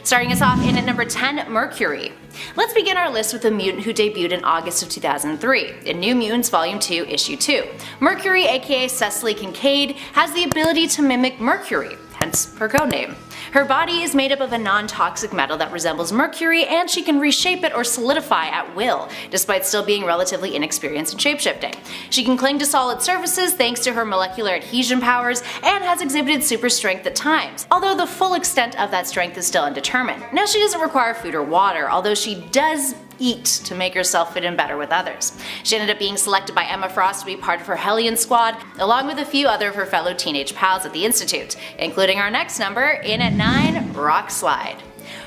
Starting us off in at number 10, Mercury. Let's begin our list with a mutant who debuted in August of 2003 in New Mutants Volume 2, Issue 2. Mercury, aka Cecily Kincaid, has the ability to mimic mercury, hence her codename. Her body is made up of a non-toxic metal that resembles mercury, and she can reshape it or solidify at will, despite still being relatively inexperienced in shapeshifting. She can cling to solid surfaces thanks to her molecular adhesion powers, and has exhibited super strength at times, although the full extent of that strength is still undetermined. Now, she doesn't require food or water, although she does eat to make herself fit in better with others. She ended up being selected by Emma Frost to be part of her Hellion squad, along with a few other of her fellow teenage pals at the Institute, including our next number, in at 9, Rockslide.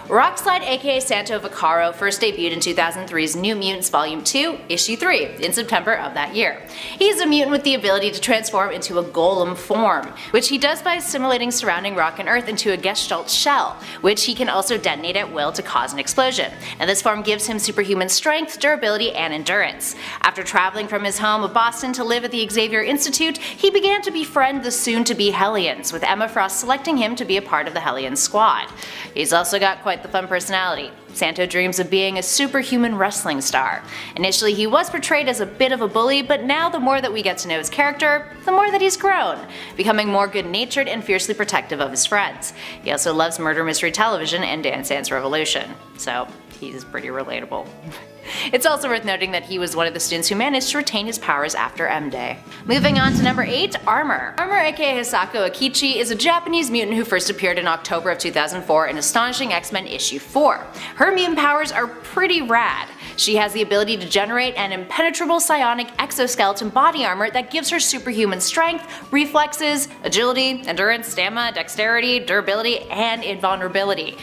Rockslide, aka Santo Vaccaro, first debuted in 2003's New Mutants Volume 2, Issue 3, in September of that year. He is a mutant with the ability to transform into a golem form, which he does by assimilating surrounding rock and earth into a Gestalt shell, which he can also detonate at will to cause an explosion. And this form gives him superhuman strength, durability, and endurance. After traveling from his home of Boston to live at the Xavier Institute, he began to befriend the soon-to-be Hellions, with Emma Frost selecting him to be a part of the Hellion squad. He's also got quite the fun personality. Santo dreams of being a superhuman wrestling star. Initially, he was portrayed as a bit of a bully, but now the more that we get to know his character, the more that he's grown, becoming more good-natured and fiercely protective of his friends. He also loves murder mystery television and Dance Dance Revolution, so he's pretty relatable. It's also worth noting that he was one of the students who managed to retain his powers after M-Day. Moving on to number 8, Armor. Armor, aka Hisako Akichi, is a Japanese mutant who first appeared in October of 2004 in Astonishing X-Men Issue 4. Her mutant powers are pretty rad. She has the ability to generate an impenetrable psionic exoskeleton body armor that gives her superhuman strength, reflexes, agility, endurance, stamina, dexterity, durability, and invulnerability.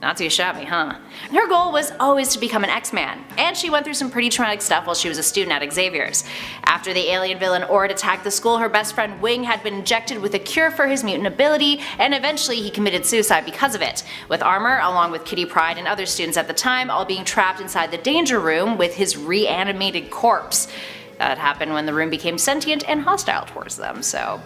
Not too shabby, huh? Her goal was always to become an X-Man, and she went through some pretty traumatic stuff while she was a student at Xavier's. After the alien villain Ord attacked the school, her best friend Wing had been injected with a cure for his mutant ability, and eventually he committed suicide because of it, with Armor, along with Kitty Pryde and other students at the time, all being trapped inside the danger room with his reanimated corpse. That happened when the room became sentient and hostile towards them, so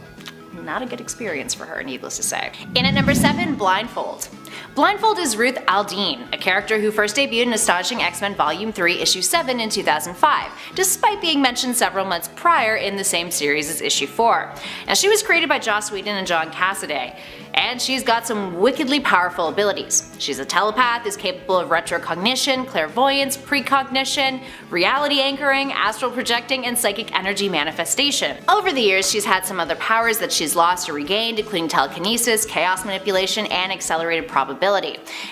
not a good experience for her, needless to say. In at number 7, Blindfold. Blindfold is Ruth Aldine, a character who first debuted in Astonishing X-Men Volume 3, Issue 7 in 2005, despite being mentioned several months prior in the same series as Issue 4. Now, she was created by Joss Whedon and John Cassaday, and she's got some wickedly powerful abilities. She's a telepath, is capable of retrocognition, clairvoyance, precognition, reality anchoring, astral projecting, and psychic energy manifestation. Over the years, she's had some other powers that she's lost or regained, including telekinesis, chaos manipulation, and accelerated probability.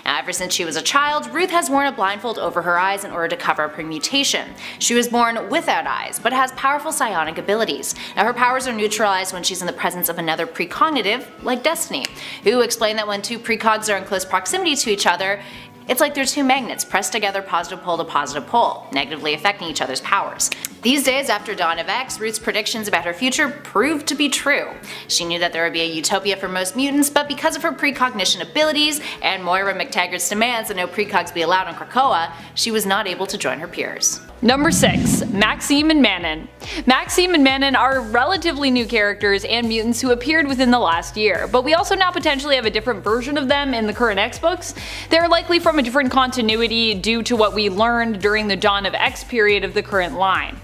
Now, ever since she was a child, Ruth has worn a blindfold over her eyes in order to cover up her mutation. She was born without eyes, but has powerful psionic abilities. Now, her powers are neutralized when she's in the presence of another precognitive, like Destiny, who explained that when two precogs are in close proximity to each other, it's like they're two magnets pressed together positive pole to positive pole, negatively affecting each other's powers. These days, after Dawn of X, Ruth's predictions about her future proved to be true. She knew that there would be a utopia for most mutants, but because of her precognition abilities and Moira McTaggart's demands that no precogs be allowed on Krakoa, she was not able to join her peers. Number 6, Maxime and Manon. Maxime and Manon are relatively new characters and mutants who appeared within the last year, but we also now potentially have a different version of them in the current X books. They're likely from a different continuity due to what we learned during the Dawn of X period of the current line.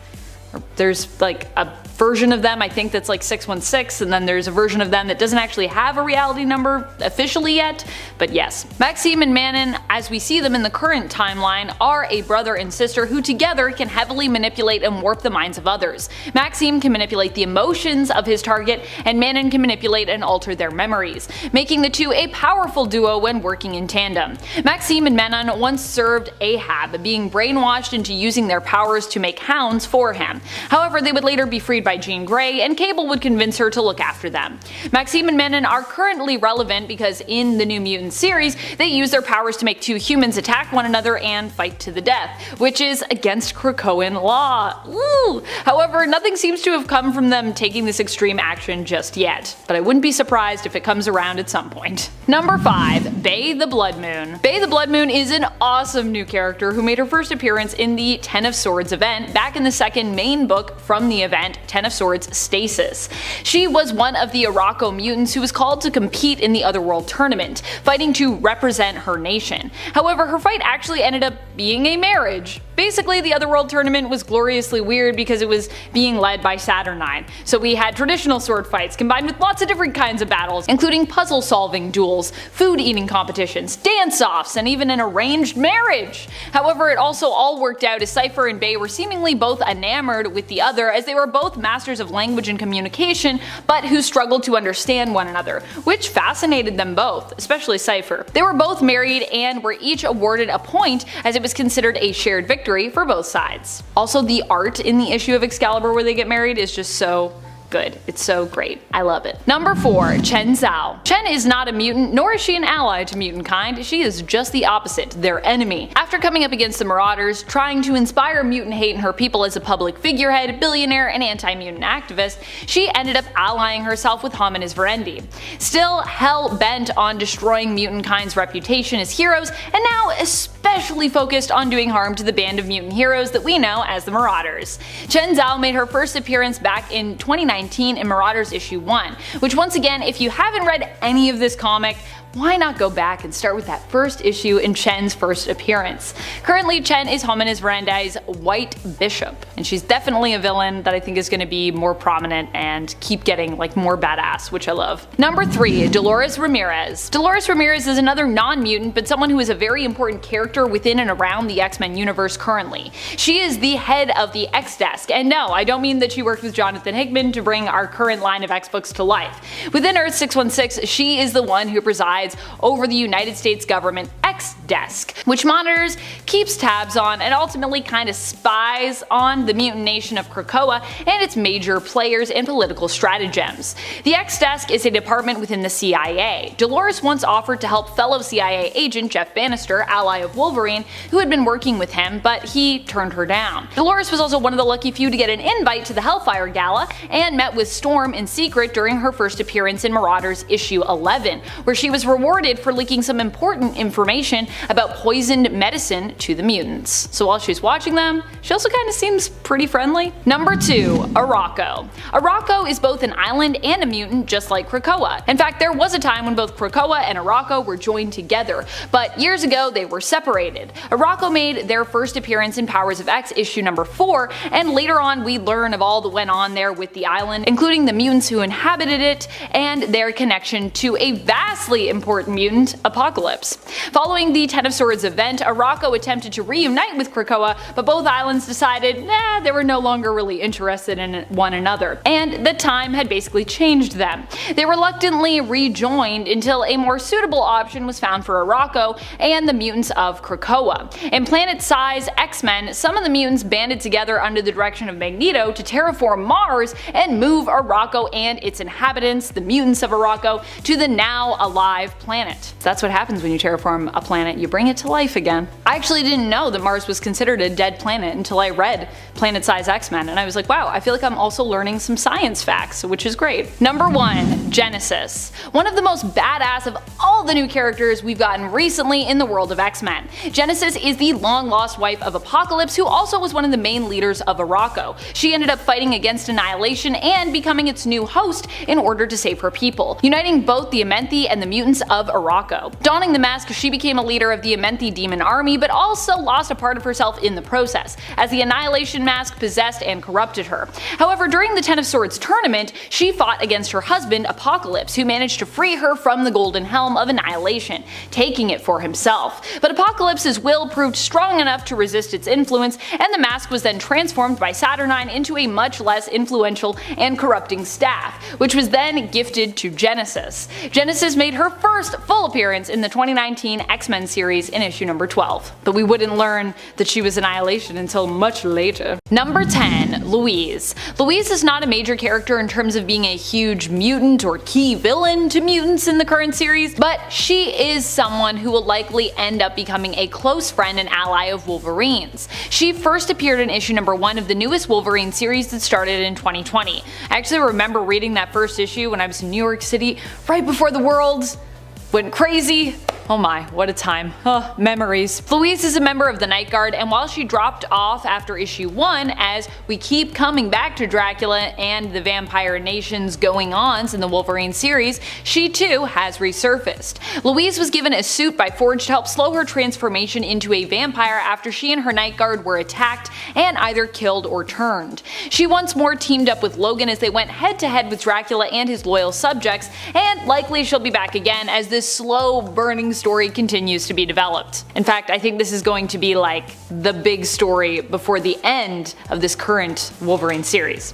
There's like a version of them I think that's like 616, and then there's a version of them that doesn't actually have a reality number officially yet, but yes. Maxime and Manon, as we see them in the current timeline, are a brother and sister who together can heavily manipulate and warp the minds of others. Maxime can manipulate the emotions of his target, and Manon can manipulate and alter their memories, making the two a powerful duo when working in tandem. Maxime and Manon once served Ahab, being brainwashed into using their powers to make hounds for him. However, they would later be freed by Jean Grey, and Cable would convince her to look after them. Maxime and Manon are currently relevant because in the New Mutants series, they use their powers to make two humans attack one another and fight to the death, which is against Krakoan law. Woo! However, nothing seems to have come from them taking this extreme action just yet, but I wouldn't be surprised if it comes around at some point. Number 5, Bay the Blood Moon. Bay the Blood Moon is an awesome new character who made her first appearance in the Ten of Swords event back in the second main book from the event, Ten of Swords stasis. She was one of the Arakko mutants who was called to compete in the Otherworld tournament, fighting to represent her nation. However, her fight actually ended up being a marriage. Basically, the Otherworld tournament was gloriously weird because it was being led by Saturnine. So we had traditional sword fights combined with lots of different kinds of battles, including puzzle solving duels, food eating competitions, dance-offs, and even an arranged marriage. However, it also all worked out as Cypher and Bay were seemingly both enamored with the other, as they were both masters of language and communication, but who struggled to understand one another, which fascinated them both, especially Cypher. They were both married and were each awarded a point, as it was considered a shared victory for both sides. Also, the art in the issue of Excalibur where they get married is just so good. It's so great. I love it. Number 4. Chen Zhao. Chen is not a mutant, nor is she an ally to mutant kind. She is just the opposite, their enemy. After coming up against the Marauders, trying to inspire mutant hate in her people as a public figurehead, billionaire, and anti-mutant activist, she ended up allying herself with Hum and his Verendi. Still hell-bent on destroying mutant kind's reputation as heroes, and now especially focused on doing harm to the band of mutant heroes that we know as the Marauders. Chen Zhao made her first appearance back in 2019 in Marauders issue 1, which once again, if you haven't read any of this comic, why not go back and start with that first issue in Chen's first appearance. Currently, Chen is Hum and his Verendi's White Bishop, and she's definitely a villain that I think is going to be more prominent and keep getting like more badass, which I love. Number 3. Dolores Ramirez. Dolores Ramirez is another non-mutant, but someone who is a very important character within and around the X-Men universe currently. She is the head of the X-Desk, and no, I don't mean that she worked with Jonathan Hickman to bring our current line of X-Books to life. Within Earth 616, she is the one who presides over the United States government X-Desk, which monitors, keeps tabs on, and ultimately kind of spies on the mutant nation of Krakoa and its major players and political stratagems. The X-Desk is a department within the CIA. Dolores once offered to help fellow CIA agent Jeff Bannister, ally of Wolverine, who had been working with him, but he turned her down. Dolores was also one of the lucky few to get an invite to the Hellfire Gala and met with Storm in secret during her first appearance in Marauders issue 11, where she was rewarded for leaking some important information about poisoned medicine to the mutants. So while she's watching them, she also kind of seems pretty friendly. Number 2. Arakko. Arakko is both an island and a mutant, just like Krakoa. In fact, there was a time when both Krakoa and Arakko were joined together, but years ago they were separated. Arakko made their first appearance in Powers of X issue number 4, and later on we learn of all that went on there with the island, including the mutants who inhabited it and their connection to a vastly important mutant, Apocalypse. Following the Ten of Swords event, Arakko attempted to reunite with Krakoa, but both islands decided, they were no longer really interested in one another, and the time had basically changed them. They reluctantly rejoined until a more suitable option was found for Arakko and the mutants of Krakoa. In planet-size X-Men, some of the mutants banded together under the direction of Magneto to terraform Mars and move Arakko and its inhabitants, the mutants of Arakko, to the now alive planet. That's what happens when you terraform a planet, you bring it to life again. I actually didn't know that Mars was considered a dead planet until I read Planet-Size X-Men, and I was like, wow, I feel like I'm also learning some science facts, which is great. Number 1. Genesis. One of the most badass of all the new characters we've gotten recently in the world of X-Men. Genesis is the long-lost wife of Apocalypse, who also was one of the main leaders of Arakko. She ended up fighting against Annihilation and becoming its new host in order to save her people, uniting both the Amenthi and the mutants of Arakko. Donning the mask, she became a leader of the Amenthi demon army, but also lost a part of herself in the process, as the Annihilation mask possessed and corrupted her. However, during the Ten of Swords tournament, she fought against her husband, Apocalypse, who managed to free her from the golden helm of Annihilation, taking it for himself. But Apocalypse's will proved strong enough to resist its influence, and the mask was then transformed by Saturnine into a much less influential and corrupting staff, which was then gifted to Genesis. Genesis made her first full appearance in the 2019 X-Men series in issue number 12, but we wouldn't learn that she was Annihilation until much later. Number 10. Louise. Louise is not a major character in terms of being a huge mutant or key villain to mutants in the current series, but she is someone who will likely end up becoming a close friend and ally of Wolverine's. She first appeared in issue number 1 of the newest Wolverine series that started in 2020. I actually remember reading that first issue when I was in New York City right before the world went crazy Oh my, what a time. Memories. Louise is a member of the Night Guard, and while she dropped off after issue 1, as we keep coming back to Dracula and the Vampire Nation's going-ons in the Wolverine series, she too has resurfaced. Louise was given a suit by Forge to help slow her transformation into a vampire after she and her Night Guard were attacked and either killed or turned. She once more teamed up with Logan as they went head-to-head with Dracula and his loyal subjects, and likely she'll be back again as this slow burning story continues to be developed. In fact, I think this is going to be like the big story before the end of this current Wolverine series,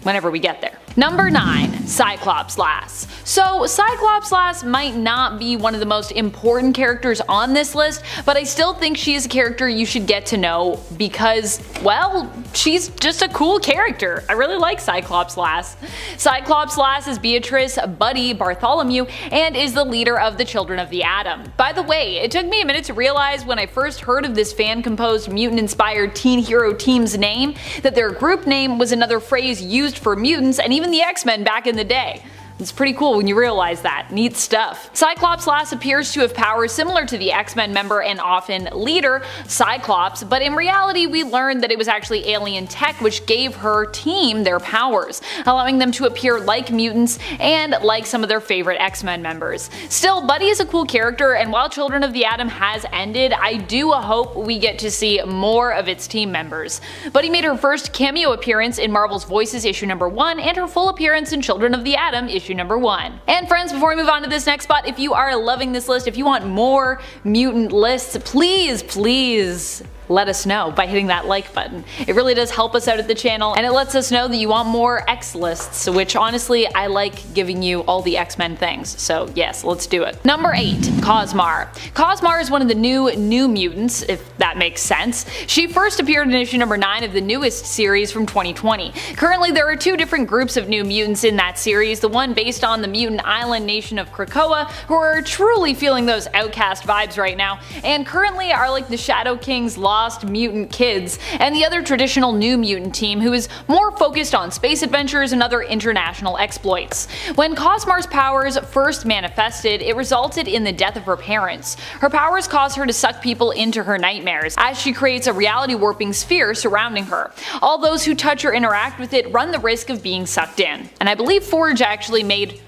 whenever we get there. Number 9. Cyclops Lass. So Cyclops Lass might not be one of the most important characters on this list, but I still think she is a character you should get to know because, well, she's just a cool character. I really like Cyclops Lass. Cyclops Lass is Beatrice Buddy Bartholomew and is the leader of the Children of the Atom. By the way, it took me a minute to realize when I first heard of this fan-composed mutant-inspired teen hero team's name that their group name was another phrase used for mutants and even the X-Men back in the day. It's pretty cool when you realize that. Neat stuff. Cyclops Lass appears to have powers similar to the X-Men member and often leader, Cyclops, but in reality we learned that it was actually alien tech which gave her team their powers, allowing them to appear like mutants and like some of their favorite X-Men members. Still, Buddy is a cool character, and while Children of the Atom has ended, I do hope we get to see more of its team members. Buddy made her first cameo appearance in Marvel's Voices issue number 1 and her full appearance in Children of the Atom issue number 1. And friends, before we move on to this next spot, if you are loving this list, if you want more mutant lists, please let us know by hitting that like button. It really does help us out at the channel, and it lets us know that you want more X lists, which honestly I like giving you all the X-Men things, so yes, let's do it. Number 8. Cosmar. Cosmar is one of the new mutants, if that makes sense. She first appeared in issue number 9 of the newest series from 2020. Currently there are 2 different groups of new mutants in that series, the one based on the mutant island nation of Krakoa, who are truly feeling those outcast vibes right now, and currently are like the Shadow King's lost mutant kids, and the other traditional new mutant team who is more focused on space adventures and other international exploits. When Cosmar's powers first manifested, it resulted in the death of her parents. Her powers cause her to suck people into her nightmares, as she creates a reality warping sphere surrounding her. All those who touch or interact with it run the risk of being sucked in. And I believe Forge actually made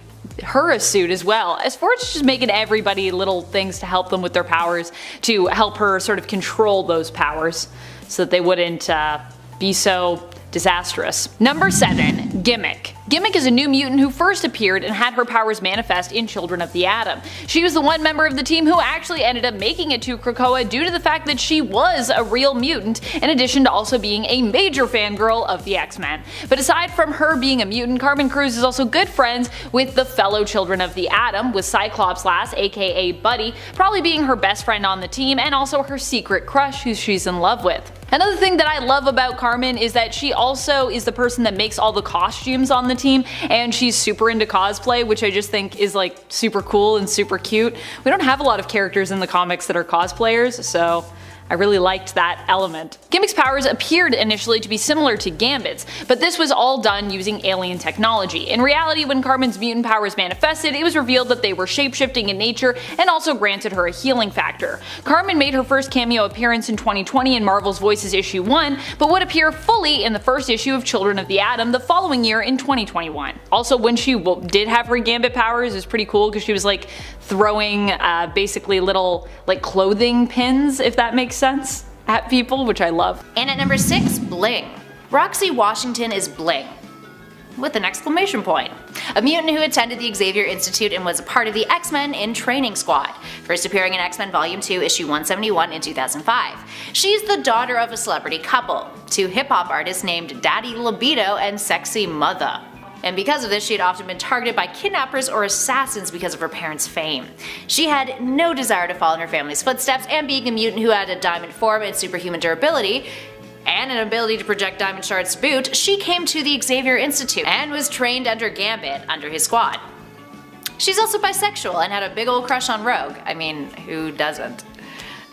her a suit as well, as Forge is just making everybody little things to help them with their powers, to help her sort of control those powers so that they wouldn't be so disastrous. Number 7. Gimmick. Gimmick is a new mutant who first appeared and had her powers manifest in Children of the Atom. She was the one member of the team who actually ended up making it to Krakoa due to the fact that she was a real mutant, in addition to also being a major fangirl of the X-Men. But aside from her being a mutant, Carmen Cruz is also good friends with the fellow Children of the Atom, with Cyclops Lass, aka Buddy, probably being her best friend on the team and also her secret crush who she's in love with. Another thing that I love about Carmen is that she also is the person that makes all the costumes on the team, and she's super into cosplay, which I just think is like super cool and super cute. We don't have a lot of characters in the comics that are cosplayers, so I really liked that element. Gimmick's powers appeared initially to be similar to Gambit's, but this was all done using alien technology. In reality, when Carmen's mutant powers manifested, it was revealed that they were shape-shifting in nature and also granted her a healing factor. Carmen made her first cameo appearance in 2020 in Marvel's Voices issue 1, but would appear fully in the first issue of Children of the Atom the following year in 2021. Also, when she did have her Gambit powers, it was pretty cool because she was like throwing basically little like clothing pins, if that makes sense, at people, which I love. And at number 6, Bling. Roxy Washington is Bling, with an exclamation point. A mutant who attended the Xavier Institute and was a part of the X-Men in Training Squad, first appearing in X-Men Volume 2, issue 171 in 2005. She's the daughter of a celebrity couple, 2 hip-hop artists named Daddy Libido and Sexy Mother. And because of this, she had often been targeted by kidnappers or assassins because of her parents' fame. She had no desire to follow in her family's footsteps, and being a mutant who had a diamond form and superhuman durability, and an ability to project diamond shards to boot, she came to the Xavier Institute and was trained under Gambit under his squad. She's also bisexual and had a big ol' crush on Rogue. I mean, who doesn't?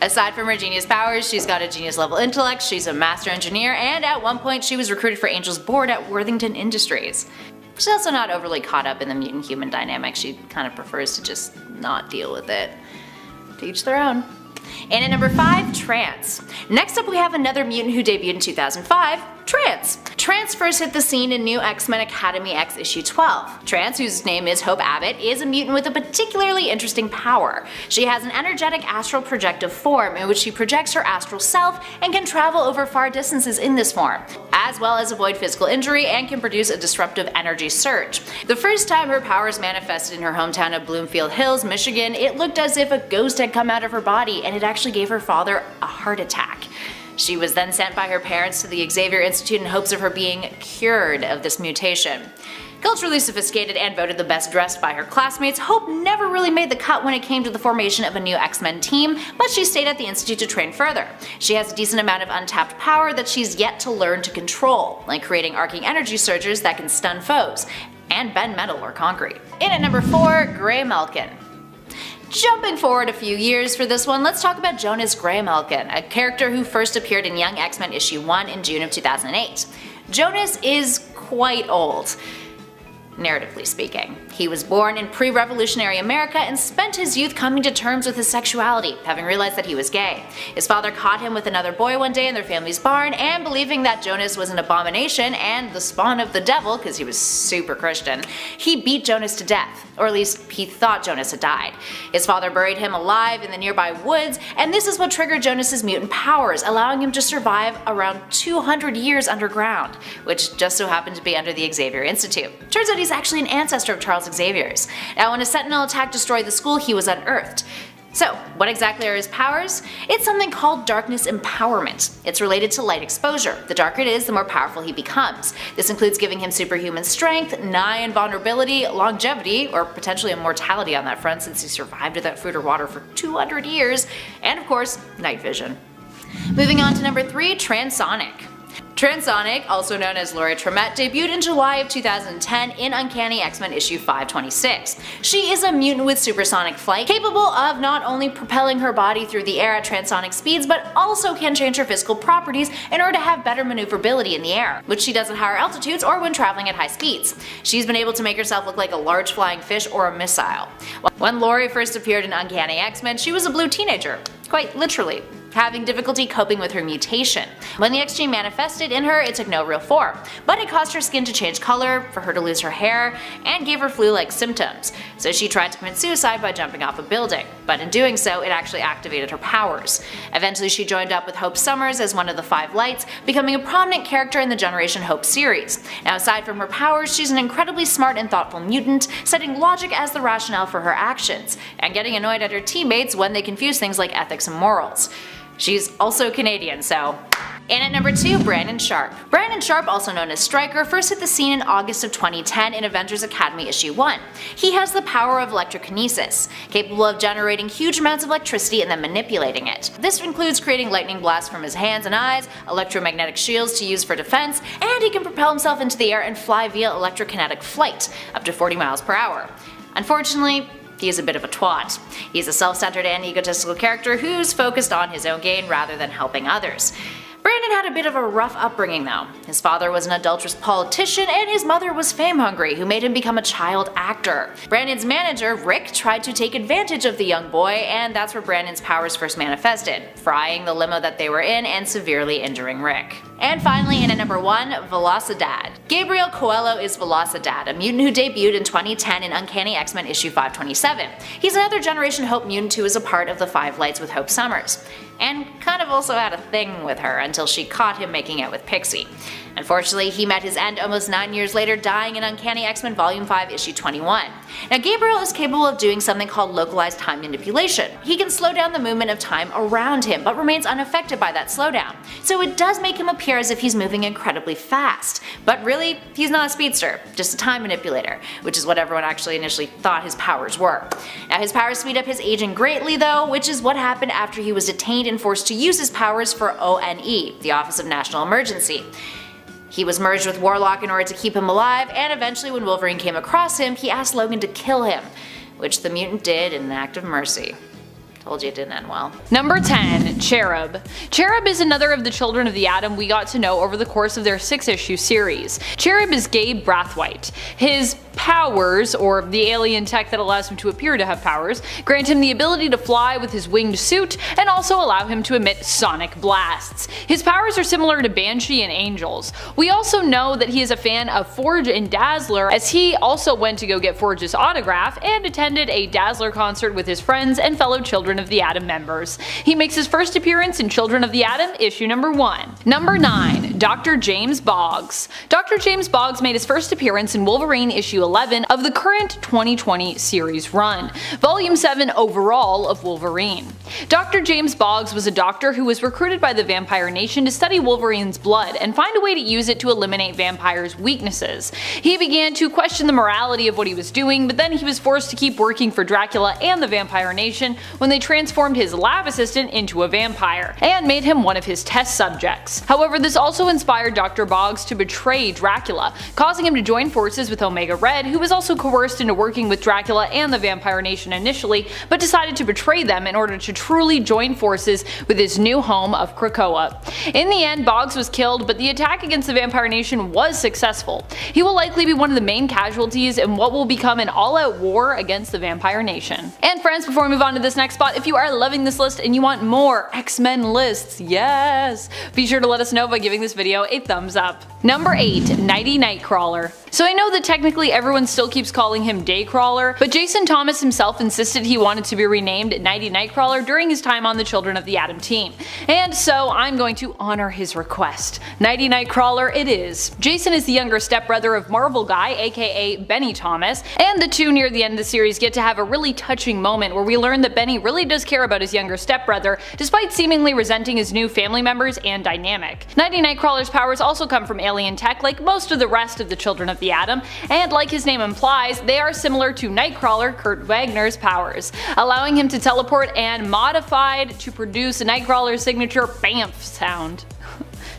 Aside from her genius powers, she's got a genius level intellect, she's a master engineer, and at one point she was recruited for Angel's board at Worthington Industries. She's also not overly caught up in the mutant-human dynamic, she kind of prefers to just not deal with it. To each their own. And at number 5, Trance. Next up we have another mutant who debuted in 2005, Trance. Trance first hit the scene in New X-Men Academy X issue 12. Trance, whose name is Hope Abbott, is a mutant with a particularly interesting power. She has an energetic astral projective form in which she projects her astral self and can travel over far distances in this form, as well as avoid physical injury and can produce a disruptive energy surge. The first time her powers manifested in her hometown of Bloomfield Hills, Michigan, it looked as if a ghost had come out of her body and it actually gave her father a heart attack. She was then sent by her parents to the Xavier Institute in hopes of her being cured of this mutation. Culturally sophisticated and voted the best dressed by her classmates, Hope never really made the cut when it came to the formation of a new X-Men team, but she stayed at the Institute to train further. She has a decent amount of untapped power that she's yet to learn to control, like creating arcing energy surges that can stun foes, and bend metal or concrete. In at number 4, Graymalkin. Jumping forward a few years for this one, let's talk about Jonas Graymalkin, a character who first appeared in Young X-Men issue 1 in June of 2008. Jonas is quite old, narratively speaking. He was born in pre-revolutionary America and spent his youth coming to terms with his sexuality, having realized that he was gay. His father caught him with another boy one day in their family's barn, and believing that Jonas was an abomination and the spawn of the devil, because he was super Christian, he beat Jonas to death. Or at least he thought Jonas had died. His father buried him alive in the nearby woods, and this is what triggered Jonas's mutant powers, allowing him to survive around 200 years underground, which just so happened to be under the Xavier Institute. Turns out he's actually an ancestor of Charles Xavier's. Now when a Sentinel attack destroyed the school, he was unearthed. So, what exactly are his powers? It's something called darkness empowerment. It's related to light exposure. The darker it is, the more powerful he becomes. This includes giving him superhuman strength, nigh invulnerability, longevity, or potentially immortality on that front since he survived without food or water for 200 years, and of course, night vision. Moving on to number 3, Transonic. Transonic, also known as Laurie Tremette, debuted in July of 2010 in Uncanny X-Men issue 526. She is a mutant with supersonic flight, capable of not only propelling her body through the air at transonic speeds, but also can change her physical properties in order to have better maneuverability in the air, which she does at higher altitudes or when traveling at high speeds. She's been able to make herself look like a large flying fish or a missile. When Laurie first appeared in Uncanny X-Men, she was a blue teenager, quite literally, having difficulty coping with her mutation. When the X gene manifested in her, it took no real form, but it caused her skin to change color, for her to lose her hair, and gave her flu-like symptoms. So she tried to commit suicide by jumping off a building, but in doing so, it actually activated her powers. Eventually she joined up with Hope Summers as one of the 5 Lights, becoming a prominent character in the Generation Hope series. Now aside from her powers, she's an incredibly smart and thoughtful mutant, setting logic as the rationale for her actions, and getting annoyed at her teammates when they confuse things like ethics and morals. She's also Canadian, so. And at number 2, Brandon Sharp. Brandon Sharp, also known as Stryker, first hit the scene in August of 2010 in Avengers Academy issue 1. He has the power of electrokinesis, capable of generating huge amounts of electricity and then manipulating it. This includes creating lightning blasts from his hands and eyes, electromagnetic shields to use for defense, and he can propel himself into the air and fly via electrokinetic flight, up to 40 miles per hour. Unfortunately, he is a bit of a twat. He's a self-centered and egotistical character who's focused on his own gain rather than helping others. Brandon had a bit of a rough upbringing though. His father was an adulterous politician and his mother was fame-hungry, who made him become a child actor. Brandon's manager, Rick, tried to take advantage of the young boy, and that's where Brandon's powers first manifested, frying the limo that they were in and severely injuring Rick. And finally, in at number 1, Velocidad. Gabriel Coelho is Velocidad, a mutant who debuted in 2010 in Uncanny X-Men issue 527. He's another Generation Hope mutant who is a part of the 5 Lights with Hope Summers, and kind of also had a thing with her until she caught him making out with Pixie. Unfortunately, he met his end almost 9 years later, dying in Uncanny X-Men Volume 5 issue 21. Now Gabriel is capable of doing something called localized time manipulation. He can slow down the movement of time around him, but remains unaffected by that slowdown. So it does make him appear as if he's moving incredibly fast. But really, he's not a speedster, just a time manipulator, which is what everyone actually initially thought his powers were. Now his powers speed up his aging greatly though, which is what happened after he was detained and forced to use his powers for ONE, the Office of National Emergency. He was merged with Warlock in order to keep him alive, and eventually when Wolverine came across him, he asked Logan to kill him, which the mutant did in an act of mercy. Told you it didn't end well. Number 10. Cherub. Cherub is another of the Children of the Atom we got to know over the course of their 6-issue series. Cherub is Gabe Brathwaite. His powers, or the alien tech that allows him to appear to have powers, grant him the ability to fly with his winged suit and also allow him to emit sonic blasts. His powers are similar to Banshee and Angels. We also know that he is a fan of Forge and Dazzler, as he also went to go get Forge's autograph and attended a Dazzler concert with his friends and fellow Children of the Atom members. He makes his first appearance in Children of the Atom issue number 1. Number 9. Dr. James Boggs. Dr. James Boggs made his first appearance in Wolverine issue 11 of the current 2020 series run, volume 7 overall of Wolverine. Dr. James Boggs was a doctor who was recruited by the Vampire Nation to study Wolverine's blood and find a way to use it to eliminate vampires' weaknesses. He began to question the morality of what he was doing, but then he was forced to keep working for Dracula and the Vampire Nation when they transformed his lab assistant into a vampire, and made him one of his test subjects. However, this also inspired Dr. Boggs to betray Dracula, causing him to join forces with Omega Red, who was also coerced into working with Dracula and the Vampire Nation initially, but decided to betray them in order to truly join forces with his new home of Krakoa. In the end, Boggs was killed, but the attack against the Vampire Nation was successful. He will likely be one of the main casualties in what will become an all-out war against the Vampire Nation. And friends, before we move on to this next spot, if you are loving this list and you want more X-Men lists, yes, be sure to let us know by giving this video a thumbs up. Number 8. Nighty Nightcrawler. So I know that technically everyone still keeps calling him Daycrawler, but Jason Thomas himself insisted he wanted to be renamed Nighty Nightcrawler during his time on the Children of the Atom team. And so I'm going to honor his request. Nighty Nightcrawler it is. Jason is the younger stepbrother of Marvel Guy, aka Benny Thomas, and the two near the end of the series get to have a really touching moment where we learn that Benny really does care about his younger stepbrother, despite seemingly resenting his new family members and dynamic. Nighty Nightcrawler's powers also come from alien tech like most of the rest of the Children of the Atom, and like his name implies, they are similar to Nightcrawler Kurt Wagner's powers, allowing him to teleport and modified to produce Nightcrawler's signature BAMF sound.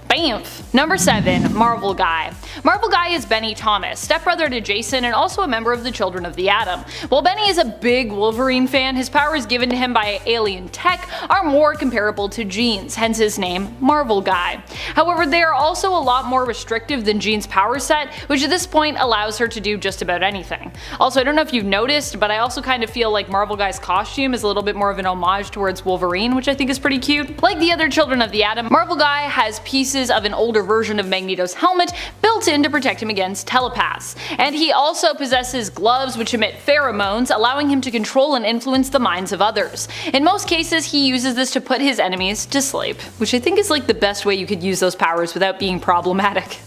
BAMF! Number 7. Marvel Guy. Marvel Guy is Benny Thomas, stepbrother to Jason and also a member of the Children of the Atom. While Benny is a big Wolverine fan, his powers given to him by alien tech are more comparable to Jean's, hence his name Marvel Guy. However, they are also a lot more restrictive than Jean's power set, which at this point allows her to do just about anything. Also, I don't know if you've noticed, but I also kind of feel like Marvel Guy's costume is a little bit more of an homage towards Wolverine, which I think is pretty cute. Like the other Children of the Atom, Marvel Guy has pieces of an older version of Magneto's helmet built in to protect him against telepaths. And he also possesses gloves which emit pheromones, allowing him to control and influence the minds of others. In most cases, he uses this to put his enemies to sleep, which I think is like the best way you could use those powers without being problematic,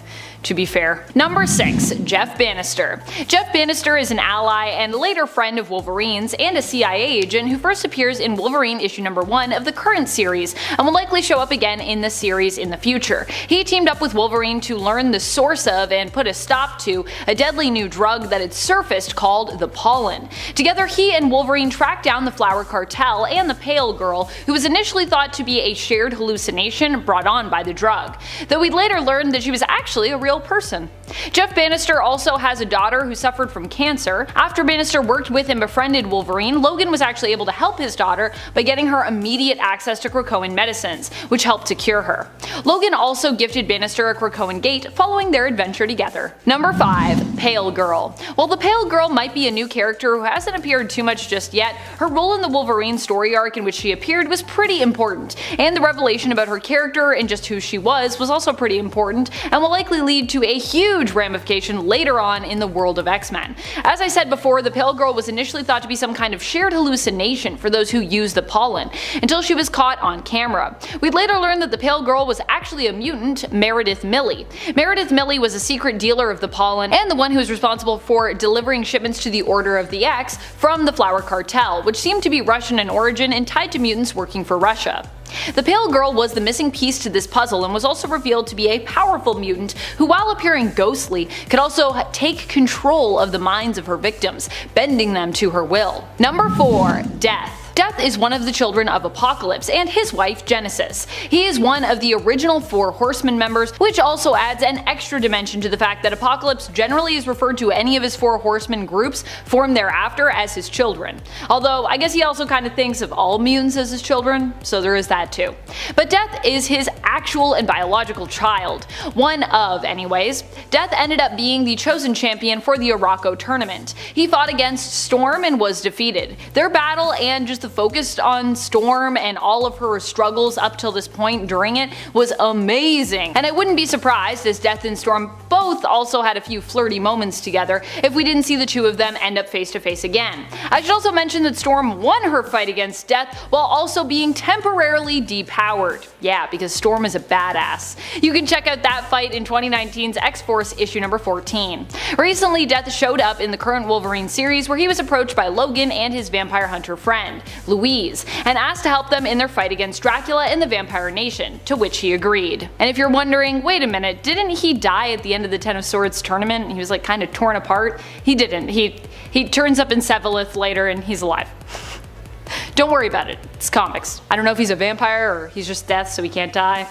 to be fair. Number 6. Jeff Bannister. Jeff Bannister is an ally and later friend of Wolverine's and a CIA agent who first appears in Wolverine issue number 1 of the current series and will likely show up again in the series in the future. He teamed up with Wolverine to learn the source of and put a stop to a deadly new drug that had surfaced called the pollen. Together, he and Wolverine track down the Flower Cartel and the Pale Girl, who was initially thought to be a shared hallucination brought on by the drug, though we'd later learn that she was actually a real person. Jeff Bannister also has a daughter who suffered from cancer. After Bannister worked with and befriended Wolverine, Logan was actually able to help his daughter by getting her immediate access to Krakoan medicines, which helped to cure her. Logan also gifted Bannister a Krakoan gate following their adventure together. Number 5. Pale Girl. While the Pale Girl might be a new character who hasn't appeared too much just yet, her role in the Wolverine story arc in which she appeared was pretty important, and the revelation about her character and just who she was also pretty important, and will likely lead to a huge ramification later on in the world of X-Men. As I said before, the Pale Girl was initially thought to be some kind of shared hallucination for those who use the pollen, until she was caught on camera. We'd later learn that the Pale Girl was actually a mutant, Meredith Milley. Meredith Milley was a secret dealer of the pollen and the one who was responsible for delivering shipments to the Order of the X from the Flower Cartel, which seemed to be Russian in origin and tied to mutants working for Russia. The Pale Girl was the missing piece to this puzzle and was also revealed to be a powerful mutant who, while appearing ghostly, could also take control of the minds of her victims, bending them to her will. Number 4. Death. Death is one of the children of Apocalypse and his wife Genesis. He is one of the original 4 Horsemen members, which also adds an extra dimension to the fact that Apocalypse generally is referred to any of his 4 Horsemen groups formed thereafter as his children. Although I guess he also kind of thinks of all mutants as his children, so there is that too. But Death is his actual and biological child. One of, anyways. Death ended up being the chosen champion for the Arakko tournament. He fought against Storm and was defeated. Their battle and just the focus on Storm and all of her struggles up till this point during it was amazing. And I wouldn't be surprised, as Death and Storm both also had a few flirty moments together, if we didn't see the two of them end up face to face again. I should also mention that Storm won her fight against Death while also being temporarily depowered. Yeah, because Storm is a badass. You can check out that fight in 2019's X-Force issue number 14. Recently, Death showed up in the current Wolverine series where he was approached by Logan and his vampire hunter friend, Louise, and asked to help them in their fight against Dracula and the Vampire Nation, to which he agreed. And if you're wondering, wait a minute, didn't he die at the end of the Ten of Swords tournament? He was like kind of torn apart. He didn't. He turns up in Sevalith later and he's alive. Don't worry about it, it's comics. I don't know if he's a vampire or he's just Death so he can't die.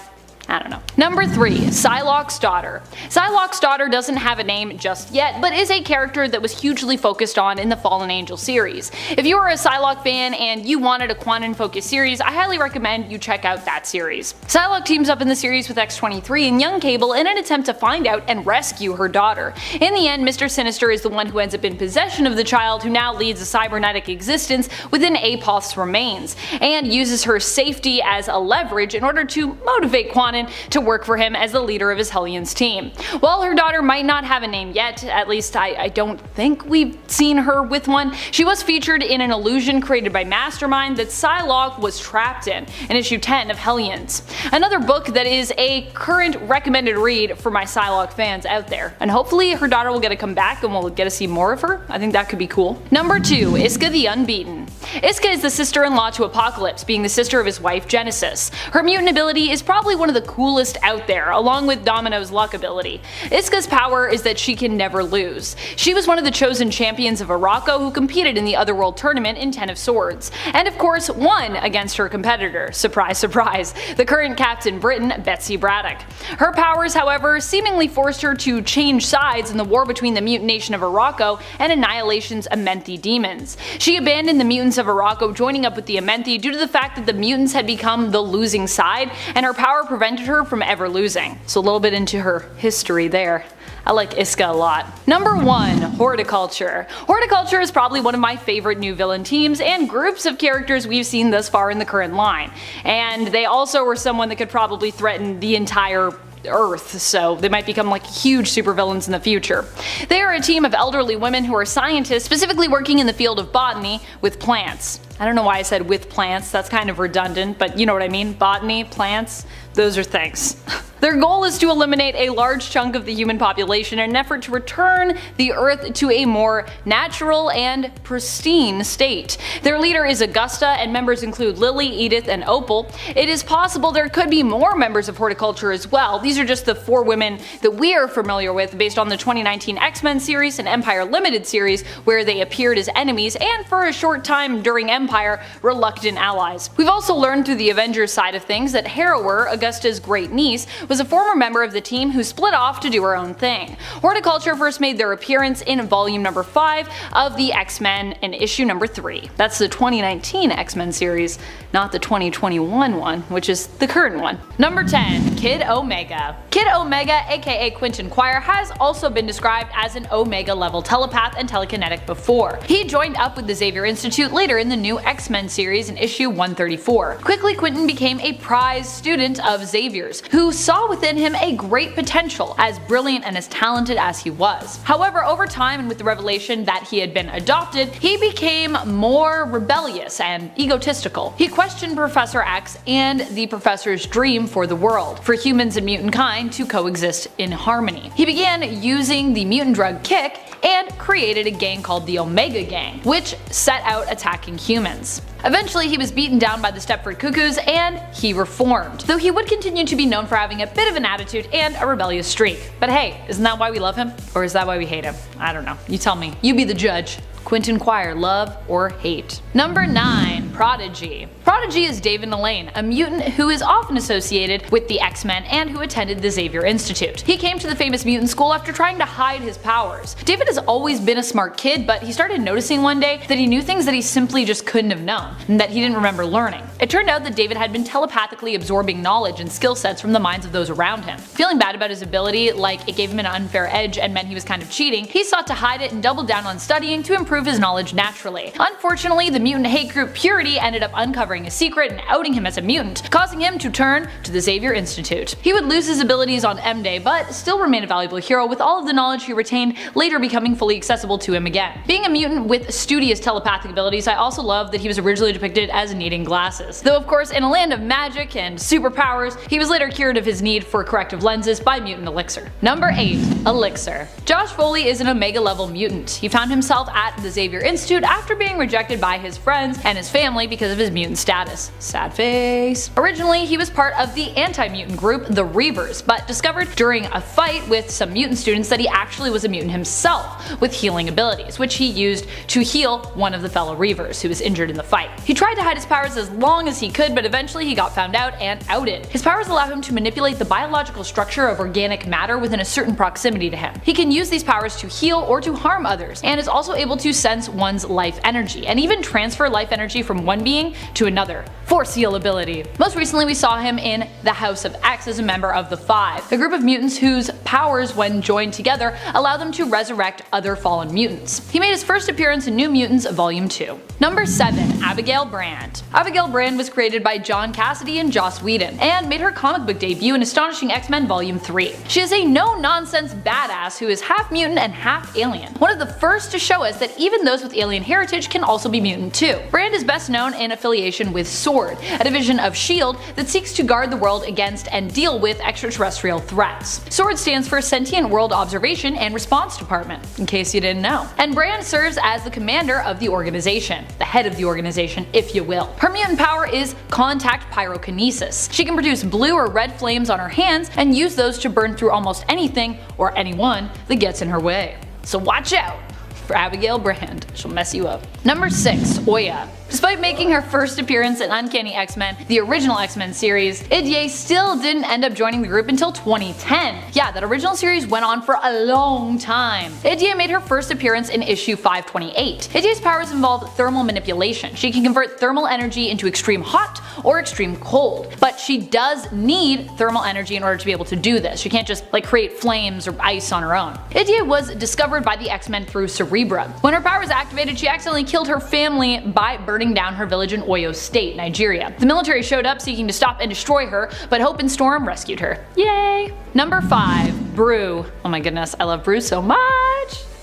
I don't know. Number 3. Psylocke's daughter. Psylocke's daughter doesn't have a name just yet, but is a character that was hugely focused on in the Fallen Angel series. If you are a Psylocke fan and you wanted a Quantum-focused series, I highly recommend you check out that series. Psylocke teams up in the series with X-23 and young Cable in an attempt to find out and rescue her daughter. In the end, Mr. Sinister is the one who ends up in possession of the child, who now leads a cybernetic existence within Apoth's remains, and uses her safety as a leverage in order to motivate Quantum to work for him as the leader of his Hellions team. While her daughter might not have a name yet, at least I don't think we've seen her with one, she was featured in an illusion created by Mastermind that Psylocke was trapped in issue 10 of Hellions. Another book that is a current recommended read for my Psylocke fans out there. And hopefully her daughter will get to come back and we'll get to see more of her. I think that could be cool. Number 2. Iska the Unbeaten. Iska is the sister-in-law to Apocalypse, being the sister of his wife Genesis. Her mutant ability is probably one of the coolest out there, along with Domino's luck ability. Iska's power is that she can never lose. She was one of the chosen champions of Arakko who competed in the Otherworld tournament in Ten of Swords, and of course won against her competitor, surprise surprise, the current Captain Britain, Betsy Braddock. Her powers, however, seemingly forced her to change sides in the war between the mutant nation of Arakko and Annihilation's Amenthi demons. She abandoned the mutants of Arakko, joining up with the Amenthi due to the fact that the mutants had become the losing side, and her power prevented her from ever losing. So a little bit into her history there. I like Iska a lot. Number 1. Horticulture. Horticulture is probably one of my favorite new villain teams and groups of characters we've seen thus far in the current line. And they also were someone that could probably threaten the entire Earth, so they might become like huge supervillains in the future. They are a team of elderly women who are scientists, specifically working in the field of botany with plants. I don't know why I said with plants, that's kind of redundant, but you know what I mean. Botany, plants, those are things. Their goal is to eliminate a large chunk of the human population in an effort to return the Earth to a more natural and pristine state. Their leader is Augusta, and members include Lily, Edith, and Opal. It is possible there could be more members of Horticulture as well. These are just the 4 women that we are familiar with based on the 2019 X-Men series and Empire Limited series, where they appeared as enemies and for a short time during Empire, reluctant allies. We've also learned through the Avengers side of things that Harrower, Augusta's great niece, was a former member of the team who split off to do her own thing. Horticulture first made their appearance in volume number 5 of the X-Men in issue number 3. That's the 2019 X-Men series, not the 2021 one, which is the current one. Number 10. Kid Omega. Kid Omega, aka Quentin Quire, has also been described as an Omega level telepath and telekinetic before. He joined up with the Xavier Institute later in the new X-Men series in issue 134. Quickly, Quentin became a prized student of Xavier's, who saw within him a great potential, as brilliant and as talented as he was. However, over time and with the revelation that he had been adopted, he became more rebellious and egotistical. He questioned Professor X and the professor's dream for the world, for humans and mutant kind to coexist in harmony. He began using the mutant drug Kick and created a gang called the Omega Gang, which set out attacking humans. Eventually he was beaten down by the Stepford Cuckoos and he reformed, though he would continue to be known for having a bit of an attitude and a rebellious streak. But hey, isn't that why we love him? Or is that why we hate him? I don't know. You tell me. You be the judge. Quint and Quire, love or hate. Number 9. Prodigy. Prodigy is David Elaine, a mutant who is often associated with the X-Men and who attended the Xavier Institute. He came to the famous mutant school after trying to hide his powers. David has always been a smart kid, but he started noticing one day that he knew things that he simply just couldn't have known, and that he didn't remember learning. It turned out that David had been telepathically absorbing knowledge and skill sets from the minds of those around him. Feeling bad about his ability, like it gave him an unfair edge and meant he was kind of cheating, he sought to hide it and doubled down on studying to improve his knowledge naturally. Unfortunately, the mutant hate group Purity ended up uncovering his secret and outing him as a mutant, causing him to turn to the Xavier Institute. He would lose his abilities on M-Day, but still remain a valuable hero with all of the knowledge he retained later becoming fully accessible to him again. Being a mutant with studious telepathic abilities, I also love that he was originally depicted as needing glasses. Though of course, in a land of magic and superpowers, he was later cured of his need for corrective lenses by mutant Elixir. Number 8. Elixir. Josh Foley is an Omega level mutant. He found himself at the Xavier Institute after being rejected by his friends and his family because of his mutant status. Sad face. Originally, he was part of the anti-mutant group, the Reavers, but discovered during a fight with some mutant students that he actually was a mutant himself, with healing abilities, which he used to heal one of the fellow Reavers who was injured in the fight. He tried to hide his powers as long as he could, but eventually he got found out and outed. His powers allow him to manipulate the biological structure of organic matter within a certain proximity to him. He can use these powers to heal or to harm others, and is also able to sense one's life energy, and even transfer life energy from one being to another. Foreseeable ability. Most recently we saw him in the House of X as a member of the Five, a group of mutants whose powers when joined together allow them to resurrect other fallen mutants. He made his first appearance in New Mutants Volume 2. Number 7. Abigail Brand. Abigail Brand was created by John Cassidy and Joss Whedon, and made her comic book debut in Astonishing X-Men Volume 3. She is a no-nonsense badass who is half mutant and half alien. One of the first to show us that even those with alien heritage can also be mutant too. Brand is best known in affiliation with SWORD, a division of S.H.I.E.L.D. that seeks to guard the world against and deal with extraterrestrial threats. SWORD stands for Sentient World Observation and Response Department, in case you didn't know. And Brand serves as the commander of the organization, the head of the organization, if you will. Her mutant power is contact pyrokinesis. She can produce blue or red flames on her hands and use those to burn through almost anything or anyone that gets in her way. So watch out for Abigail Brand, she'll mess you up. Number 6. Oya. Despite making her first appearance in Uncanny X-Men, the original X-Men series, Idye still didn't end up joining the group until 2010. Yeah, that original series went on for a long time. Idye made her first appearance in issue 528. Idye's powers involve thermal manipulation. She can convert thermal energy into extreme hot or extreme cold, but she does need thermal energy in order to be able to do this. She can't just create flames or ice on her own. Idye was discovered by the X-Men through Cerebra. When her powers activated, she accidentally killed her family by burning down her village in Oyo State, Nigeria. The military showed up seeking to stop and destroy her, but Hope and Storm rescued her. Yay! Number 5. Brew. Oh my goodness, I love Brew so much.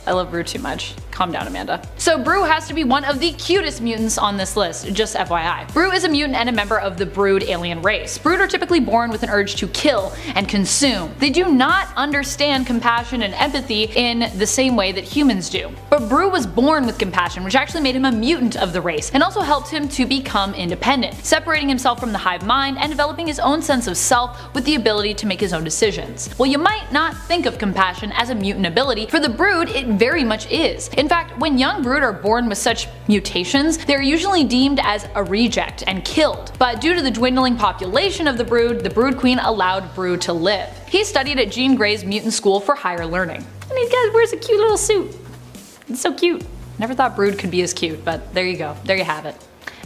I love Brew too much. Calm down, Amanda. So Brew has to be one of the cutest mutants on this list, just FYI. Brew is a mutant and a member of the Brood alien race. Brood are typically born with an urge to kill and consume. They do not understand compassion and empathy in the same way that humans do. But Brew was born with compassion, which actually made him a mutant of the race, and also helped him to become independent, separating himself from the hive mind and developing his own sense of self with the ability to make his own decisions. Well, you might not think of compassion as a mutant ability, for the Brood it very much is. In fact, when young Brood are born with such mutations, they're usually deemed as a reject and killed. But due to the dwindling population of the Brood Queen allowed Brood to live. He studied at Jean Grey's mutant school for higher learning. And he wears a cute little suit. It's so cute. Never thought Brood could be as cute, but there you go. There you have it.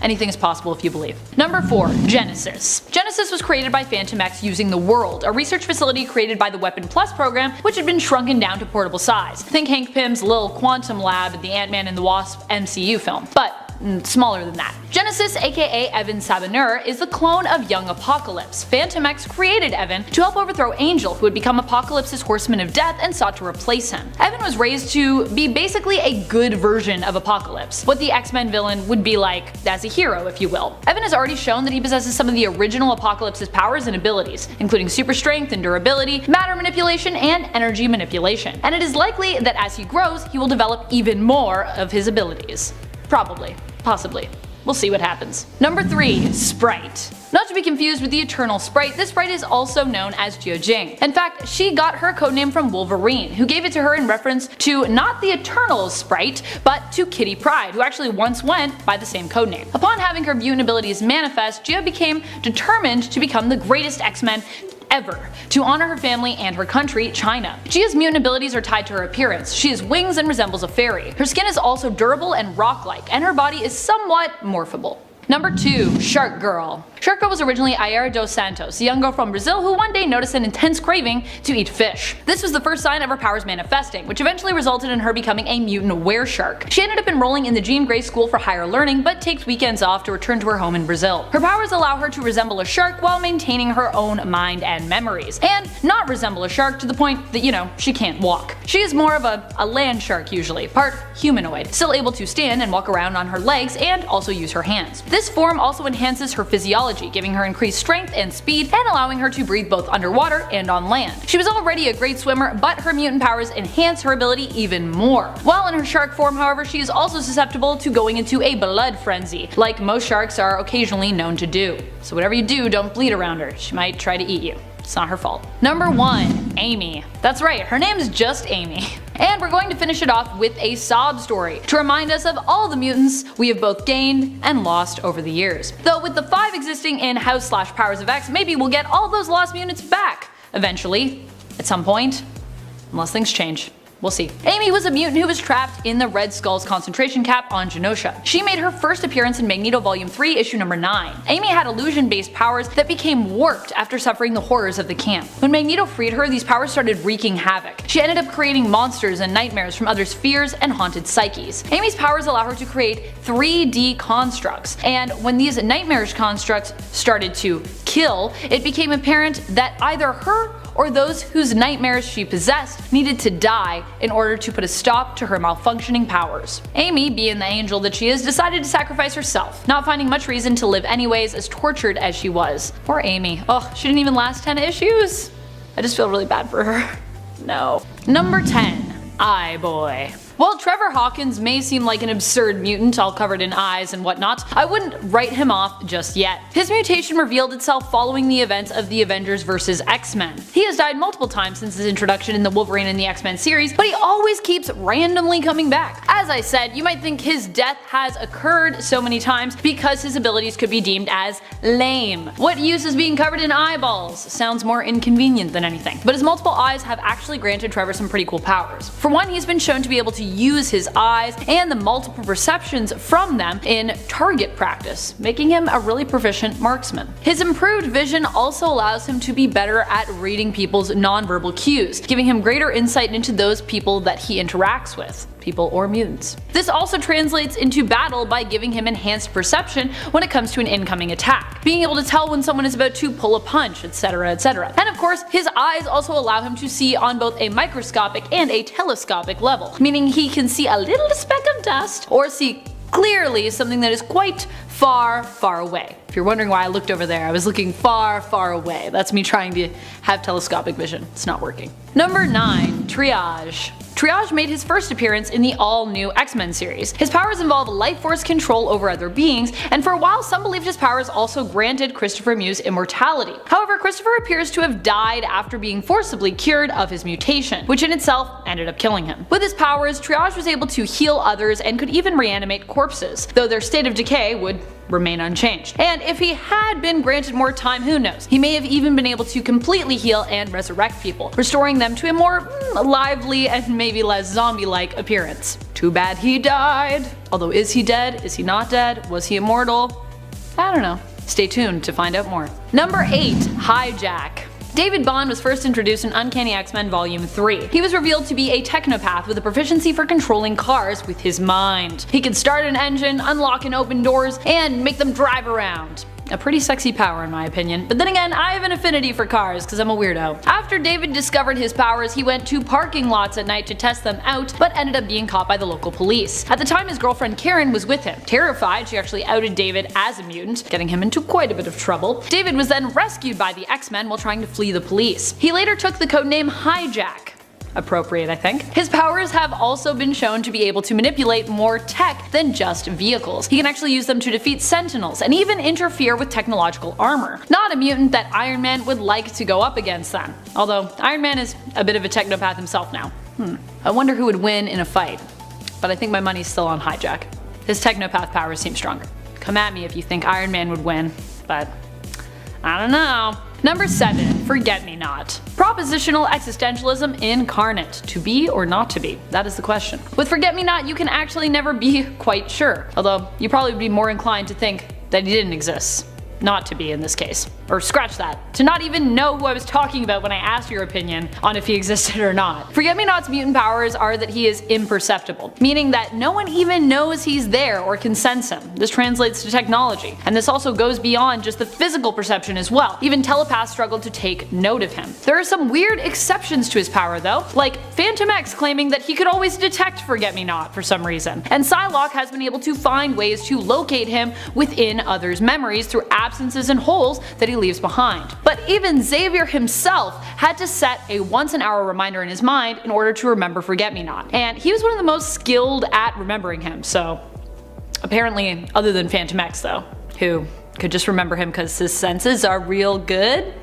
Anything is possible if you believe. Number 4. Genesis. Genesis was created by Phantom X using the World, a research facility created by the Weapon Plus program, which had been shrunken down to portable size. Think Hank Pym's Lil Quantum Lab in the Ant-Man and the Wasp MCU film, but smaller than that. Genesis, aka Evan Sabanur, is the clone of young Apocalypse. Phantom X created Evan to help overthrow Angel, who had become Apocalypse's Horseman of Death and sought to replace him. Evan was raised to be basically a good version of Apocalypse, what the X-Men villain would be like as a hero, if you will. Evan has already shown that he possesses some of the original Apocalypse's powers and abilities, including super strength and durability, matter manipulation, and energy manipulation. And it is likely that as he grows, he will develop even more of his abilities. Probably. Possibly. We'll see what happens. Number 3. Sprite. Not to be confused with the Eternal Sprite, this sprite is also known as Jiujing. In fact, she got her codename from Wolverine, who gave it to her in reference to not the Eternal Sprite, but to Kitty Pryde, who actually once went by the same codename. Upon having her mutant abilities manifest, Jia became determined to become the greatest X-Men ever, to honor her family and her country, China. Jia's mutant abilities are tied to her appearance. She has wings and resembles a fairy. Her skin is also durable and rock-like, and her body is somewhat morphable. Number 2. Shark Girl. Shark Girl was originally Aira dos Santos, a young girl from Brazil who one day noticed an intense craving to eat fish. This was the first sign of her powers manifesting, which eventually resulted in her becoming a mutant were-shark. She ended up enrolling in the Jean Grey School for Higher Learning, but takes weekends off to return to her home in Brazil. Her powers allow her to resemble a shark while maintaining her own mind and memories, and not resemble a shark to the point that, she can't walk. She is more of a land shark usually, part humanoid, still able to stand and walk around on her legs and also use her hands. This form also enhances her physiology, giving her increased strength and speed and allowing her to breathe both underwater and on land. She was already a great swimmer, but her mutant powers enhance her ability even more. While in her shark form, however, she is also susceptible to going into a blood frenzy, like most sharks are occasionally known to do. So whatever you do, don't bleed around her. She might try to eat you. It's not her fault. Number 1. Amy. That's right, her name's just Amy. And we're going to finish it off with a sob story, to remind us of all the mutants we have both gained and lost over the years. Though with the 5 existing in House/Powers of X, maybe we'll get all those lost mutants back, eventually, at some point, unless things change. We'll see. Amy was a mutant who was trapped in the Red Skull's concentration camp on Genosha. She made her first appearance in Magneto Volume 3, issue number 9. Amy had illusion-based powers that became warped after suffering the horrors of the camp. When Magneto freed her, these powers started wreaking havoc. She ended up creating monsters and nightmares from others' fears and haunted psyches. Amy's powers allow her to create 3D constructs, and when these nightmarish constructs started to kill, it became apparent that either her or those whose nightmares she possessed needed to die in order to put a stop to her malfunctioning powers. Amy, being the angel that she is, decided to sacrifice herself, not finding much reason to live anyways, as tortured as she was. Poor Amy. Oh, she didn't even last 10 issues? I just feel really bad for her. No. Number 10. Eye Boy. While Trevor Hawkins may seem like an absurd mutant all covered in eyes and whatnot, I wouldn't write him off just yet. His mutation revealed itself following the events of the Avengers vs. X-Men. He has died multiple times since his introduction in the Wolverine and the X-Men series, but he always keeps randomly coming back. As I said, you might think his death has occurred so many times because his abilities could be deemed as lame. What use is being covered in eyeballs? Sounds more inconvenient than anything. But his multiple eyes have actually granted Trevor some pretty cool powers. For one, he's been shown to be able to use his eyes and the multiple perceptions from them in target practice, making him a really proficient marksman. His improved vision also allows him to be better at reading people's nonverbal cues, giving him greater insight into those people that he interacts with. People or mutants. This also translates into battle by giving him enhanced perception when it comes to an incoming attack, being able to tell when someone is about to pull a punch, etc, etc. And of course, his eyes also allow him to see on both a microscopic and a telescopic level, meaning he can see a little speck of dust or see clearly something that is quite far, far away. If you're wondering why I looked over there, I was looking far, far away. That's me trying to have telescopic vision. It's not working. Number 9. Triage. Triage made his first appearance in the all-new X-Men series. His powers involve life force control over other beings, and for a while some believed his powers also granted Christopher Muse immortality. However, Christopher appears to have died after being forcibly cured of his mutation, which in itself ended up killing him. With his powers, Triage was able to heal others and could even reanimate corpses, though their state of decay would remain unchanged. And if he had been granted more time, who knows? He may have even been able to completely heal and resurrect people, restoring them to a more lively and maybe less zombie-like appearance. Too bad he died. Although, is he dead? Is he not dead? Was he immortal? I don't know. Stay tuned to find out more. Number 8. Hijack. David Bond was first introduced in Uncanny X-Men Volume 3. He was revealed to be a technopath with a proficiency for controlling cars with his mind. He could start an engine, unlock and open doors, and make them drive around. A pretty sexy power in my opinion, but then again, I have an affinity for cars because I'm a weirdo. After David discovered his powers, he went to parking lots at night to test them out, but ended up being caught by the local police. At the time, his girlfriend Karen was with him. Terrified, she actually outed David as a mutant, getting him into quite a bit of trouble. David was then rescued by the X-Men while trying to flee the police. He later took the codename Hijack. appropriate, I think. His powers have also been shown to be able to manipulate more tech than just vehicles. He can actually use them to defeat Sentinels and even interfere with technological armor. Not a mutant that Iron Man would like to go up against then. Although Iron Man is a bit of a technopath himself now. I wonder who would win in a fight. But I think my money's still on Hijack. His technopath powers seem stronger. Come at me if you think Iron Man would win, but I don't know. Number 7. Forget-Me-Not. Propositional existentialism incarnate. To be or not to be? That is the question. With Forget-Me-Not, you can actually never be quite sure. Although, you probably would be more inclined to think that he didn't exist. Not to be in this case. Or scratch that. To not even know who I was talking about when I asked your opinion on if he existed or not. Forget-Me-Not's mutant powers are that he is imperceptible, meaning that no one even knows he's there or can sense him. This translates to technology, and this also goes beyond just the physical perception as well. Even telepaths struggle to take note of him. There are some weird exceptions to his power though, like Phantom X claiming that he could always detect Forget-Me-Not for some reason, and Psylocke has been able to find ways to locate him within others' memories through absences and holes that he leaves behind. But even Xavier himself had to set a once-an-hour reminder in his mind in order to remember Forget-Me-Not, and he was one of the most skilled at remembering him, so apparently other than Phantom X though, who could just remember him because his senses are real good.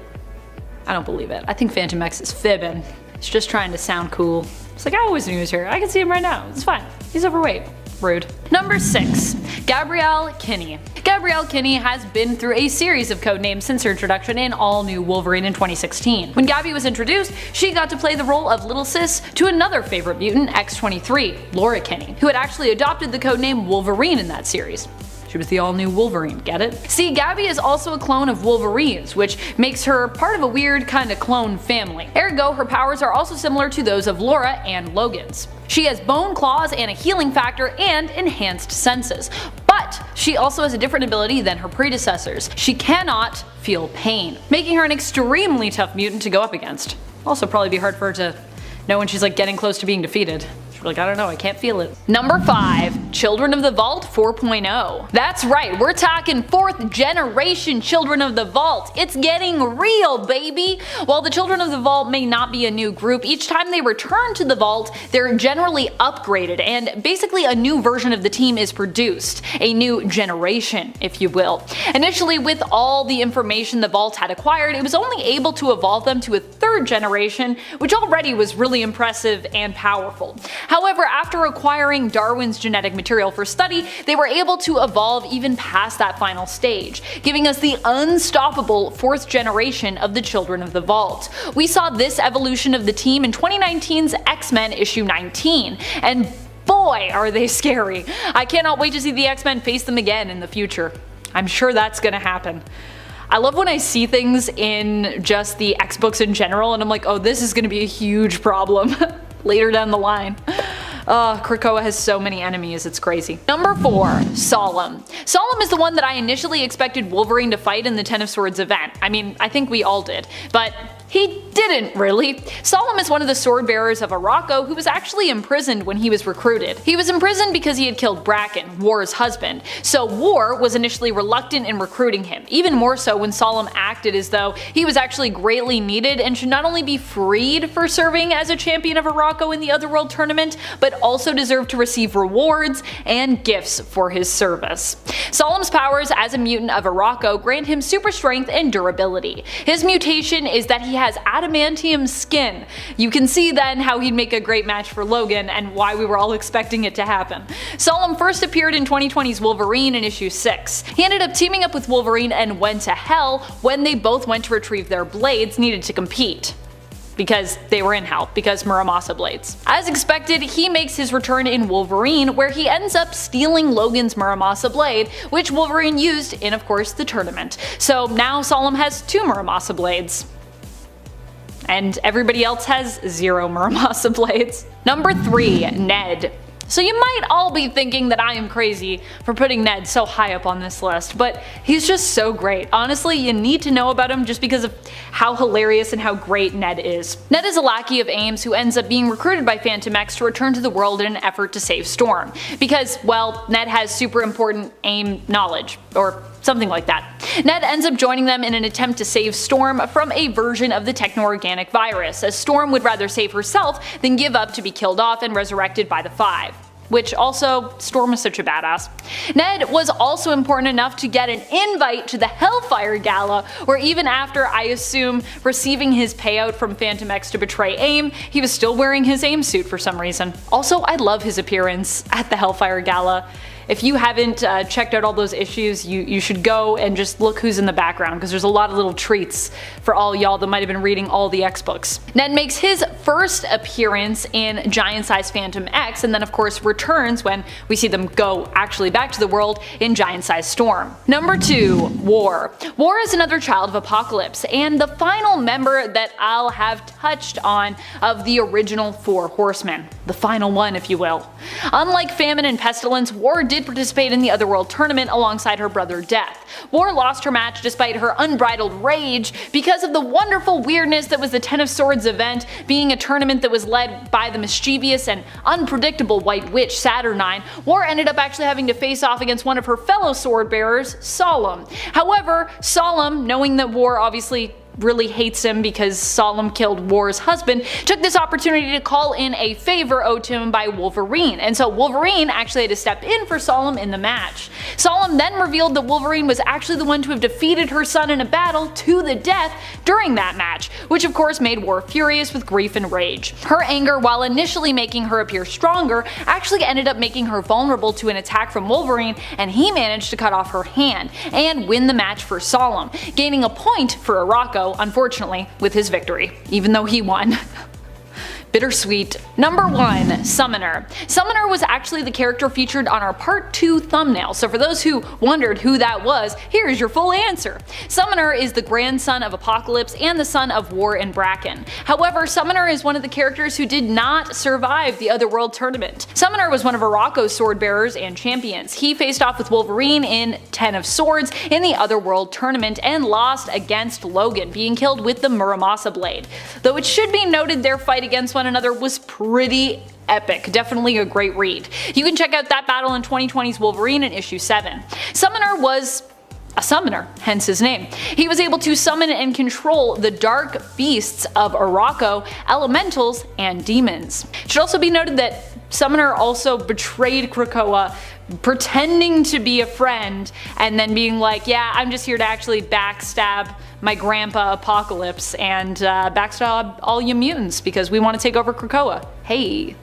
I don't believe it. I think Phantom X is fibbing. He's just trying to sound cool. It's like, I always knew he was here. I can see him right now. It's fine. He's overweight. Rude. Number 6. Gabrielle Kinney. Gabrielle Kinney has been through a series of codenames since her introduction in All New Wolverine in 2016. When Gabby was introduced, she got to play the role of Little Sis to another favorite mutant, X-23, Laura Kinney, who had actually adopted the codename Wolverine in that series. She was the all-new Wolverine, get it? See, Gabby is also a clone of Wolverine's, which makes her part of a weird kind of clone family. Ergo, her powers are also similar to those of Laura and Logan's. She has bone claws and a healing factor and enhanced senses. But she also has a different ability than her predecessors. She cannot feel pain, making her an extremely tough mutant to go up against. Also probably be hard for her to know when she's like getting close to being defeated. Like, I don't know, I can't feel it. Number 5. Children of the Vault 4.0. That's right, we're talking 4th generation Children of the Vault. It's getting real, baby! While the Children of the Vault may not be a new group, each time they return to the Vault, they're generally upgraded, and basically a new version of the team is produced. A new generation, if you will. Initially, with all the information the Vault had acquired, it was only able to evolve them to a 3rd generation, which already was really impressive and powerful. However, after acquiring Darwin's genetic material for study, they were able to evolve even past that final stage, giving us the unstoppable 4th generation of the Children of the Vault. We saw this evolution of the team in 2019's X-Men issue 19, and boy are they scary. I cannot wait to see the X-Men face them again in the future. I'm sure that's gonna happen. I love when I see things in just the X-books in general and I'm like, oh, this is gonna be a huge problem later down the line. Krakoa has so many enemies, it's crazy. Number 4. Solemn. Solemn is the one that I initially expected Wolverine to fight in the Ten of Swords event. I mean, I think we all did. But he didn't really. Solemn is one of the sword bearers of Arakko who was actually imprisoned when he was recruited. He was imprisoned because he had killed Bracken, War's husband, so War was initially reluctant in recruiting him, even more so when Solemn acted as though he was actually greatly needed and should not only be freed for serving as a champion of Arakko in the Otherworld tournament, but also deserved to receive rewards and gifts for his service. Solemn's powers as a mutant of Arakko grant him super strength and durability. His mutation is that he has adamantium skin. You can see then how he'd make a great match for Logan and why we were all expecting it to happen. Solemn first appeared in 2020's Wolverine in issue 6. He ended up teaming up with Wolverine and went to hell when they both went to retrieve their blades needed to compete. Because they were in hell, because Muramasa blades. As expected, he makes his return in Wolverine, where he ends up stealing Logan's Muramasa blade, which Wolverine used in, of course, the tournament. So now Solemn has 2 Muramasa blades. And everybody else has 0 Muramasa blades. Number 3. Ned. So you might all be thinking that I am crazy for putting Ned so high up on this list, but he's just so great. Honestly, you need to know about him just because of how hilarious and how great Ned is. Ned is a lackey of Ames who ends up being recruited by Phantom X to return to the world in an effort to save Storm. Because, well, Ned has super important AIM knowledge, or something like that. Ned ends up joining them in an attempt to save Storm from a version of the techno-organic virus, as Storm would rather save herself than give up to be killed off and resurrected by the Five. Which also, Storm is such a badass. Ned was also important enough to get an invite to the Hellfire Gala, where even after, I assume, receiving his payout from Phantom X to betray AIM, he was still wearing his AIM suit for some reason. Also, I love his appearance at the Hellfire Gala. If you haven't checked out all those issues, you should go and just look who's in the background, because there's a lot of little treats for all y'all that might have been reading all the X books. Ned makes his first appearance in Giant Size Phantom X, and then of course returns when we see them go actually back to the world in Giant Size Storm. Number 2. War. War is another child of Apocalypse, and the final member that I'll have touched on of the original Four Horsemen. The final one, if you will. Unlike Famine and Pestilence, War did participate in the Otherworld tournament alongside her brother Death. War lost her match despite her unbridled rage because of the wonderful weirdness that was the Ten of Swords event, being a tournament that was led by the mischievous and unpredictable White Witch Saturnine. War ended up actually having to face off against one of her fellow sword bearers, Solemn. However, Solemn, knowing that War obviously really hates him because Solemn killed War's husband, took this opportunity to call in a favor owed to him by Wolverine, and so Wolverine actually had to step in for Solemn in the match. Solemn then revealed that Wolverine was actually the one to have defeated her son in a battle to the death during that match, which of course made War furious with grief and rage. Her anger, while initially making her appear stronger, actually ended up making her vulnerable to an attack from Wolverine, and he managed to cut off her hand and win the match for Solemn, gaining a point for Arakko, unfortunately, with his victory, even though he won. Bittersweet. Number 1. Summoner. Summoner was actually the character featured on our Part 2 thumbnail, so for those who wondered who that was, here's your full answer. Summoner is the grandson of Apocalypse and the son of War and Bracken. However, Summoner is one of the characters who did not survive the Otherworld tournament. Summoner was one of Arakko's sword bearers and champions. He faced off with Wolverine in Ten of Swords in the Otherworld tournament and lost against Logan, being killed with the Muramasa blade. Though it should be noted their fight against one another was pretty epic, definitely a great read. You can check out that battle in 2020's Wolverine in issue 7. Summoner was a summoner, hence his name. He was able to summon and control the dark beasts of Arakko, elementals, and demons. It should also be noted that Summoner also betrayed Krakoa, pretending to be a friend and then being like, yeah, I'm just here to actually backstab my grandpa Apocalypse and backstab all you mutants because we want to take over Krakoa. Hey.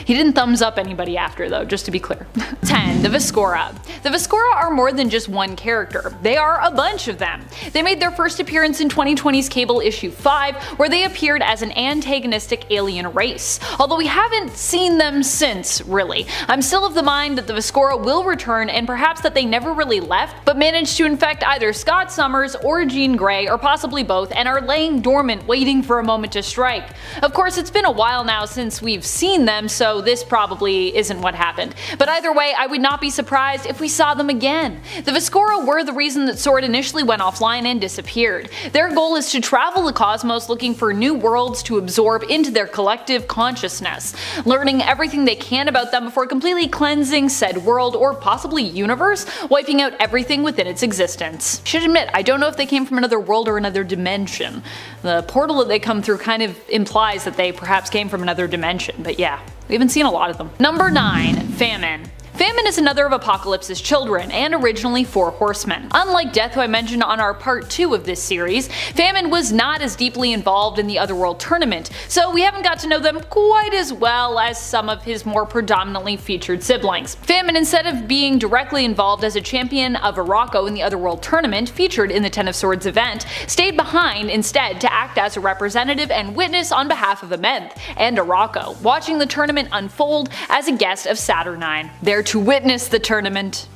He didn't thumbs up anybody after though, just to be clear. 10. The Viscora. The Viscora are more than just one character. They are a bunch of them. They made their first appearance in 2020's Cable issue 5, where they appeared as an antagonistic alien race. Although we haven't seen them since, really. I'm still of the mind that the Viscora will return, and perhaps that they never really left, but managed to infect either Scott Summers or Jean Grey, or possibly both, and are laying dormant waiting for a moment to strike. Of course, it's been a while now since we've seen them, so this probably isn't what happened. But either way, I would not be surprised if we saw them again. The Viscora were the reason that Sword initially went offline and disappeared. Their goal is to travel the cosmos looking for new worlds to absorb into their collective consciousness, learning everything they can about them before completely cleansing said world or possibly universe, wiping out everything within its existence. Should admit, I don't know if they came from another world or another dimension. The portal that they come through kind of implies that they perhaps came from another dimension, but yeah. We haven't seen a lot of them. Number 9. Famine. Famine is another of Apocalypse's children, and originally Four Horsemen. Unlike Death, who I mentioned on our part 2 of this series, Famine was not as deeply involved in the Otherworld tournament, so we haven't got to know them quite as well as some of his more predominantly featured siblings. Famine, instead of being directly involved as a champion of Arakko in the Otherworld tournament featured in the Ten of Swords event, stayed behind instead to act as a representative and witness on behalf of Amenth and Arakko, watching the tournament unfold as a guest of Saturnine. There to witness the tournament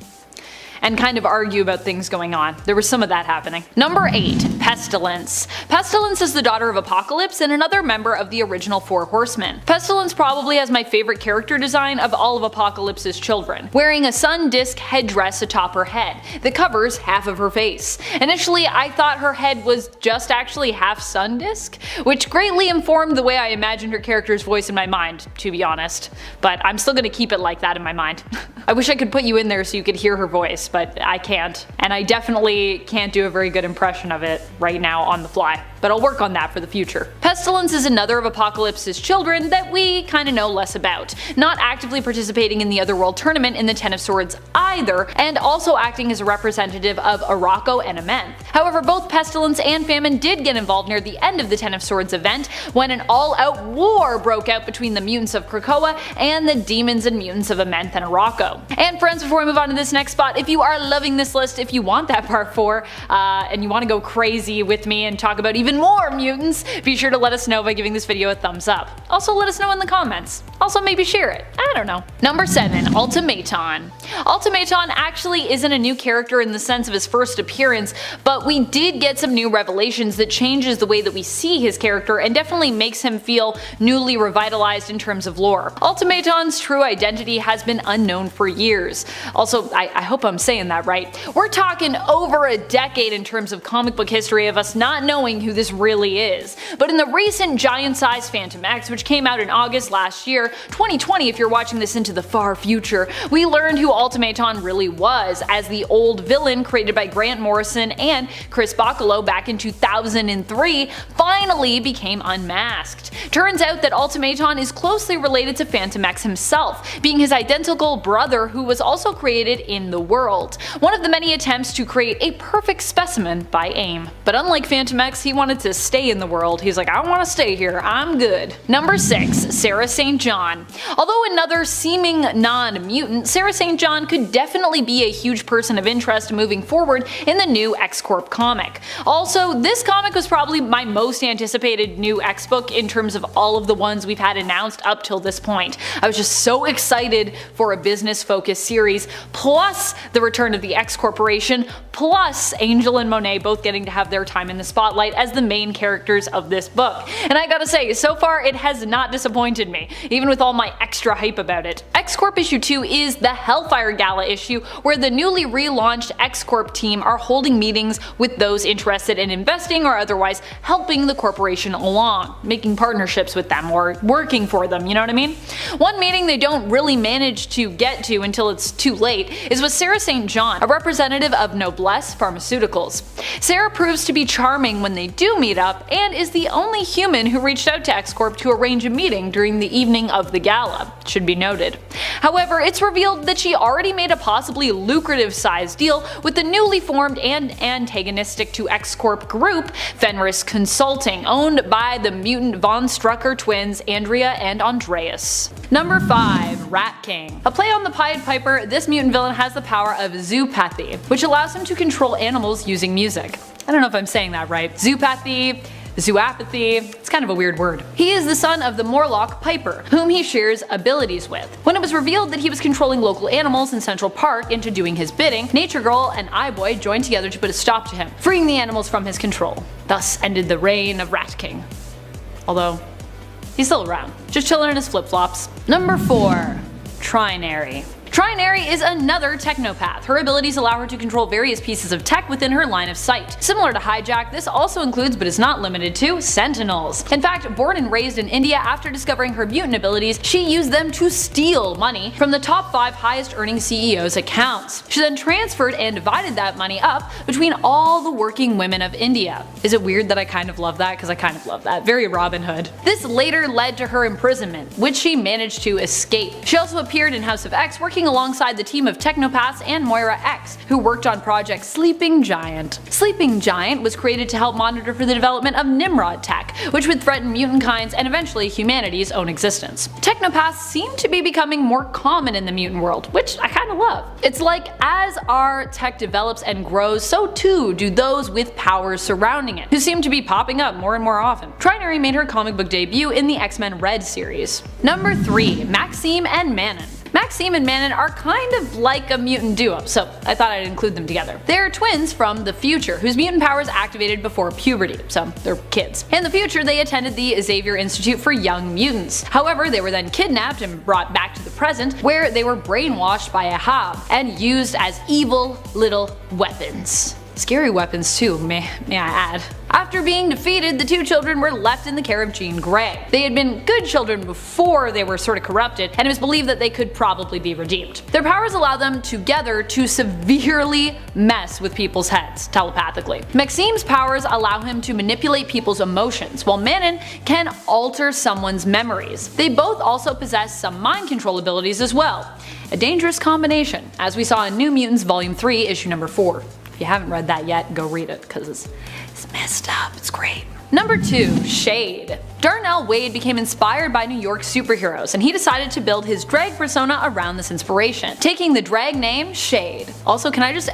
and kind of argue about things going on. There was some of that happening. Number 8. Pestilence. Pestilence is the daughter of Apocalypse and another member of the original Four Horsemen. Pestilence probably has my favorite character design of all of Apocalypse's children, wearing a sun disk headdress atop her head that covers half of her face. Initially, I thought her head was just actually half sun disk, which greatly informed the way I imagined her character's voice in my mind, to be honest. But I'm still gonna keep it like that in my mind. I wish I could put you in there so you could hear her voice, voice, but I can't. And I definitely can't do a very good impression of it right now on the fly. But I'll work on that for the future. Pestilence is another of Apocalypse's children that we kinda know less about, not actively participating in the Otherworld tournament in the Ten of Swords either, and also acting as a representative of Arakko and Amenth. However, both Pestilence and Famine did get involved near the end of the Ten of Swords event, when an all-out war broke out between the mutants of Krakoa and the demons and mutants of Amenth and Arakko. And friends, before we move on to this next spot, if you are loving this list, if you want that part 4, and you want to go crazy with me and talk about even more mutants, be sure to let us know by giving this video a thumbs up. Also let us know in the comments. Also maybe share it. I don't know. Number 7. Ultimaton. Ultimaton actually isn't a new character in the sense of his first appearance, but we did get some new revelations that changes the way that we see his character and definitely makes him feel newly revitalized in terms of lore. Ultimaton's true identity has been unknown for years. Also, I hope I'm saying that right. We're talking over a decade in terms of comic book history of us not knowing who this really is. But in the recent giant-sized Phantom X, which came out in August last year, 2020 if you're watching this into the far future, we learned who Ultimaton really was, as the old villain created by Grant Morrison and Chris Bachalo back in 2003 finally became unmasked. Turns out that Ultimaton is closely related to Phantom X himself, being his identical brother who was also created in the world. One of the many attempts to create a perfect specimen by AIM. But unlike Phantom X, he wanted to stay in the world. He's like, I want to stay here, I'm good. Number 6. Sarah St. John. Although another seeming non-mutant, Sarah St. John could definitely be a huge person of interest moving forward in the new X-Corp comic. Also, this comic was probably my most anticipated new X book in terms of all of the ones we've had announced up till this point. I was just so excited for a business-focused series, plus the return of the X Corporation, plus Angel and Monet both getting to have their time in the spotlight as the main characters of this book. And I gotta say, so far it has not disappointed me, even with all my extra hype about it. X-Corp issue 2 is the Hellfire Gala issue, where the newly relaunched X-Corp team are holding meetings with those interested in investing or otherwise helping the corporation along, making partnerships with them or working for them, you know what I mean? One meeting they don't really manage to get to until it's too late is with Sarah St. John, a representative of Noblesse Pharmaceuticals. Sarah proves to be charming when they do meet up, and is the only human who reached out to X-Corp to arrange a meeting during the evening of the gala, should be noted. However, it's revealed that she already made a possibly lucrative sized deal with the newly formed and antagonistic to X-Corp group, Fenris Consulting, owned by the mutant Von Strucker twins Andrea and Andreas. Number 5. Rat King. A play on the Pied Piper, this mutant villain has the power of zoopathy, which allows him to control animals using music. I don't know if I'm saying that right. Zoopathy, zoopathy, it's kind of a weird word. He is the son of the Morlock Piper, whom he shares abilities with. When it was revealed that he was controlling local animals in Central Park into doing his bidding, Nature Girl and iBoy joined together to put a stop to him, freeing the animals from his control. Thus ended the reign of Rat King. Although, he's still around, just chilling in his flip-flops. Number 4. Trinary. Trinary is another technopath. Her abilities allow her to control various pieces of tech within her line of sight. Similar to Hijack, this also includes, but is not limited to, Sentinels. In fact, born and raised in India, after discovering her mutant abilities, she used them to steal money from the top 5 highest earning CEOs' accounts. She then transferred and divided that money up between all the working women of India. Is it weird that I kind of love that? Because I kind of love that. Very Robin Hood. This later led to her imprisonment, which she managed to escape. She also appeared in House of X, working alongside the team of Technopaths and Moira X, who worked on Project Sleeping Giant. Sleeping Giant was created to help monitor for the development of Nimrod tech, which would threaten mutant kinds and eventually humanity's own existence. Technopaths seem to be becoming more common in the mutant world, which I kinda love. It's like as our tech develops and grows, so too do those with powers surrounding it, who seem to be popping up more and more often. Trinary made her comic book debut in the X-Men Red series. Number 3. Maxime and Manon. Maxime and Manon are kind of like a mutant duo, so I thought I'd include them together. They're twins from the future, whose mutant powers activated before puberty, so they're kids. In the future, they attended the Xavier Institute for Young Mutants. However, they were then kidnapped and brought back to the present, where they were brainwashed by Ahab and used as evil little weapons. Scary weapons too, may I add. After being defeated, the two children were left in the care of Jean Grey. They had been good children before they were sort of corrupted, and it was believed that they could probably be redeemed. Their powers allow them together to severely mess with people's heads, telepathically. Maxime's powers allow him to manipulate people's emotions, while Manon can alter someone's memories. They both also possess some mind control abilities as well. A dangerous combination, as we saw in New Mutants Volume 3, issue number 4. If you haven't read that yet, go read it, because it's messed up, it's great. Number 2. Shade. Darnell Wade became inspired by New York superheroes, and he decided to build his drag persona around this inspiration, taking the drag name Shade. Also, can I just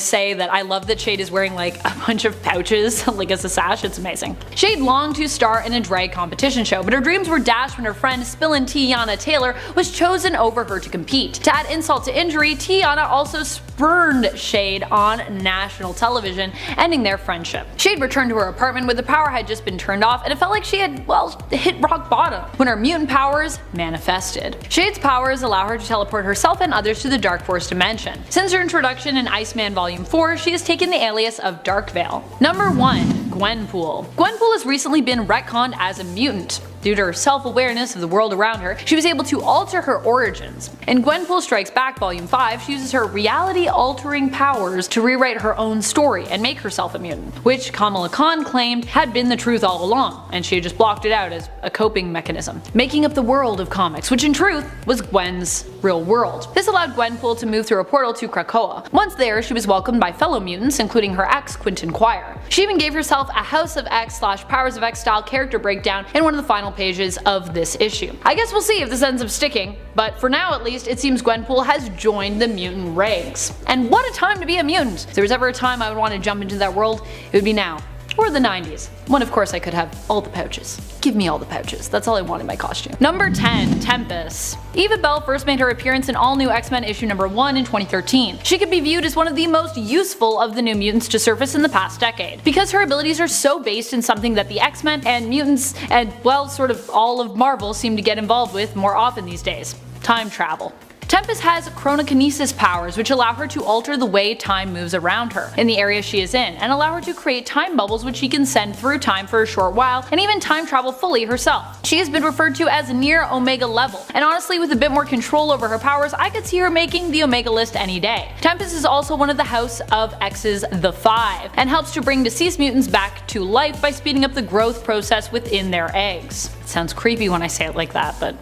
say that I love that Shade is wearing like a bunch of pouches like as a sash, it's amazing. Shade longed to star in a drag competition show, but her dreams were dashed when her friend Spillin' Tiana Taylor was chosen over her to compete. To add insult to injury, Tiana also spurned Shade on national television, ending their friendship. Shade returned to her apartment where the power had just been turned off, and it felt like she had, well, hit rock bottom when her mutant powers manifested. Shade's powers allow her to teleport herself and others to the Dark Force dimension. Since her introduction in Iceman Volume 4, she has taken the alias of Darkveil. Number 1. Gwenpool. Gwenpool has recently been retconned as a mutant. Due to her self-awareness of the world around her, she was able to alter her origins. In Gwenpool Strikes Back Volume 5, she uses her reality-altering powers to rewrite her own story and make herself a mutant, which Kamala Khan claimed had been the truth all along, and she had just blocked it out as a coping mechanism, making up the world of comics, which in truth was Gwen's real world. This allowed Gwenpool to move through a portal to Krakoa. Once there, she was welcomed by fellow mutants, including her ex, Quentin Quire. She even gave herself a House of X / Powers of X style character breakdown in one of the final pages of this issue. I guess we'll see if this ends up sticking, but for now at least, it seems Gwenpool has joined the mutant ranks. And what a time to be a mutant! If there was ever a time I would want to jump into that world, it would be now. Or the 90s, when of course I could have all the pouches. Give me all the pouches, that's all I want in my costume. Number 10. Tempest. Eva Bell first made her appearance in All New X-Men issue number 1 in 2013. She could be viewed as one of the most useful of the New Mutants to surface in the past decade, because her abilities are so based in something that the X-Men and mutants and, well, sort of all of Marvel seem to get involved with more often these days. Time travel. Tempest has chronokinesis powers, which allow her to alter the way time moves around her in the area she is in, and allow her to create time bubbles which she can send through time for a short while, and even time travel fully herself. She has been referred to as near Omega level, and honestly with a bit more control over her powers, I could see her making the Omega list any day. Tempest is also one of the House of X's The Five, and helps to bring deceased mutants back to life by speeding up the growth process within their eggs. It sounds creepy when I say it like that, but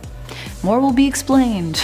more will be explained.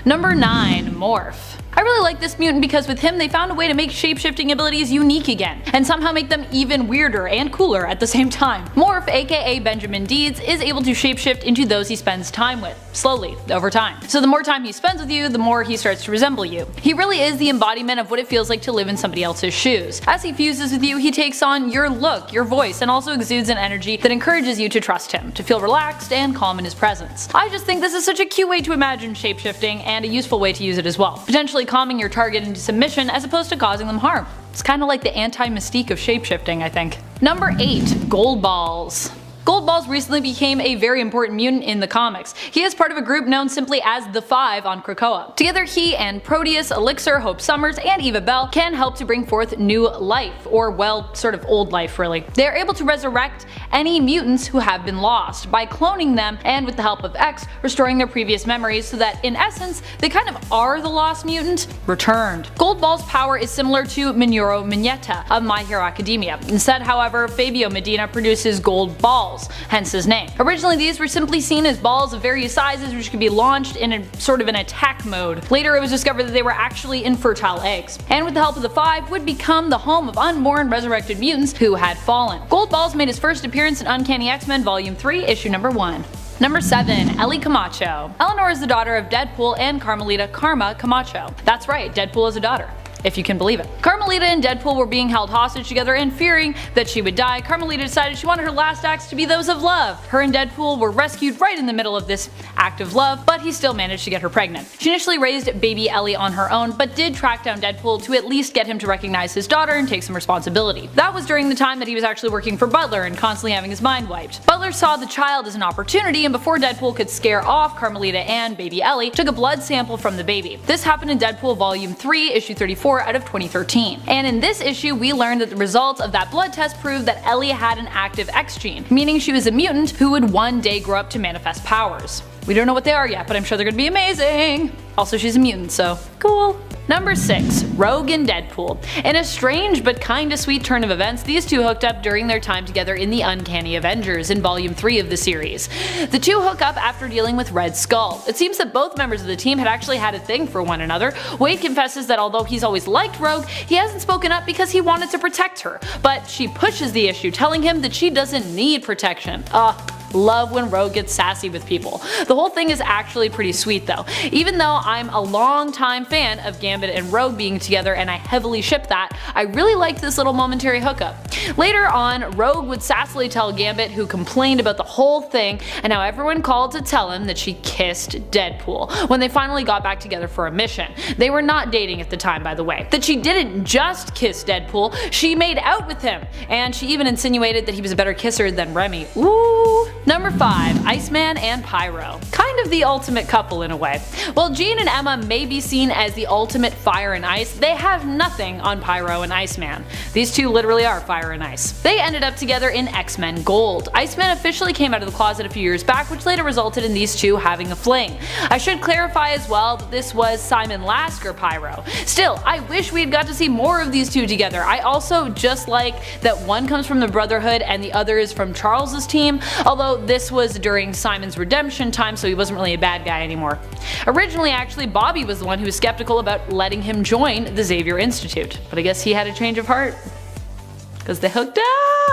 Number 9. Morph. I really like this mutant because with him they found a way to make shapeshifting abilities unique again, and somehow make them even weirder and cooler at the same time. Morph, aka Benjamin Deeds, is able to shapeshift into those he spends time with, slowly, over time. So the more time he spends with you, the more he starts to resemble you. He really is the embodiment of what it feels like to live in somebody else's shoes. As he fuses with you, he takes on your look, your voice, and also exudes an energy that encourages you to trust him, to feel relaxed and calm in his presence. I just think this is such a cute way to imagine shapeshifting, and a useful way to use it as well, potentially calming your target into submission as opposed to causing them harm. It's kinda like the anti-mystique of shapeshifting, I think. Number 8. Gold Balls. Gold Balls recently became a very important mutant in the comics. He is part of a group known simply as The Five on Krakoa. Together he and Proteus, Elixir, Hope Summers, and Eva Bell can help to bring forth new life, or well, sort of old life really. They are able to resurrect any mutants who have been lost by cloning them and with the help of X, restoring their previous memories so that in essence, they kind of are the lost mutant returned. Gold Ball's power is similar to Minoru Mineta of My Hero Academia. Instead, however, Fabio Medina produces gold balls, hence his name. Originally these were simply seen as balls of various sizes which could be launched in a sort of an attack mode. Later it was discovered that they were actually infertile eggs, and with the help of the Five would become the home of unborn resurrected mutants who had fallen. Gold Balls made his first appearance in Uncanny X-Men Volume 3, issue number 1. Number 7. Ellie Camacho. Eleanor is the daughter of Deadpool and Carmelita Karma Camacho. That's right, Deadpool is a daughter, if you can believe it. Carmelita and Deadpool were being held hostage together, and fearing that she would die, Carmelita decided she wanted her last acts to be those of love. Her and Deadpool were rescued right in the middle of this act of love, but he still managed to get her pregnant. She initially raised baby Ellie on her own, but did track down Deadpool to at least get him to recognize his daughter and take some responsibility. That was during the time that he was actually working for Butler and constantly having his mind wiped. Butler saw the child as an opportunity, and before Deadpool could scare off Carmelita and baby Ellie, took a blood sample from the baby. This happened in Deadpool Volume 3, issue 34, 24 out of 2013. And in this issue, we learned that the results of that blood test proved that Ellie had an active X gene, meaning she was a mutant who would one day grow up to manifest powers. We don't know what they are yet, but I'm sure they're gonna be amazing. Also, she's a mutant, so cool. Number 6. Rogue and Deadpool. In a strange but kinda sweet turn of events, these two hooked up during their time together in the Uncanny Avengers in Volume 3 of the series. The two hook up after dealing with Red Skull. It seems that both members of the team had actually had a thing for one another. Wade confesses that although he's always liked Rogue, he hasn't spoken up because he wanted to protect her. But she pushes the issue, telling him that she doesn't need protection. Love when Rogue gets sassy with people. The whole thing is actually pretty sweet though. Even though I'm a long-time fan of Gambit and Rogue being together and I heavily ship that, I really liked this little momentary hookup. Later on, Rogue would sassily tell Gambit, who complained about the whole thing and how everyone called to tell him that she kissed Deadpool when they finally got back together for a mission. They were not dating at the time, by the way. That she didn't just kiss Deadpool, she made out with him, and she even insinuated that he was a better kisser than Remy. Ooh. Number 5. Iceman and Pyro. Kind of the ultimate couple in a way. While Jean and Emma may be seen as the ultimate fire and ice, they have nothing on Pyro and Iceman. These two literally are fire and ice. They ended up together in X-Men Gold. Iceman officially came out of the closet a few years back, which later resulted in these two having a fling. I should clarify as well that this was Simon Lasker Pyro. Still, I wish we had got to see more of these two together. I also just like that one comes from the Brotherhood and the other is from Charles's team, although this was during Simon's redemption time, so he wasn't really a bad guy anymore. Originally, actually, Bobby was the one who was skeptical about letting him join the Xavier Institute, but I guess he had a change of heart because they hooked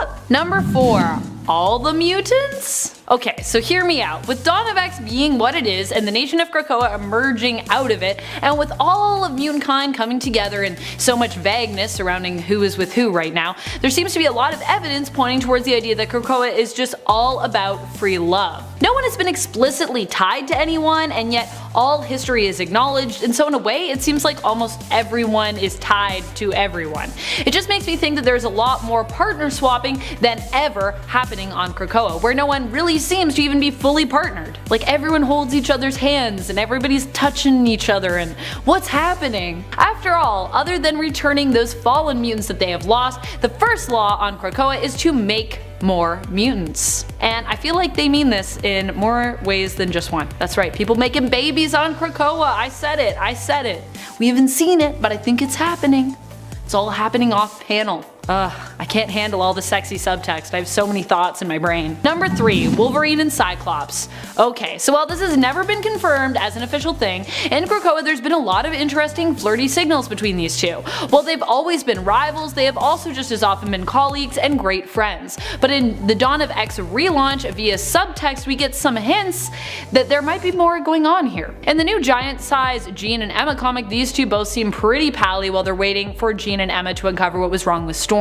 up. Number 4. All the mutants? Okay, so hear me out. With Dawn of X being what it is and the nation of Krakoa emerging out of it, and with all of mutant kind coming together and so much vagueness surrounding who is with who right now, there seems to be a lot of evidence pointing towards the idea that Krakoa is just all about free love. No one has been explicitly tied to anyone, and yet all history is acknowledged, and so in a way it seems like almost everyone is tied to everyone. It just makes me think that there's a lot more partner swapping than ever happening on Krakoa, where no one really seems to even be fully partnered. Like everyone holds each other's hands and everybody's touching each other, and what's happening? After all, other than returning those fallen mutants that they have lost, the first law on Krakoa is to make more mutants. And I feel like they mean this in more ways than just one. That's right, people making babies on Krakoa. I said it. We haven't seen it, but I think it's happening. It's all happening off panel. I can't handle all the sexy subtext. I have so many thoughts in my brain. Number 3. Wolverine and Cyclops. Okay, so while this has never been confirmed as an official thing, in Krakoa there's been a lot of interesting flirty signals between these two. While they've always been rivals, they have also just as often been colleagues and great friends. But in the Dawn of X relaunch via subtext we get some hints that there might be more going on here. In the new giant size Jean and Emma comic, these two both seem pretty pally while they're waiting for Jean and Emma to uncover what was wrong with Storm.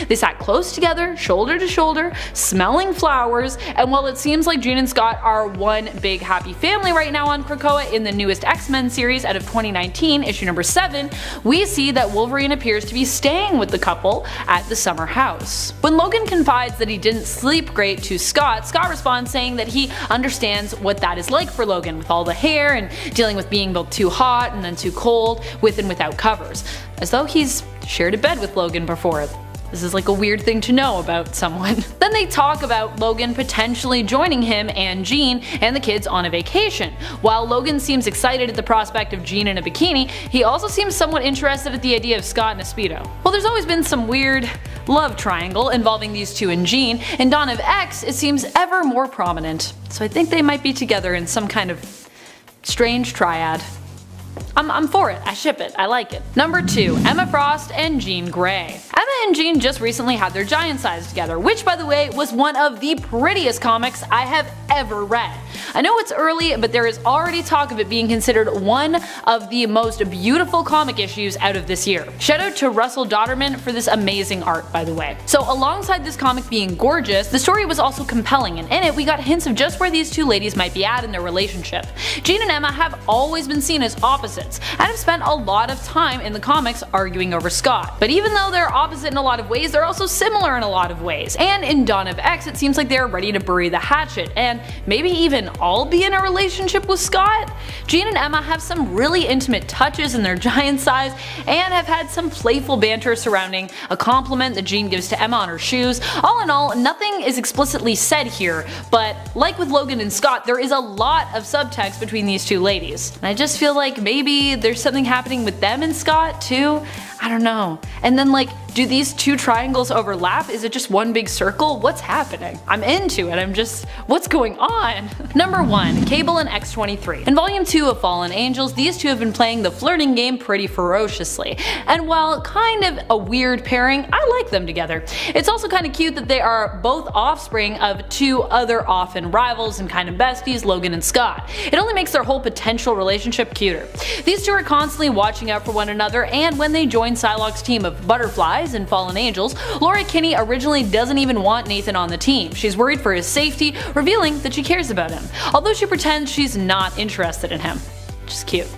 They sat close together, shoulder to shoulder, smelling flowers, and while it seems like Jean and Scott are one big happy family right now on Krakoa in the newest X-Men series out of 2019, issue number 7, we see that Wolverine appears to be staying with the couple at the summer house. When Logan confides that he didn't sleep great to Scott, Scott responds saying that he understands what that is like for Logan, with all the hair and dealing with being both too hot and then too cold, with and without covers. As though he's shared a bed with Logan before. This is like a weird thing to know about someone. Then they talk about Logan potentially joining him and Jean and the kids on a vacation. While Logan seems excited at the prospect of Jean in a bikini, he also seems somewhat interested at the idea of Scott in a Speedo. Well, there's always been some weird love triangle involving these two and Jean. In Dawn of X, it seems ever more prominent. So I think they might be together in some kind of strange triad. I'm for it. I ship it. I like it. Number 2. Emma Frost and Jean Grey. Emma and Jean just recently had their giant size together, which by the way was one of the prettiest comics I have ever read. I know it's early, but there is already talk of it being considered one of the most beautiful comic issues out of this year. Shout out to Russell Dodderman for this amazing art, by the way. So alongside this comic being gorgeous, the story was also compelling, and in it we got hints of just where these two ladies might be at in their relationship. Jean and Emma have always been seen as opposites, and have spent a lot of time in the comics arguing over Scott. But even though they're opposite opposite in a lot of ways, they're also similar in a lot of ways. And in Dawn of X, it seems like they're ready to bury the hatchet, and maybe even all be in a relationship with Scott? Jean and Emma have some really intimate touches in their giant size, and have had some playful banter surrounding a compliment that Jean gives to Emma on her shoes. All in all, nothing is explicitly said here, but like with Logan and Scott, there is a lot of subtext between these two ladies. And I just feel like maybe there's something happening with them and Scott too? I don't know. And then like, do these two triangles overlap? Is it just one big circle? What's happening? I'm into it, what's going on? Number 1. Cable and X-23. In Volume 2 of Fallen Angels, these two have been playing the flirting game pretty ferociously. And while kind of a weird pairing, I like them together. It's also kind of cute that they are both offspring of two other often rivals and kind of besties, Logan and Scott. It only makes their whole potential relationship cuter. These two are constantly watching out for one another, and when they join Psylocke's team of butterflies in Fallen Angels, Laura Kinney originally doesn't even want Nathan on the team. She's worried for his safety, revealing that she cares about him, although she pretends she's not interested in him. Just cute.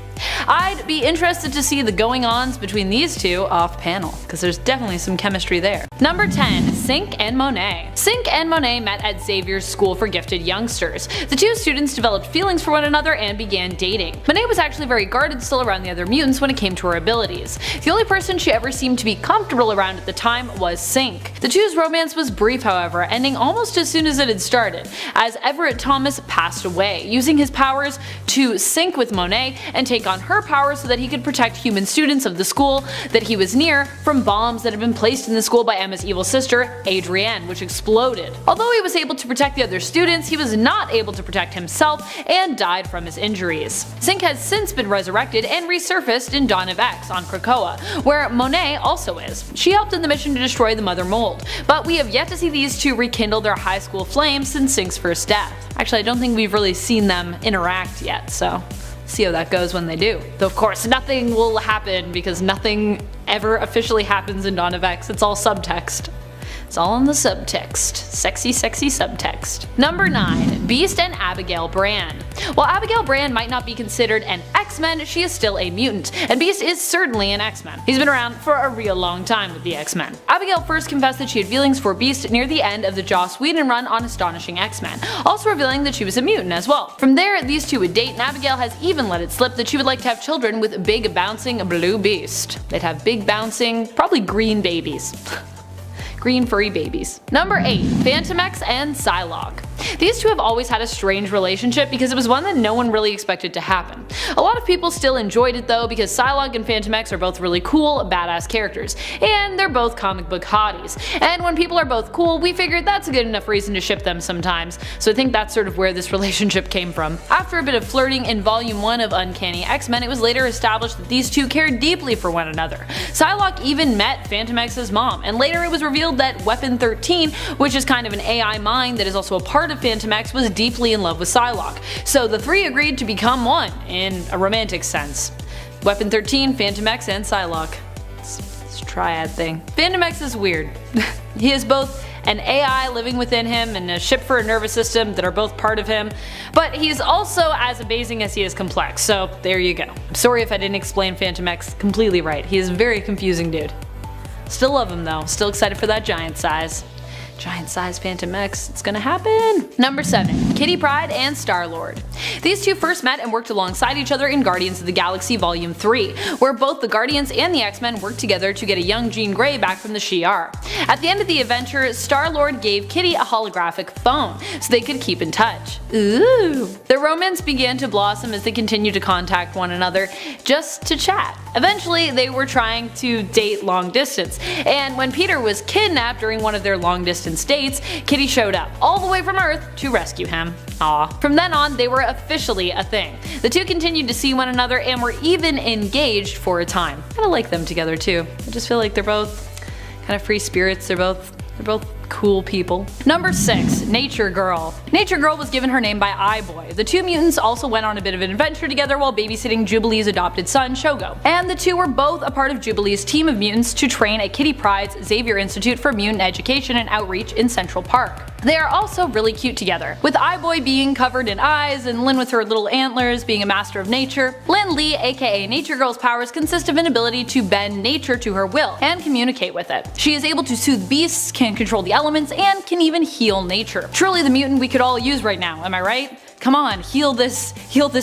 I'd be interested to see the going-ons between these two off-panel, because there's definitely some chemistry there. Number 10. Sink and Monet. Sink and Monet met at Xavier's School for Gifted Youngsters. The two students developed feelings for one another and began dating. Monet was actually very guarded still around the other mutants when it came to her abilities. The only person she ever seemed to be comfortable around at the time was Sink. The two's romance was brief, however, ending almost as soon as it had started, as Everett Thomas passed away, using his powers to sync with Monet and take on her powers so that he could protect human students of the school that he was near from bombs that had been placed in the school by Emma's evil sister, Adrienne, which exploded. Although he was able to protect the other students, he was not able to protect himself and died from his injuries. Sink has since been resurrected and resurfaced in Dawn of X on Krakoa, where Monet also is. She helped in the mission to destroy the Mother Mold, but we have yet to see these two rekindle their high school flames since Sink's first death. Actually, I don't think we've really seen them interact yet, so see how that goes when they do. Though of course nothing will happen because nothing ever officially happens in Dawn of X, it's all subtext. It's all in the subtext. Sexy, sexy subtext. Number 9. Beast and Abigail Brand. While Abigail Brand might not be considered an X-Men, she is still a mutant, and Beast is certainly an X-Men. He's been around for a real long time with the X-Men. Abigail first confessed that she had feelings for Beast near the end of the Joss Whedon run on Astonishing X-Men, also revealing that she was a mutant as well. From there, these two would date, and Abigail has even let it slip that she would like to have children with big bouncing blue Beast. They'd have big bouncing, probably green babies. Green furry babies. Number 8. Fantomex and Psylocke. These two have always had a strange relationship because it was one that no one really expected to happen. A lot of people still enjoyed it though because Psylocke and Fantomex are both really cool, badass characters, and they're both comic book hotties. And when people are both cool, we figured that's a good enough reason to ship them sometimes, so I think that's sort of where this relationship came from. After a bit of flirting in Volume 1 of Uncanny X-Men, it was later established that these two cared deeply for one another. Psylocke even met Fantomex's mom, and later it was revealed that Weapon 13, which is kind of an AI mind that is also a part of Fantomex, was deeply in love with Psylocke. So the three agreed to become one, in a romantic sense. Weapon 13, Fantomex, and Psylocke. It's a triad thing. Fantomex is weird. He is both an AI living within him and a ship for a nervous system that are both part of him, but he's also as amazing as he is complex, so there you go. I'm sorry if I didn't explain Fantomex completely right. He is a very confusing dude. Still love him though, still excited for that giant size. Giant size Fantomex, it's gonna happen! Number 7. Kitty Pryde and Star-Lord. These two first met and worked alongside each other in Guardians of the Galaxy Volume 3, where both the Guardians and the X-Men worked together to get a young Jean Grey back from the Shi'ar. At the end of the adventure, Star-Lord gave Kitty a holographic phone so they could keep in touch. Ooh! Their romance began to blossom as they continued to contact one another just to chat. Eventually, they were trying to date long distance, and when Peter was kidnapped during one of their long distance dates, Kitty showed up, all the way from Earth, to rescue him. Aww. From then on, they were officially a thing. The two continued to see one another and were even engaged for a time. Kinda like them together too. I just feel like they're both kind of free spirits, they're both Cool people. Number 6. Nature Girl. Nature Girl was given her name by Eye-Boy. The two mutants also went on a bit of an adventure together while babysitting Jubilee's adopted son, Shogo. And the two were both a part of Jubilee's team of mutants to train at Kitty Pryde's Xavier Institute for Mutant Education and Outreach in Central Park. They are also really cute together, with Eye-Boy being covered in eyes and Lin with her little antlers being a master of nature. Lin Lee, aka Nature Girl's powers consist of an ability to bend nature to her will and communicate with it. She is able to soothe beasts, can control the elements, and can even heal nature. Truly the mutant we could all use right now, am I right? Come on, heal this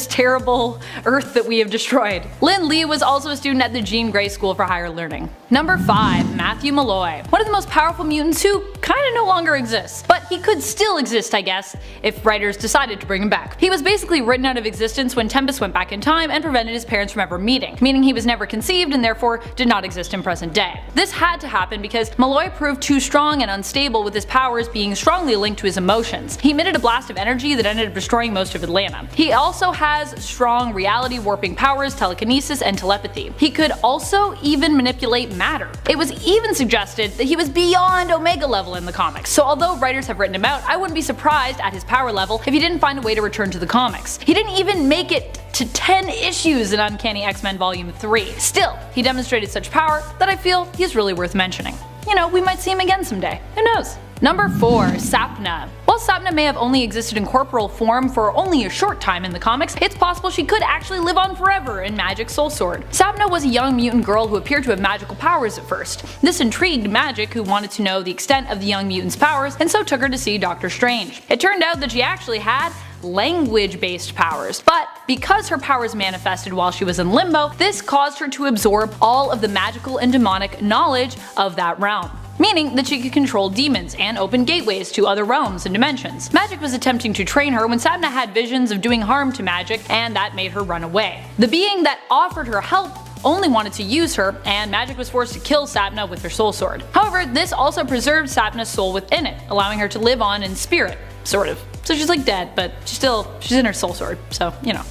terrible Earth that we have destroyed. Lin Lee was also a student at the Jean Grey School for Higher Learning. Number 5. Matthew Malloy. One of the most powerful mutants who kinda no longer exists. But he could still exist, I guess, if writers decided to bring him back. He was basically written out of existence when Tempest went back in time and prevented his parents from ever meeting, meaning he was never conceived and therefore did not exist in present day. This had to happen because Malloy proved too strong and unstable, with his powers being strongly linked to his emotions. He emitted a blast of energy that ended up destroying most of Atlanta. He also has strong reality warping powers, telekinesis, and telepathy. He could also even manipulate matter. It was even suggested that he was beyond Omega level in the comics, so although writers have written him out, I wouldn't be surprised at his power level if he didn't find a way to return to the comics. He didn't even make it to 10 issues in Uncanny X-Men Volume 3. Still, he demonstrated such power that I feel he's really worth mentioning. You know, we might see him again someday. Who knows? Number 4. Sapna. While Sapna may have only existed in corporal form for only a short time in the comics, it's possible she could actually live on forever in Magic's Soul Sword. Sapna was a young mutant girl who appeared to have magical powers at first. This intrigued Magic, who wanted to know the extent of the young mutant's powers, and so took her to see Doctor Strange. It turned out that she actually had language-based powers, but because her powers manifested while she was in limbo, this caused her to absorb all of the magical and demonic knowledge of that realm, meaning that she could control demons and open gateways to other realms and dimensions. Magic was attempting to train her when Sapna had visions of doing harm to Magic, and that made her run away. The being that offered her help only wanted to use her, and Magic was forced to kill Sapna with her soul sword. However, this also preserved Sapna's soul within it, allowing her to live on in spirit, sort of. So she's like dead, but she's in her soul sword, so, you know.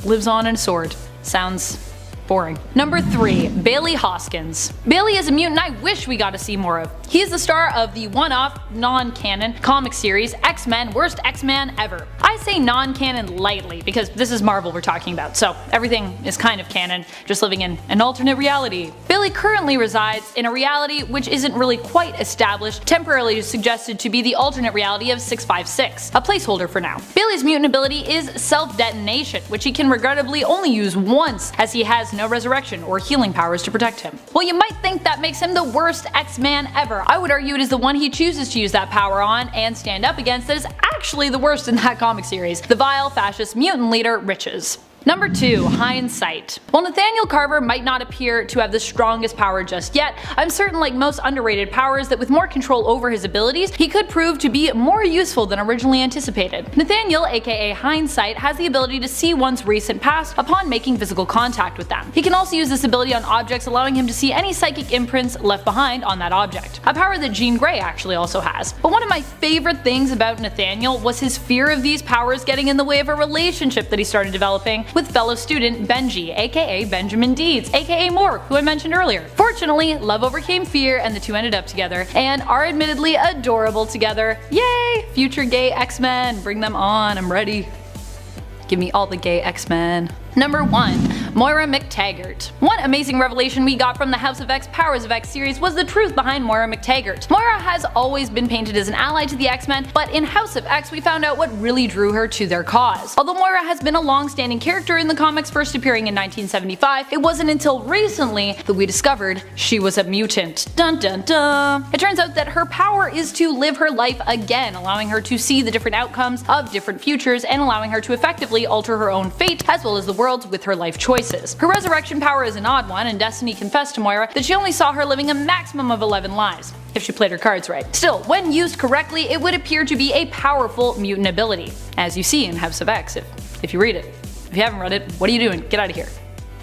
Lives on in a sword. Sounds boring. Number 3. Bailey Hoskins. Bailey is a mutant I wish we got to see more of. He is the star of the one-off, non-canon comic series X-Men Worst X-Man Ever. I say non-canon lightly because this is Marvel we're talking about, so everything is kind of canon, just living in an alternate reality. Bailey currently resides in a reality which isn't really quite established, temporarily suggested to be the alternate reality of 656, a placeholder for now. Bailey's mutant ability is self-detonation, which he can regrettably only use once, as he has no resurrection or healing powers to protect him. While you might think that makes him the worst X-Man ever, I would argue it is the one he chooses to use that power on and stand up against that is actually the worst in that comic series, the vile fascist mutant leader Riches. Number 2. Hindsight. While Nathaniel Carver might not appear to have the strongest power just yet, I'm certain, like most underrated powers, that with more control over his abilities, he could prove to be more useful than originally anticipated. Nathaniel, aka Hindsight, has the ability to see one's recent past upon making physical contact with them. He can also use this ability on objects, allowing him to see any psychic imprints left behind on that object, a power that Jean Grey actually also has. But one of my favorite things about Nathaniel was his fear of these powers getting in the way of a relationship that he started developing with fellow student Benji, aka Benjamin Deeds, aka Mork, who I mentioned earlier. Fortunately, love overcame fear and the two ended up together, and are admittedly adorable together. Yay! Future gay X-Men, bring them on, I'm ready. Give me all the gay X-Men. Number 1. Moira McTaggart. One amazing revelation we got from the House of X Powers of X series was the truth behind Moira McTaggart. Moira has always been painted as an ally to the X-Men, but in House of X we found out what really drew her to their cause. Although Moira has been a long-standing character in the comics, first appearing in 1975, it wasn't until recently that we discovered she was a mutant. Dun dun dun! It turns out that her power is to live her life again, allowing her to see the different outcomes of different futures and allowing her to effectively alter her own fate as well as the world's with her life choices. Her resurrection power is an odd one, and Destiny confessed to Moira that she only saw her living a maximum of 11 lives, if she played her cards right. Still, when used correctly, it would appear to be a powerful mutant ability, as you see in House of X if you read it. If you haven't read it, what are you doing? Get out of here.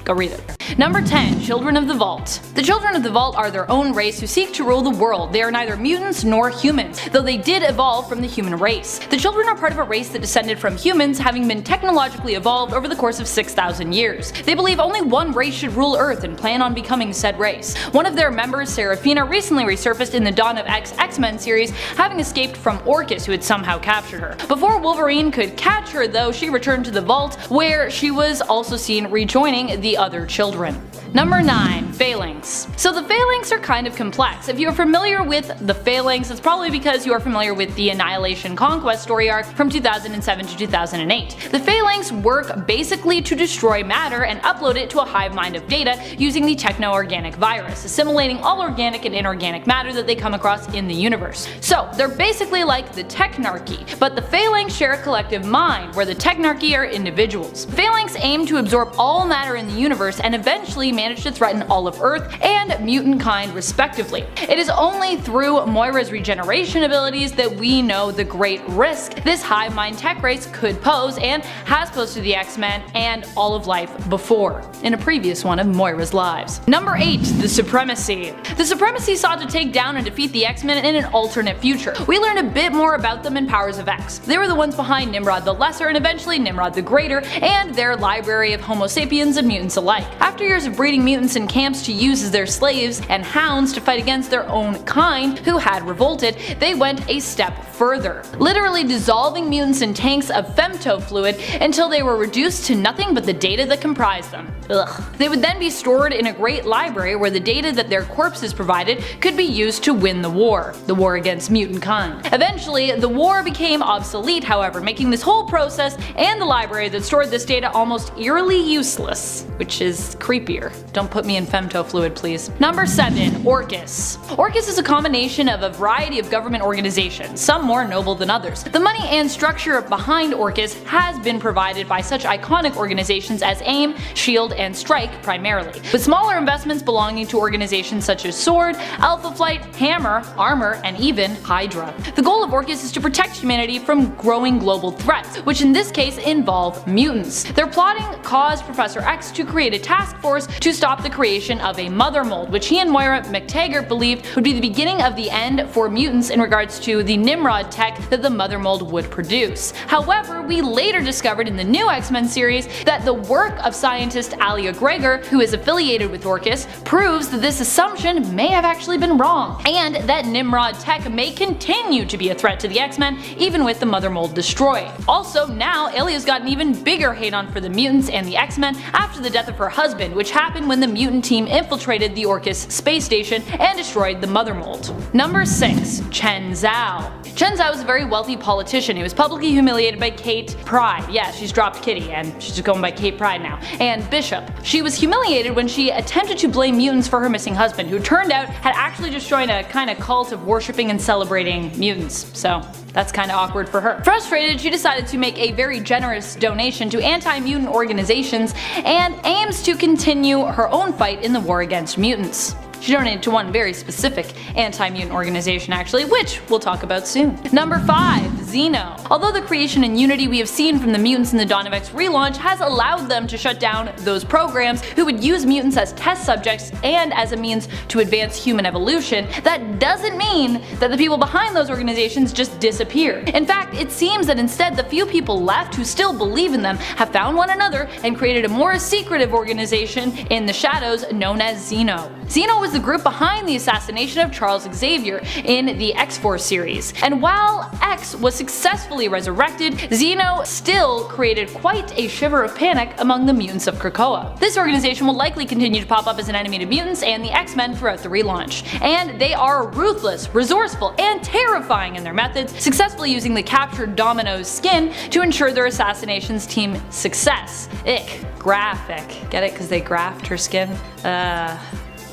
Go read it. Number 10. Children of the Vault. The Children of the Vault are their own race who seek to rule the world. They are neither mutants nor humans, though they did evolve from the human race. The children are part of a race that descended from humans, having been technologically evolved over the course of 6,000 years. They believe only one race should rule Earth and plan on becoming said race. One of their members, Serafina, recently resurfaced in the Dawn of X-Men series, having escaped from Orcus, who had somehow captured her. Before Wolverine could catch her though, she returned to the Vault, where she was also seen rejoining the other children. Number 9. Phalanx. So the Phalanx are kind of complex. If you are familiar with the Phalanx, it's probably because you are familiar with the Annihilation Conquest story arc from 2007 to 2008. The Phalanx work basically to destroy matter and upload it to a hive mind of data using the techno-organic virus, assimilating all organic and inorganic matter that they come across in the universe. So they're basically like the Technarchy, but the Phalanx share a collective mind, where the Technarchy are individuals. Phalanx aim to absorb all matter in the universe and eventually manage to threaten all of Earth and mutant kind respectively. It is only through Moira's regeneration abilities that we know the great risk this hive mind tech race could pose, and has posed to the X-Men and all of life before, in a previous one of Moira's lives. Number 8. The Supremacy. The Supremacy sought to take down and defeat the X-Men in an alternate future. We learned a bit more about them in Powers of X. They were the ones behind Nimrod the Lesser and eventually Nimrod the Greater, and their library of Homo sapiens and mutants alike. After years of breeding mutants in camps to use as their slaves and hounds to fight against their own kind who had revolted, they went a step further, literally dissolving mutants in tanks of femto fluid until they were reduced to nothing but the data that comprised them. Ugh. They would then be stored in a great library where the data that their corpses provided could be used to win the war against mutant kind. Eventually, the war became obsolete, however, making this whole process and the library that stored this data almost eerily useless, which is creepier. Don't put me in femto fluid, please. Number 7. Orcus. Orcus is a combination of a variety of government organizations, some more noble than others. The money and structure behind Orcus has been provided by such iconic organizations as AIM, SHIELD, and Strike primarily, with smaller investments belonging to organizations such as SWORD, Alpha Flight, Hammer, Armor, and even Hydra. The goal of Orcus is to protect humanity from growing global threats, which in this case involve mutants. Their plotting caused Professor X to create a task force to stop the creation of a mother mold, which he and Moira McTaggart believed would be the beginning of the end for mutants in regards to the Nimrod tech that the mother mold would produce. However, we later discovered in the new X-Men series that the work of scientist Alia Gregor, who is affiliated with Orcus, proves that this assumption may have actually been wrong, and that Nimrod tech may continue to be a threat to the X-Men even with the mother mold destroyed. Also, now Alia's got an even bigger hate on for the mutants and the X-Men after the death of her husband, which happened when the mutant team infiltrated the Orcus space station and destroyed the mother mold. Number 6. Chen Zhao. Chen Zhao is a very wealthy politician who was publicly humiliated by Kate Pride. Yeah, she's dropped Kitty and she's just going by Kate Pride now. And Bishop. She was humiliated when she attempted to blame mutants for her missing husband, who turned out had actually just joined a kind of cult of worshipping and celebrating mutants. So that's kind of awkward for her. Frustrated, she decided to make a very generous donation to anti-mutant organizations and aims to continue her own fight in the war against mutants. She donated to one very specific anti-mutant organization actually, which we'll talk about soon. Number 5. Xeno. Although the creation and unity we have seen from the mutants in the Dawn of X relaunch has allowed them to shut down those programs who would use mutants as test subjects and as a means to advance human evolution, that doesn't mean that the people behind those organizations just disappeared. In fact, it seems that instead the few people left who still believe in them have found one another and created a more secretive organization in the shadows known as Xeno. Xeno was the group behind the assassination of Charles Xavier in the X-Force series, and while X was successfully resurrected, Xeno still created quite a shiver of panic among the mutants of Krakoa. This organization will likely continue to pop up as an enemy to mutants and the X-Men throughout the relaunch, and they are ruthless, resourceful, and terrifying in their methods, successfully using the captured Domino's skin to ensure their assassinations team success. Ick. Graphic. Get it? Because they graphed her skin?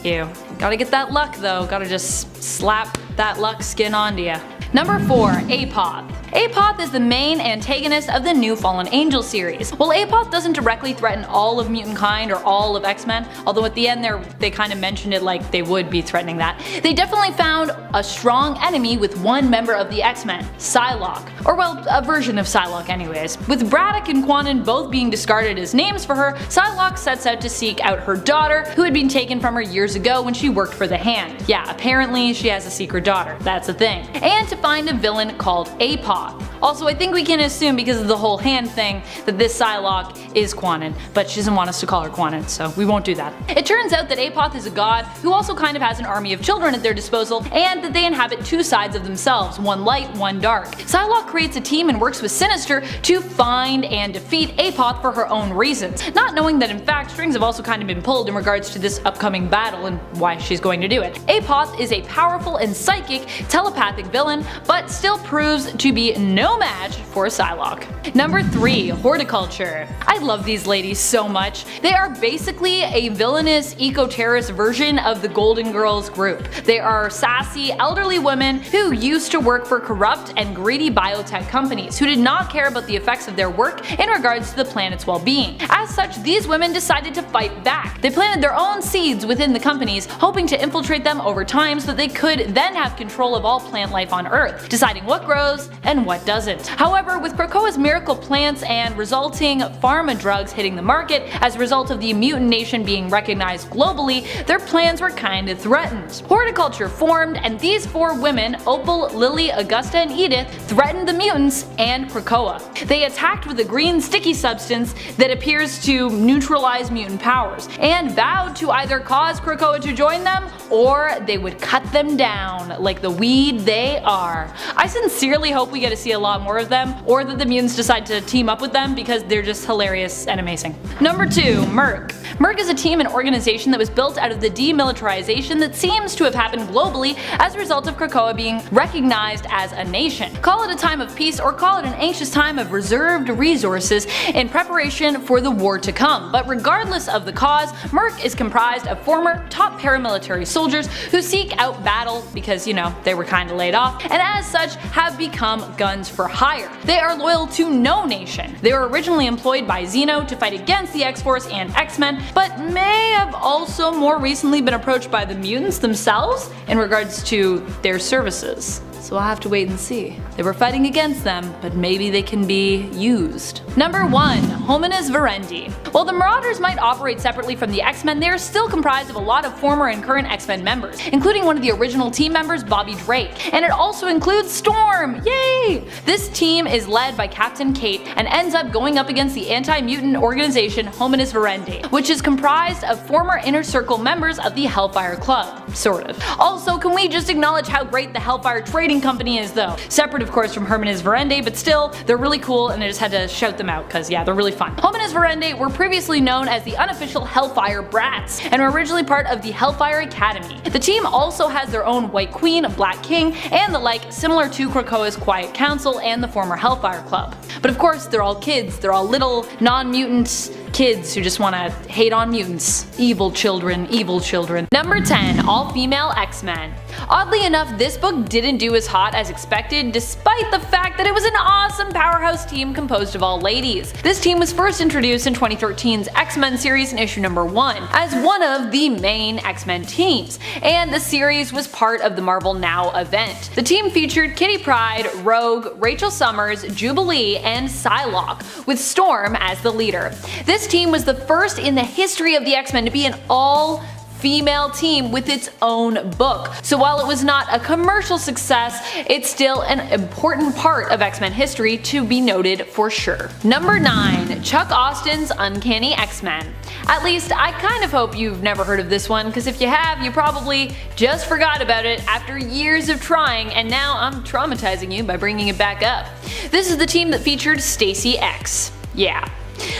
Ew. Gotta get that luck though, gotta just slap that luck skin onto ya. Number 4. Apoth. Apoth is the main antagonist of the new Fallen Angel series. While Apoth doesn't directly threaten all of mutant kind or all of X-Men, although at the end they kind of mentioned it like they would be threatening that, they definitely found a strong enemy with one member of the X-Men, Psylocke. Or well, a version of Psylocke anyways. With Braddock and Quanon both being discarded as names for her, Psylocke sets out to seek out her daughter, who had been taken from her years ago when she worked for the Hand. Yeah, apparently she has a secret daughter, that's a thing. And to find a villain called Apoth. Also, I think we can assume because of the whole Hand thing that this Psylocke is Quanon, but she doesn't want us to call her Quanon, so we won't do that. It turns out that Apoth is a god who also kind of has an army of children at their disposal, and that they inhabit two sides of themselves, one light, one dark. Psylocke creates a team and works with Sinister to find and defeat Apoth for her own reasons, not knowing that in fact strings have also kind of been pulled in regards to this upcoming battle and why she's going to do it. Apoth is a powerful and psychic telepathic villain, but still proves to be no match for Psylocke. Number 3. Horticulture. I love these ladies so much. They are basically a villainous eco-terrorist version of the Golden Girls group. They are sassy, elderly women who used to work for corrupt and greedy biotech companies who did not care about the effects of their work in regards to the planet's well-being. As such, these women decided to fight back. They planted their own seeds within the companies, hoping to infiltrate them over time so that they could then have control of all plant life on Earth, deciding what grows and what doesn't. However, with Krakoa's miracle plants and resulting pharma drugs hitting the market as a result of the mutant nation being recognized globally, their plans were kind of threatened. Horticulture formed, and these 4 women, Opal, Lily, Augusta, and Edith, threatened the mutants and Krakoa. They attacked with a green sticky substance that appears to neutralize mutant powers, and vowed to either cause Krakoa to join them or they would cut them down like the weed they are. I sincerely hope we get to see a lot more of them, or that the mutants decide to team up with them because they're just hilarious and amazing. Number 2. Merc. Merc is a team and organization that was built out of the demilitarization that seems to have happened globally as a result of Krakoa being recognized as a nation. Call it a time of peace or call it an anxious time of reserved resources in preparation for the war to come, but regardless of the cause, Merc is comprised of former top paramilitary soldiers who seek out battle because, you know, they were kinda laid off, and as such have become guns for hire. They are loyal to no nation. They were originally employed by Xeno to fight against the X-Force and X-Men, but may have also more recently been approached by the mutants themselves in regards to their services. So we'll have to wait and see. They were fighting against them, but maybe they can be used. Number 1. Hominis Verendi. While the Marauders might operate separately from the X-Men, they are still comprised of a lot of former and current X-Men members, including one of the original team members, Bobby Drake. And it also includes Storm! Yay! This team is led by Captain Kate and ends up going up against the anti-mutant organization Hominis Verendi, which is comprised of former Inner Circle members of the Hellfire Club. Sort of. Also, can we just acknowledge how great the Hellfire Trading Company is though? Separate of course from Hominis Verendi, but still, they're really cool and I just had to shout them out because yeah, they're really fun. Hominis Verendi were previously known as the unofficial Hellfire Brats and were originally part of the Hellfire Academy. The team also has their own White Queen, Black King, and the like, similar to Krakoa's Quiet Council and the former Hellfire Club. But of course, they're all kids, they're all little, non-mutant kids who just wanna hate on mutants. Evil children, evil children. Number 10. All-female X-Men. Oddly enough, this book didn't do as hot as expected, despite the fact that it was an awesome powerhouse team composed of all ladies. This team was first introduced in 2013's X-Men series in issue number 1, as one of the main X-Men teams, and the series was part of the Marvel Now event. The team featured Kitty Pryde, Rogue, Rachel Summers, Jubilee, and Psylocke, with Storm as the leader. This team was the first in the history of the X-Men to be an all-female team with its own book. So while it was not a commercial success, it's still an important part of X-Men history to be noted for sure. Number 9. Chuck Austin's Uncanny X-Men. At least, I kind of hope you've never heard of this one, because if you have, you probably just forgot about it after years of trying, and now I'm traumatizing you by bringing it back up. This is the team that featured Stacy X. Yeah,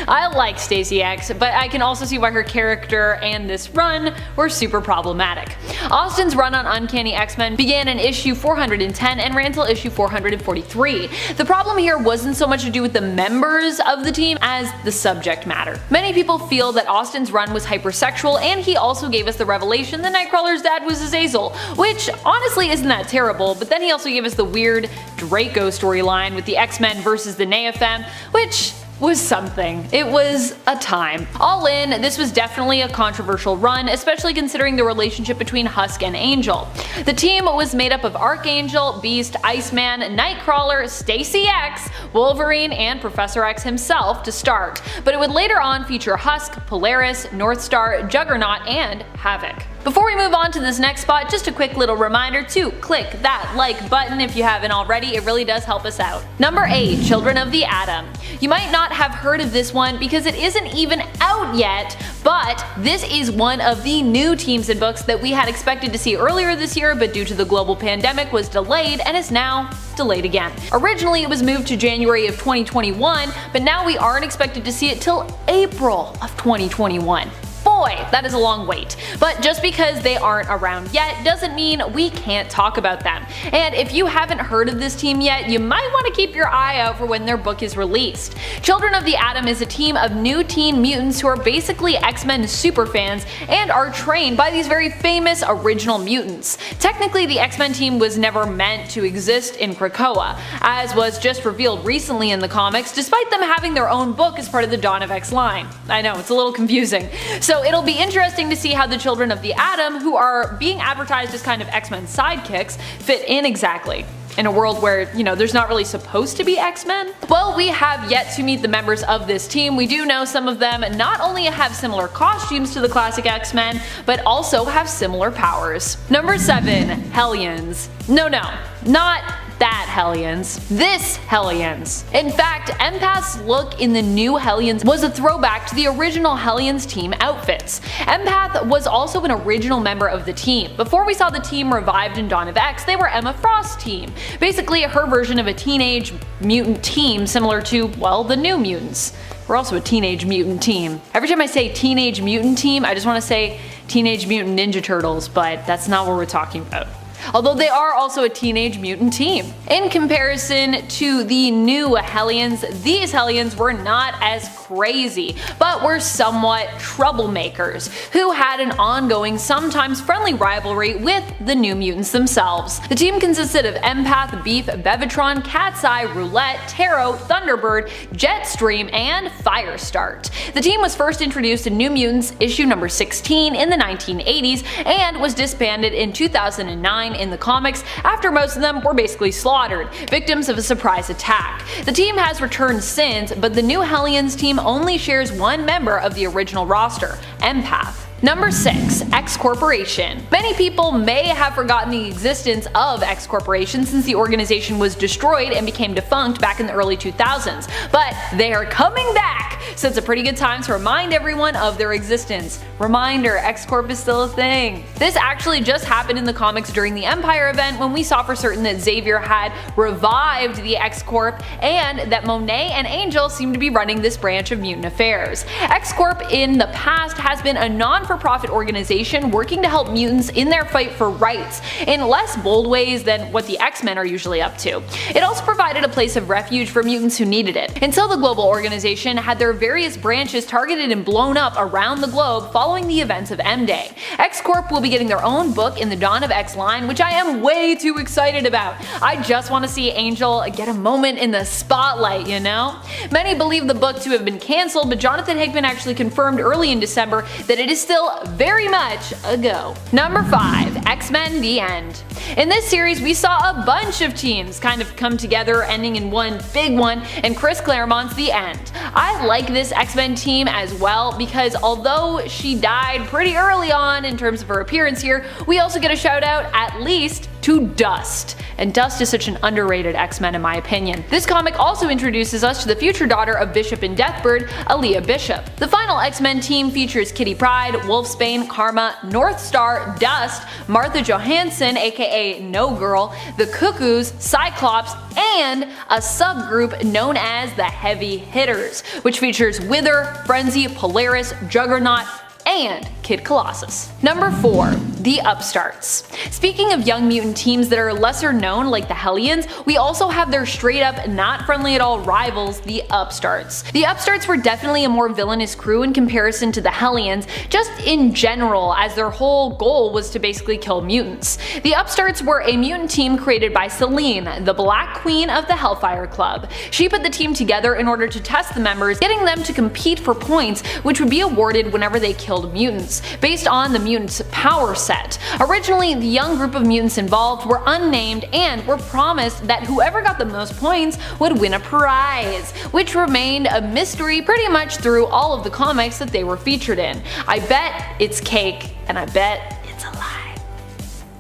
I like Stacy X, but I can also see why her character and this run were super problematic. Austin's run on Uncanny X-Men began in issue 410 and ran till issue 443. The problem here wasn't so much to do with the members of the team as the subject matter. Many people feel that Austin's run was hypersexual, and he also gave us the revelation that Nightcrawler's dad was Azazel, which honestly isn't that terrible, but then he also gave us the weird Draco storyline with the X-Men versus the Neopham, which was something. It was a time. All in, this was definitely a controversial run, especially considering the relationship between Husk and Angel. The team was made up of Archangel, Beast, Iceman, Nightcrawler, Stacy X, Wolverine, and Professor X himself to start, but it would later on feature Husk, Polaris, Northstar, Juggernaut, and Havoc. Before we move on to this next spot, just a quick little reminder to click that like button if you haven't already, it really does help us out. Number 8, Children of the Atom. You might not have heard of this one because it isn't even out yet, but this is one of the new teams and books that we had expected to see earlier this year, but due to the global pandemic was delayed and is now delayed again. Originally it was moved to January of 2021, but now we aren't expected to see it till April of 2021. Boy, that is a long wait. But just because they aren't around yet doesn't mean we can't talk about them. And if you haven't heard of this team yet, you might want to keep your eye out for when their book is released. Children of the Atom is a team of new teen mutants who are basically X-Men superfans and are trained by these very famous original mutants. Technically, the X-Men team was never meant to exist in Krakoa, as was just revealed recently in the comics, despite them having their own book as part of the Dawn of X line. I know, it's a little confusing. So it'll be interesting to see how the Children of the Atom, who are being advertised as kind of X-Men sidekicks, fit in exactly. In a world where, there's not really supposed to be X-Men? Well, we have yet to meet the members of this team. We do know some of them not only have similar costumes to the classic X-Men, but also have similar powers. Number 7, Hellions. No, not that Hellions. This Hellions. In fact, Empath's look in the new Hellions was a throwback to the original Hellions team outfits. Empath was also an original member of the team. Before we saw the team revived in Dawn of X, they were Emma Frost's team. Basically her version of a teenage mutant team similar to, well, the New Mutants. We're also a teenage mutant team. Every time I say teenage mutant team, I just want to say Teenage Mutant Ninja Turtles, but that's not what we're talking about. Although they are also a teenage mutant team. In comparison to the new Hellions, these Hellions were not as crazy, but were somewhat troublemakers, who had an ongoing, sometimes friendly rivalry with the New Mutants themselves. The team consisted of Empath, Beef, Bevatron, Cat's Eye, Roulette, Taro, Thunderbird, Jetstream, and Firestart. The team was first introduced in New Mutants issue number 16 in the 1980s and was disbanded in 2009 in the comics after most of them were basically slaughtered, victims of a surprise attack. The team has returned since, but the new Hellions team only shares one member of the original roster, Empath. Number 6, X Corporation. Many people may have forgotten the existence of X Corporation since the organization was destroyed and became defunct back in the early 2000s, but they are coming back, so it's a pretty good time to remind everyone of their existence. Reminder, X Corp is still a thing. This actually just happened in the comics during the Empire event when we saw for certain that Xavier had revived the X Corp and that Monet and Angel seem to be running this branch of mutant affairs. X Corp in the past has been a non-for-profit organization working to help mutants in their fight for rights in less bold ways than what the X-Men are usually up to. It also provided a place of refuge for mutants who needed it, until the global organization had their various branches targeted and blown up around the globe following the events of M-Day. X-Corp will be getting their own book in the Dawn of X line, which I am way too excited about. I just want to see Angel get a moment in the spotlight, you know? Many believe the book to have been cancelled, but Jonathan Hickman actually confirmed early in December that it is still very much a go. Number 5, X-Men The End. In this series, we saw a bunch of teams kind of come together, ending in one big one, and Chris Claremont's The End. I like this X-Men team as well because although she died pretty early on in terms of her appearance here, we also get a shout out at least to Dust. And Dust is such an underrated X-Men in my opinion. This comic also introduces us to the future daughter of Bishop and Deathbird, Aaliyah Bishop. The final X-Men team features Kitty Pryde, Wolfsbane, Karma, Northstar, Dust, Martha Johansson aka No Girl, the Cuckoos, Cyclops, and a subgroup known as the Heavy Hitters, which features Wither, Frenzy, Polaris, Juggernaut, and Kid Colossus. Number 4. The Upstarts. Speaking of young mutant teams that are lesser known like the Hellions, we also have their straight up not friendly at all rivals, the Upstarts. The Upstarts were definitely a more villainous crew in comparison to the Hellions, just in general, as their whole goal was to basically kill mutants. The Upstarts were a mutant team created by Selene, the Black Queen of the Hellfire Club. She put the team together in order to test the members, getting them to compete for points which would be awarded whenever they killed mutants, based on the mutants' power set. Originally, the young group of mutants involved were unnamed and were promised that whoever got the most points would win a prize, which remained a mystery pretty much through all of the comics that they were featured in. I bet it's cake, and I bet it's a lie.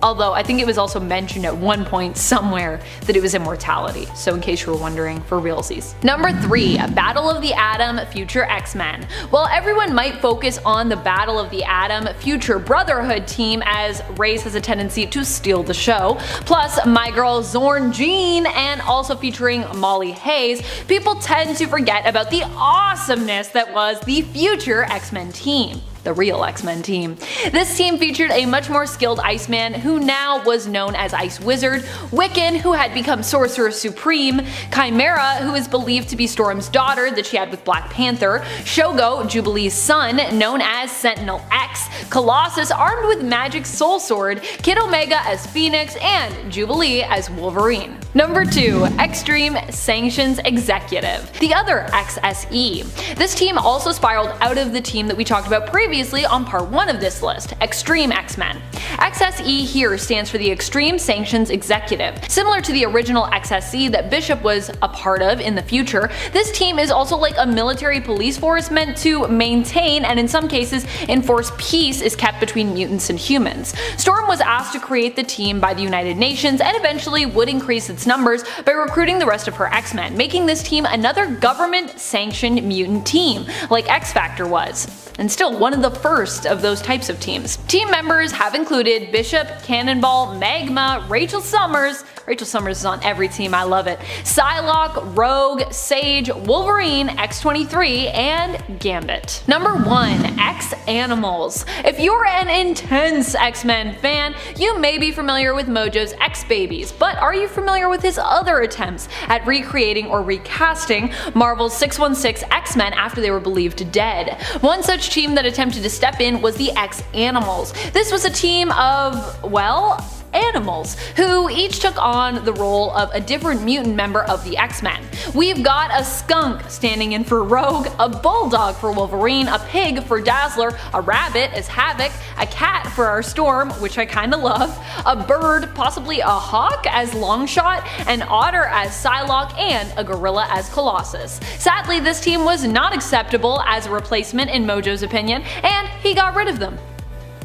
Although I think it was also mentioned at one point somewhere that it was immortality, so in case you were wondering, for realsies. Number 3. Battle of the Atom Future X-Men. While everyone might focus on the Battle of the Atom Future Brotherhood team, as Raze has a tendency to steal the show, plus my girl Zorn Jean, and also featuring Molly Hayes, people tend to forget about the awesomeness that was the Future X-Men team. The real X-Men team. This team featured a much more skilled Iceman, who now was known as Ice Wizard, Wiccan, who had become Sorcerer Supreme, Chimera, who is believed to be Storm's daughter that she had with Black Panther, Shogo, Jubilee's son, known as Sentinel X, Colossus armed with Magic's Soul Sword, Kid Omega as Phoenix, and Jubilee as Wolverine. Number 2. Extreme Sanctions Executive, the other XSE. This team also spiraled out of the team that we talked about previously on part 1 of this list, Extreme X-Men. XSE here stands for the Extreme Sanctions Executive. Similar to the original XSE that Bishop was a part of in the future, this team is also like a military police force meant to maintain and in some cases enforce peace is kept between mutants and humans. Storm was asked to create the team by the United Nations and eventually would increase its numbers by recruiting the rest of her X-Men, making this team another government-sanctioned mutant team, like X-Factor was, and still one of the first of those types of teams. Team members have included Bishop, Cannonball, Magma, Rachel Summers is on every team, I love it, Psylocke, Rogue, Sage, Wolverine, X-23, and Gambit. Number 1. X-Animals. If you're an intense X-Men fan, you may be familiar with Mojo's X-Babies, but are you familiar with his other attempts at recreating or recasting Marvel's 616 X-Men after they were believed dead? One such team that attempted to step in was the X-Animals. This was a team of, well, animals, who each took on the role of a different mutant member of the X-Men. We've got a skunk standing in for Rogue, a bulldog for Wolverine, a pig for Dazzler, a rabbit as Havoc, a cat for our Storm, which I kinda love, a bird, possibly a hawk as Longshot, an otter as Psylocke, and a gorilla as Colossus. Sadly, this team was not acceptable as a replacement in Mojo's opinion, and he got rid of them.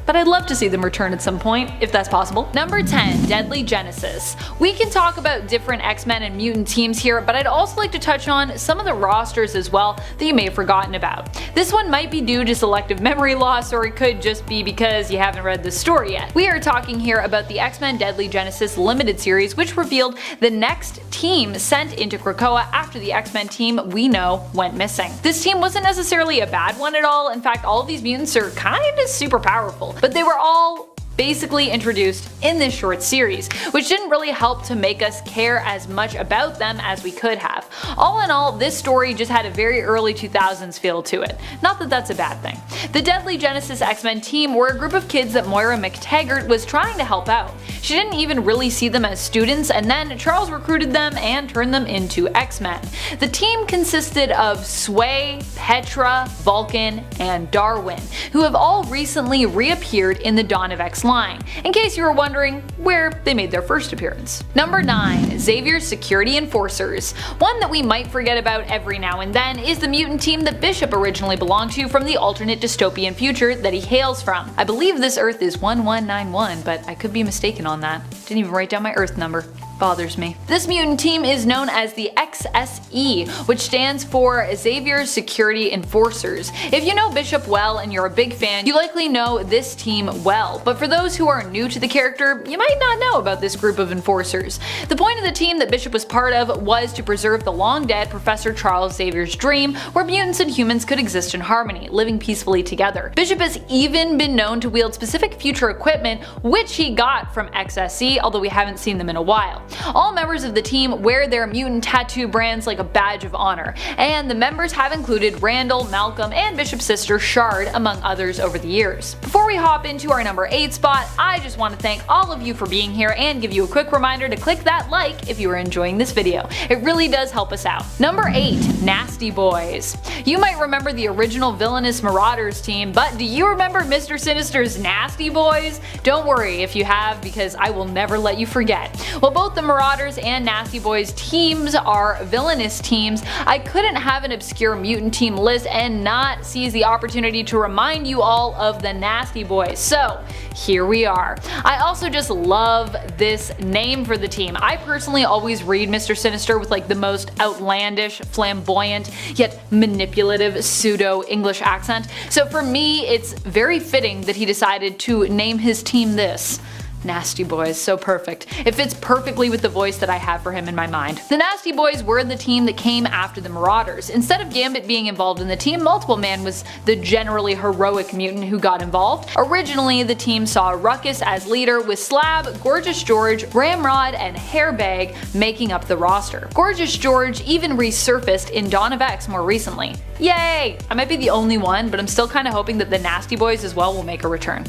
But I'd love to see them return at some point, if that's possible. Number 10. Deadly Genesis. We can talk about different X-Men and mutant teams here, but I'd also like to touch on some of the rosters as well that you may have forgotten about. This one might be due to selective memory loss, or it could just be because you haven't read the story yet. We are talking here about the X-Men Deadly Genesis limited series, which revealed the next team sent into Krakoa after the X-Men team we know went missing. This team wasn't necessarily a bad one at all. In fact, all of these mutants are kinda super powerful, but they were all basically introduced in this short series, which didn't really help to make us care as much about them as we could have. All in all, this story just had a very early 2000s feel to it. Not that that's a bad thing. The Deadly Genesis X-Men team were a group of kids that Moira McTaggart was trying to help out. She didn't even really see them as students, and then Charles recruited them and turned them into X-Men. The team consisted of Sway, Petra, Vulcan, and Darwin, who have all recently reappeared in the Dawn of X flying, in case you were wondering where they made their first appearance. Number 9. Xavier's Security Enforcers. One that we might forget about every now and then is the mutant team that Bishop originally belonged to from the alternate dystopian future that he hails from. I believe this Earth is 1191, but I could be mistaken on that. Didn't even write down my Earth number. Bothers me. This mutant team is known as the XSE, which stands for Xavier's Security Enforcers. If you know Bishop well and you're a big fan, you likely know this team well, but for those who are new to the character, you might not know about this group of enforcers. The point of the team that Bishop was part of was to preserve the long-dead Professor Charles Xavier's dream, where mutants and humans could exist in harmony, living peacefully together. Bishop has even been known to wield specific future equipment, which he got from XSE, although we haven't seen them in a while. All members of the team wear their mutant tattoo brands like a badge of honor, and the members have included Randall, Malcolm, and Bishop's sister Shard, among others over the years. Before we hop into our number 8 spot, I just want to thank all of you for being here and give you a quick reminder to click that like if you are enjoying this video. It really does help us out. Number 8. Nasty Boys. You might remember the original villainous Marauders team, but do you remember Mr. Sinister's Nasty Boys? Don't worry if you have, because I will never let you forget. Well, both the Marauders and Nasty Boys teams are villainous teams. I couldn't have an obscure mutant team list and not seize the opportunity to remind you all of the Nasty Boys, so here we are. I also just love this name for the team. I personally always read Mr. Sinister with like the most outlandish, flamboyant, yet manipulative pseudo-English accent, so for me it's very fitting that he decided to name his team this. Nasty Boys, so perfect. It fits perfectly with the voice that I have for him in my mind. The Nasty Boys were the team that came after the Marauders. Instead of Gambit being involved in the team, Multiple Man was the generally heroic mutant who got involved. Originally, the team saw Ruckus as leader, with Slab, Gorgeous George, Ramrod, and Hairbag making up the roster. Gorgeous George even resurfaced in Dawn of X more recently. Yay! I might be the only one, but I'm still kinda hoping that the Nasty Boys as well will make a return.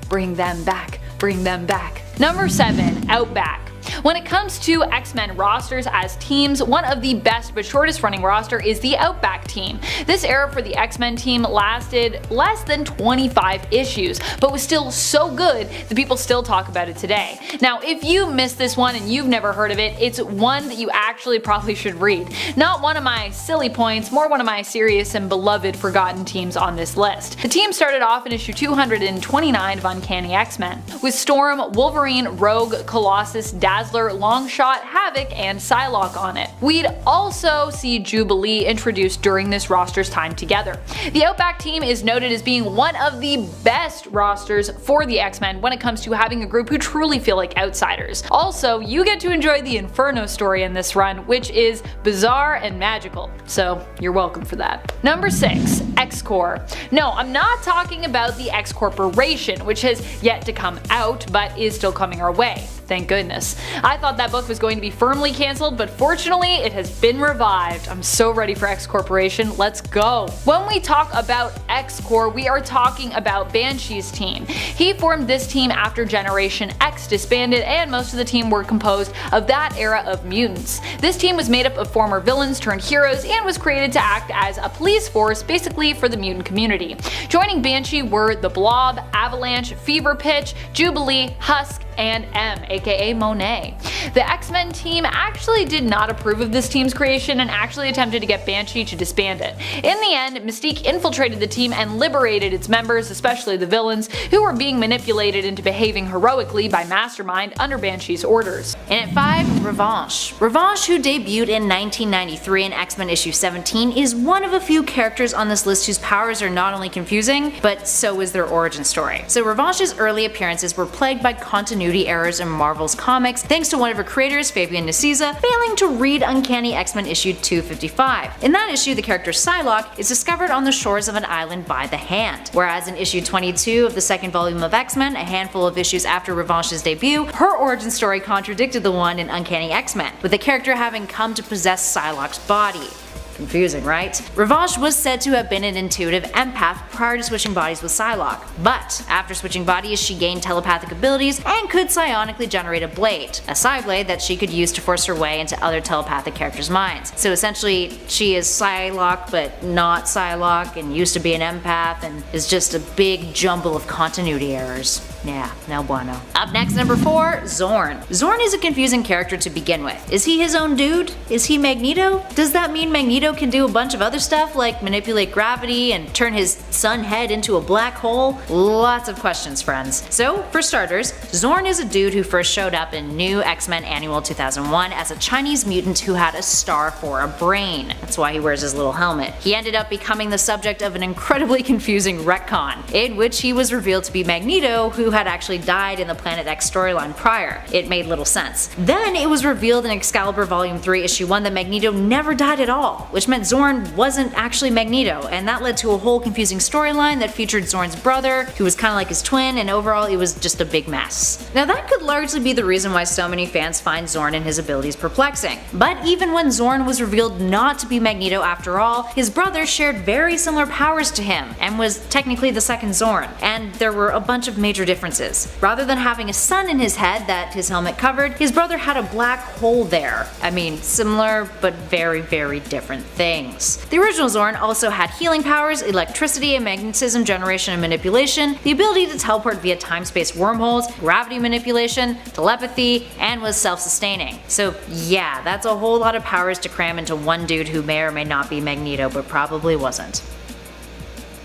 Bring them back. Bring them back. Number 7. Outback. When it comes to X-Men rosters as teams, one of the best but shortest running roster is the Outback team. This era for the X-Men team lasted less than 25 issues, but was still so good that people still talk about it today. Now, if you missed this one and you've never heard of it, it's one that you actually probably should read. Not one of my silly points, more one of my serious and beloved forgotten teams on this list. The team started off in issue 229 of Uncanny X-Men, with Storm, Wolverine, Rogue, Colossus, Dazzler, Longshot, Havoc, and Psylocke on it. We'd also see Jubilee introduced during this roster's time together. The Outback team is noted as being one of the best rosters for the X-Men when it comes to having a group who truly feel like outsiders. Also, you get to enjoy the Inferno story in this run, which is bizarre and magical, so you're welcome for that. Number 6. X-Corps. No, I'm not talking about the X Corporation, which has yet to come out, but is still coming our way. Thank goodness. I thought that book was going to be firmly cancelled, but fortunately it has been revived. I'm so ready for X Corporation, let's go. When we talk about X-Corps, we are talking about Banshee's team. He formed this team after Generation X disbanded, and most of the team were composed of that era of mutants. This team was made up of former villains turned heroes and was created to act as a police force basically for the mutant community. Joining Banshee were the Blob, Avalanche, Fever Pitch, Jubilee, Husk, and M, aka Monet. The X-Men team actually did not approve of this team's creation and actually attempted to get Banshee to disband it. In the end, Mystique infiltrated the team and liberated its members, especially the villains, who were being manipulated into behaving heroically by Mastermind under Banshee's orders. And at 5, Revanche. Revanche, who debuted in 1993 in X-Men issue 17, is one of a few characters on this list whose powers are not only confusing, but so is their origin story. So Revanche's early appearances were plagued by continuity errors in Marvel's comics, thanks to one of her creators, Fabian Nicieza, failing to read Uncanny X-Men issue 255. In that issue, the character Psylocke is discovered on the shores of an island by the Hand, whereas in issue 22 of the second volume of X-Men, a handful of issues after Revanche's debut, her origin story contradicted the one in Uncanny X-Men, with the character having come to possess Psylocke's body. Confusing, right? Revanche was said to have been an intuitive empath prior to switching bodies with Psylocke, but after switching bodies she gained telepathic abilities and could psionically generate a blade, a Psyblade that she could use to force her way into other telepathic characters' minds. So essentially she is Psylocke but not Psylocke and used to be an empath and is just a big jumble of continuity errors. Yeah, no bueno. Up next, number 4, Zorn. Zorn is a confusing character to begin with. Is he his own dude? Is he Magneto? Does that mean Magneto can do a bunch of other stuff like manipulate gravity and turn his sun head into a black hole? Lots of questions, friends. So, for starters, Zorn is a dude who first showed up in New X-Men Annual 2001 as a Chinese mutant who had a star for a brain. That's why he wears his little helmet. He ended up becoming the subject of an incredibly confusing retcon, in which he was revealed to be Magneto, who had actually died in the Planet X storyline prior. It made little sense. Then it was revealed in Excalibur Volume 3 Issue 1 that Magneto never died at all, which meant Zorn wasn't actually Magneto, and that led to a whole confusing storyline that featured Zorn's brother, who was kinda like his twin, and overall it was just a big mess. Now that could largely be the reason why so many fans find Zorn and his abilities perplexing. But even when Zorn was revealed not to be Magneto after all, his brother shared very similar powers to him, and was technically the second Zorn, and there were a bunch of major differences. Rather than having a sun in his head that his helmet covered, his brother had a black hole there. I mean, similar but very, very different things. The original Zorn also had healing powers, electricity and magnetism generation and manipulation, the ability to teleport via time-space wormholes, gravity manipulation, telepathy, and was self-sustaining. So yeah, that's a whole lot of powers to cram into one dude who may or may not be Magneto, but probably wasn't.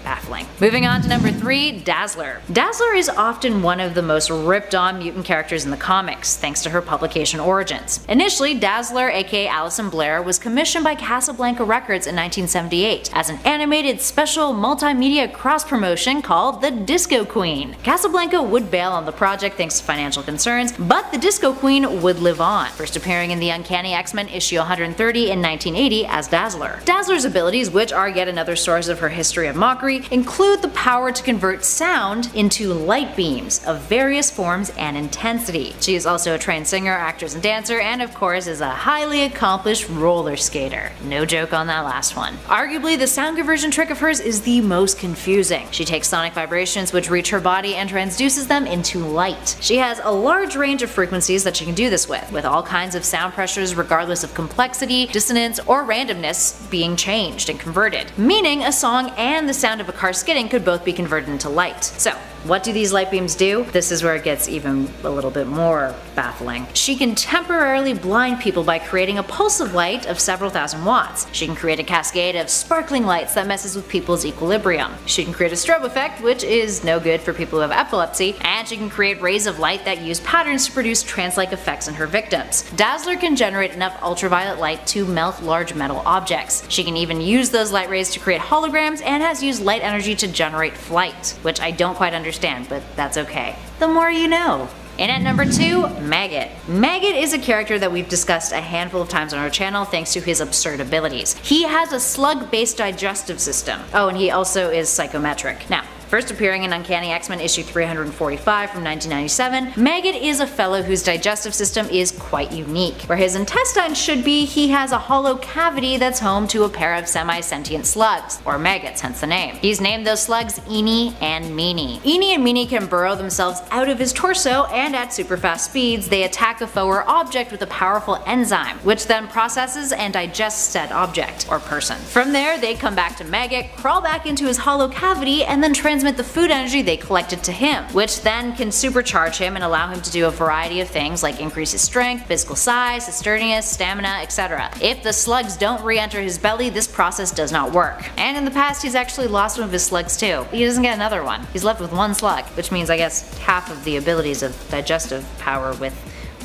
Baffling. Moving on to number 3, Dazzler. Dazzler is often one of the most ripped on mutant characters in the comics, thanks to her publication origins. Initially, Dazzler, aka Alison Blair, was commissioned by Casablanca Records in 1978 as an animated special multimedia cross-promotion called The Disco Queen. Casablanca would bail on the project thanks to financial concerns, but the Disco Queen would live on, first appearing in the Uncanny X-Men issue 130 in 1980 as Dazzler. Dazzler's abilities, which are yet another source of her history of mockery, include the power to convert sound into light beams of various forms and intensity. She is also a trained singer, actress, and dancer, and of course is a highly accomplished roller skater. No joke on that last one. Arguably, the sound conversion trick of hers is the most confusing. She takes sonic vibrations which reach her body and transduces them into light. She has a large range of frequencies that she can do this with all kinds of sound pressures regardless of complexity, dissonance, or randomness being changed and converted, meaning a song and the sound of a car skidding could both be converted into light. So, what do these light beams do? This is where it gets even a little bit more baffling. She can temporarily blind people by creating a pulse of light of several thousand watts. She can create a cascade of sparkling lights that messes with people's equilibrium. She can create a strobe effect, which is no good for people who have epilepsy, and she can create rays of light that use patterns to produce trance-like effects in her victims. Dazzler can generate enough ultraviolet light to melt large metal objects. She can even use those light rays to create holograms and has used light energy to generate flight, which I don't quite understand, but that's okay. The more you know. And at number 2, Maggot. Maggot is a character that we've discussed a handful of times on our channel thanks to his absurd abilities. He has a slug-based digestive system. Oh, and he also is psychometric. Now, first appearing in Uncanny X-Men issue 345 from 1997, Maggot is a fellow whose digestive system is quite unique. Where his intestines should be, he has a hollow cavity that's home to a pair of semi-sentient slugs, or maggots, hence the name. He's named those slugs Eenie and Meanie. Eenie and Meanie can burrow themselves out of his torso, and at super fast speeds, they attack a foe or object with a powerful enzyme, which then processes and digests said object, or person. From there, they come back to Maggot, crawl back into his hollow cavity, and then transmit the food energy they collected to him, which then can supercharge him and allow him to do a variety of things like increase his strength, physical size, his sturdiness, stamina, etc. If the slugs don't re-enter his belly, this process does not work. And in the past, he's actually lost one of his slugs too. He doesn't get another one. He's left with one slug, which means I guess half of the abilities of digestive power with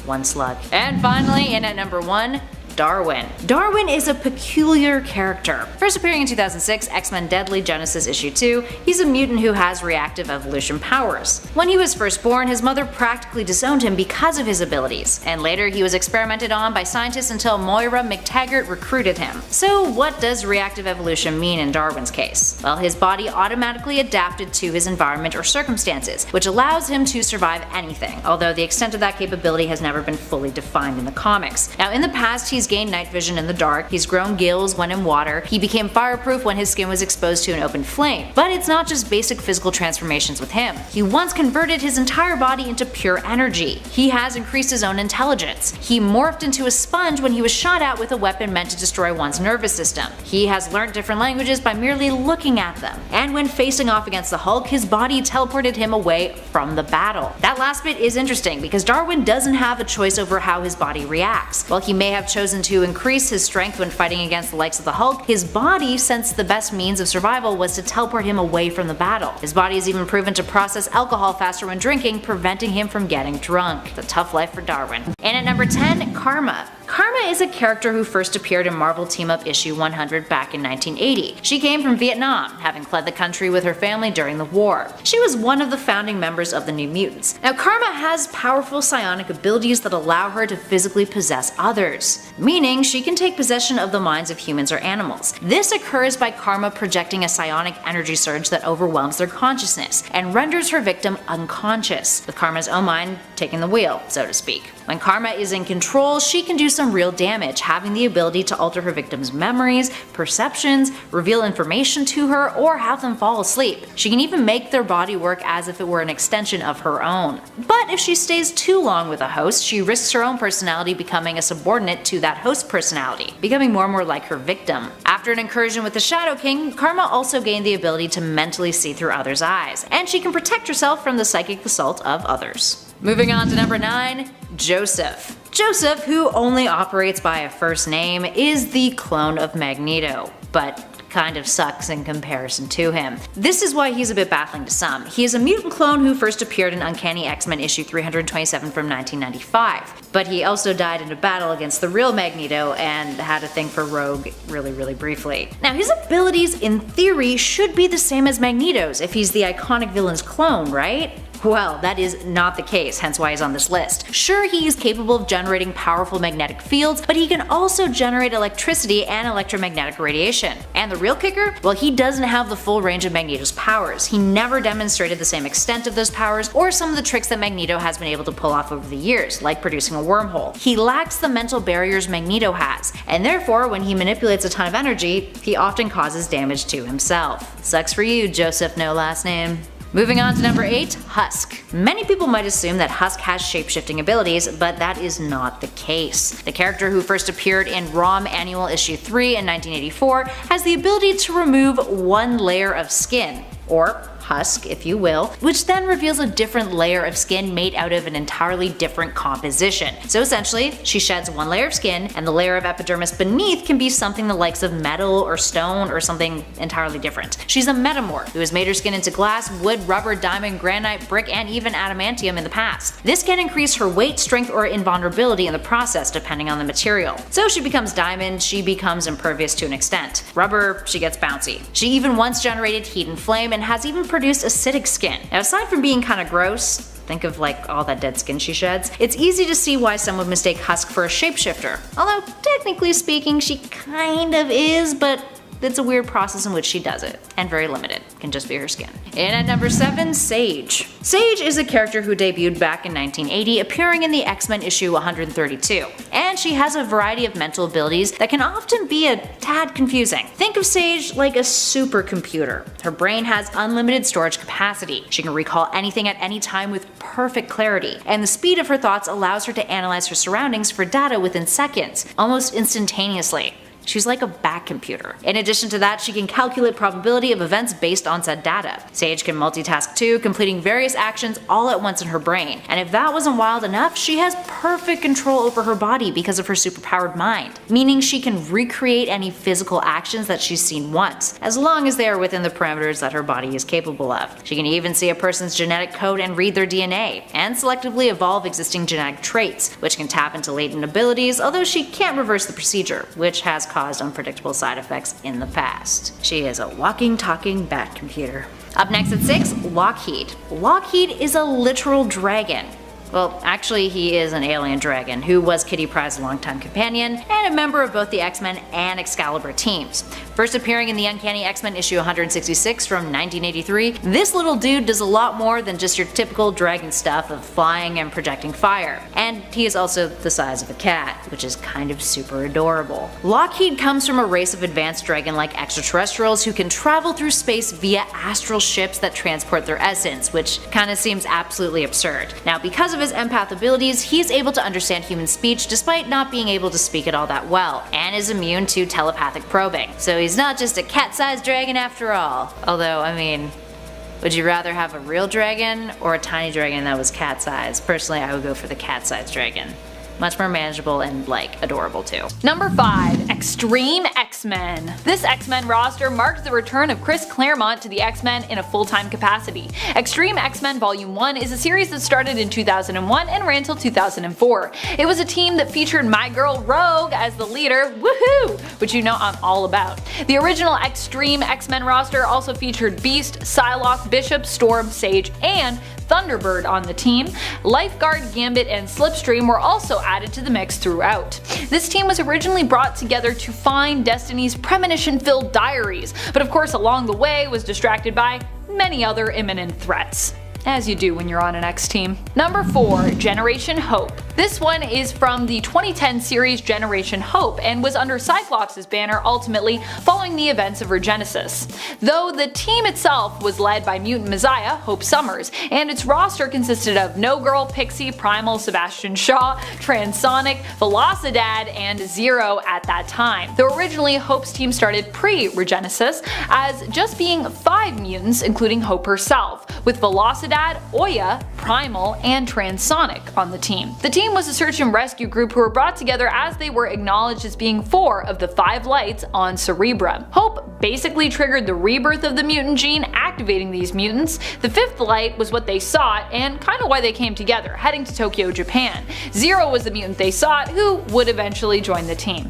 one slug. And finally, in at number 1, Darwin. Darwin is a peculiar character. First appearing in 2006, X-Men Deadly Genesis issue 2, he's a mutant who has reactive evolution powers. When he was first born, his mother practically disowned him because of his abilities, and later he was experimented on by scientists until Moira McTaggart recruited him. So what does reactive evolution mean in Darwin's case? Well, his body automatically adapted to his environment or circumstances, which allows him to survive anything, although the extent of that capability has never been fully defined in the comics. Now in the past, he's he's gained night vision in the dark, he's grown gills when in water, he became fireproof when his skin was exposed to an open flame. But it's not just basic physical transformations with him. He once converted his entire body into pure energy. He has increased his own intelligence. He morphed into a sponge when he was shot at with a weapon meant to destroy one's nervous system. He has learned different languages by merely looking at them. And when facing off against the Hulk, his body teleported him away from the battle. That last bit is interesting because Darwin doesn't have a choice over how his body reacts. While he may have chosen to increase his strength when fighting against the likes of the Hulk, his body sensed the best means of survival was to teleport him away from the battle. His body is even proven to process alcohol faster when drinking, preventing him from getting drunk. It's a tough life for Darwin. And at number 10, Karma. Karma is a character who first appeared in Marvel Team-Up issue 100 back in 1980. She came from Vietnam, having fled the country with her family during the war. She was one of the founding members of the New Mutants. Now Karma has powerful psionic abilities that allow her to physically possess others, meaning she can take possession of the minds of humans or animals. This occurs by Karma projecting a psionic energy surge that overwhelms their consciousness and renders her victim unconscious, with Karma's own mind taking the wheel, so to speak. When Karma is in control, she can do some real damage, having the ability to alter her victim's memories, perceptions, reveal information to her, or have them fall asleep. She can even make their body work as if it were an extension of her own. But if she stays too long with a host, she risks her own personality becoming a subordinate to that host personality, becoming more and more like her victim. After an incursion with the Shadow King, Karma also gained the ability to mentally see through others' eyes, and she can protect herself from the psychic assault of others. Moving on to number 9, Joseph. Joseph, who only operates by a first name, is the clone of Magneto, but kind of sucks in comparison to him. This is why he's a bit baffling to some. He is a mutant clone who first appeared in Uncanny X-Men issue 327 from 1995, but he also died in a battle against the real Magneto and had a thing for Rogue really briefly. Now his abilities in theory should be the same as Magneto's if he's the iconic villain's clone, right? Well, that is not the case, hence why he's on this list. Sure, he is capable of generating powerful magnetic fields, but he can also generate electricity and electromagnetic radiation. And the real kicker? Well, he doesn't have the full range of Magneto's powers. He never demonstrated the same extent of those powers or some of the tricks that Magneto has been able to pull off over the years, like producing a wormhole. He lacks the mental barriers Magneto has, and therefore when he manipulates a ton of energy, he often causes damage to himself. Sucks for you, Joseph no last name. Moving on to number 8, Husk. Many people might assume that Husk has shapeshifting abilities, but that is not the case. The character who first appeared in ROM Annual Issue 3 in 1984 has the ability to remove one layer of skin, or husk if you will, which then reveals a different layer of skin made out of an entirely different composition. So essentially, she sheds one layer of skin, and the layer of epidermis beneath can be something the likes of metal or stone or something entirely different. She's a metamorph who has made her skin into glass, wood, rubber, diamond, granite, brick, and even adamantium in the past. This can increase her weight, strength, or invulnerability in the process depending on the material. So she becomes diamond, she becomes impervious to an extent. Rubber, she gets bouncy. She even once generated heat and flame and has even produced acidic skin. Now aside from being kinda gross, think of like all that dead skin she sheds, it's easy to see why some would mistake Husk for a shapeshifter. Although technically speaking she kind of is, but it's a weird process in which she does it, and very limited. Can just be her skin. And at number 7, Sage. Sage is a character who debuted back in 1980, appearing in the X-Men issue 132. And she has a variety of mental abilities that can often be a tad confusing. Think of Sage like a supercomputer. Her brain has unlimited storage capacity. She can recall anything at any time with perfect clarity, and the speed of her thoughts allows her to analyze her surroundings for data within seconds, almost instantaneously. She's like a back computer. In addition to that, she can calculate probability of events based on said data. Sage can multitask too, completing various actions all at once in her brain. And if that wasn't wild enough, she has perfect control over her body because of her superpowered mind, meaning she can recreate any physical actions that she's seen once, as long as they are within the parameters that her body is capable of. She can even see a person's genetic code and read their DNA, and selectively evolve existing genetic traits, which can tap into latent abilities, although she can't reverse the procedure, which has caused unpredictable side effects in the past. She is a walking, talking bat computer. Up next at 6, Lockheed. Lockheed is a literal dragon. Well, actually he is an alien dragon who was Kitty Pryde's longtime companion and a member of both the X-Men and Excalibur teams. First appearing in the Uncanny X-Men issue 166 from 1983, this little dude does a lot more than just your typical dragon stuff of flying and projecting fire. And he is also the size of a cat, which is kind of super adorable. Lockheed comes from a race of advanced dragon-like extraterrestrials who can travel through space via astral ships that transport their essence, which kinda seems absolutely absurd. Now, because of his empath abilities, he is able to understand human speech despite not being able to speak it all that well, and is immune to telepathic probing. So he's not just a cat-sized dragon after all. Although, I mean, would you rather have a real dragon or a tiny dragon that was cat-sized? Personally, I would go for the cat-sized dragon. Much more manageable and, like, adorable too. Number 5. Extreme X-Men. This X-Men roster marked the return of Chris Claremont to the X-Men in a full-time capacity. Extreme X-Men Volume 1 is a series that started in 2001 and ran till 2004. It was a team that featured my girl Rogue as the leader, woohoo, which you know I'm all about. The original Extreme X-Men roster also featured Beast, Psylocke, Bishop, Storm, Sage, and Thunderbird on the team. Lifeguard, Gambit, and Slipstream were also added to the mix throughout. This team was originally brought together to find Destiny's premonition-filled diaries, but of course along the way was distracted by many other imminent threats. As you do when you're on an X team. Number 4. Generation Hope. This one is from the 2010 series Generation Hope and was under Cyclops' banner ultimately following the events of Regenesis. Though the team itself was led by mutant messiah Hope Summers, and its roster consisted of No Girl, Pixie, Primal, Sebastian Shaw, Transonic, Velocidad, and Zero at that time. Though originally Hope's team started pre-Regenesis as just being 5 mutants including Hope herself, with Velocidad, Oya, Primal, and Transonic on the team. The team was a search and rescue group who were brought together as they were acknowledged as being 4 of the 5 lights on Cerebra. Hope basically triggered the rebirth of the mutant gene, activating these mutants. The 5th light was what they sought and kinda why they came together, heading to Tokyo, Japan. Zero was the mutant they sought, who would eventually join the team,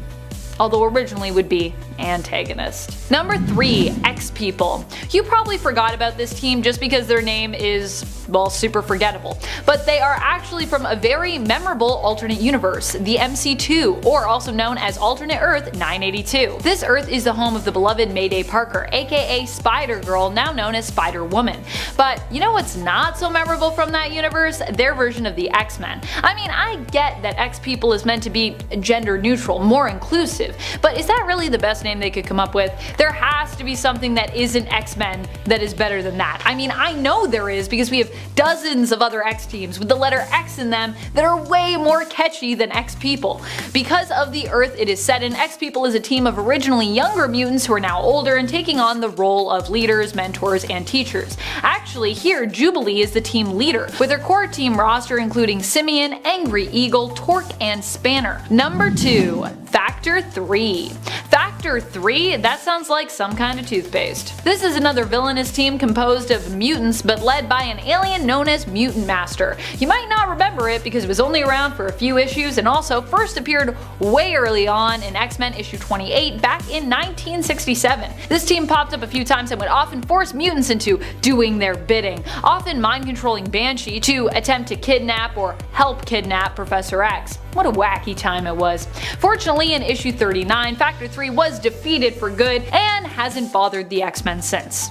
although originally would be antagonist. Number 3. X-People. You probably forgot about this team just because their name is, well, super forgettable, but they are actually from a very memorable alternate universe, the MC2, or also known as Alternate Earth 982. This Earth is the home of the beloved Mayday Parker, aka Spider-Girl, now known as Spider-Woman. But you know what's not so memorable from that universe? Their version of the X-Men. I mean, I get that X-People is meant to be gender neutral, more inclusive, but is that really the best name they could come up with? There has to be something that isn't X-Men that is better than that. I mean, I know there is because we have dozens of other X teams with the letter X in them that are way more catchy than X-People. Because of the Earth it is set in, X-People is a team of originally younger mutants who are now older and taking on the role of leaders, mentors, and teachers. Actually, here Jubilee is the team leader, with her core team roster including Simeon, Angry Eagle, Torque, and Spanner. Number 2. Factor 3. Factor 3? That sounds like some kind of toothpaste. This is another villainous team composed of mutants but led by an alien known as Mutant Master. You might not remember it because it was only around for a few issues and also first appeared way early on in X-Men issue 28 back in 1967. This team popped up a few times and would often force mutants into doing their bidding, often mind-controlling Banshee to attempt to kidnap or help kidnap Professor X. What a wacky time it was. Fortunately, in issue 39, Factor 3 was defeated for good and hasn't bothered the X-Men since.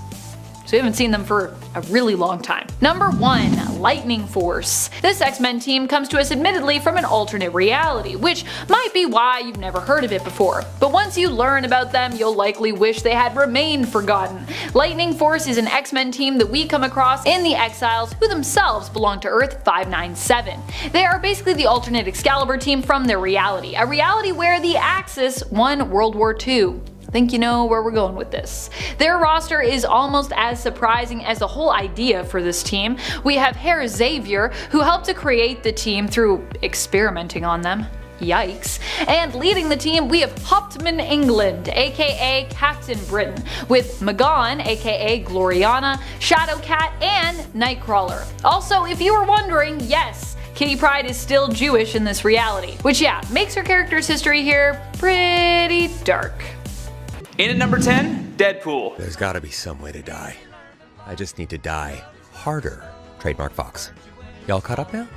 So we haven't seen them for a really long time. Number 1. Lightning Force. This X-Men team comes to us admittedly from an alternate reality, which might be why you've never heard of it before. But once you learn about them, you'll likely wish they had remained forgotten. Lightning Force is an X-Men team that we come across in the Exiles, who themselves belong to Earth 597. They are basically the alternate Excalibur team from their reality, a reality where the Axis won World War II. Think you know where we're going with this. Their roster is almost as surprising as the whole idea for this team. We have Herr Xavier, who helped to create the team through experimenting on them. Yikes. And leading the team we have Hauptmann England, aka Captain Britain, with Magon, aka Gloriana, Shadowcat, and Nightcrawler. Also, if you were wondering, yes, Kitty Pryde is still Jewish in this reality, which yeah, makes her character's history here pretty dark. In at number 10, Deadpool. There's gotta be some way to die. I just need to die harder. Trademark Fox. Y'all caught up now?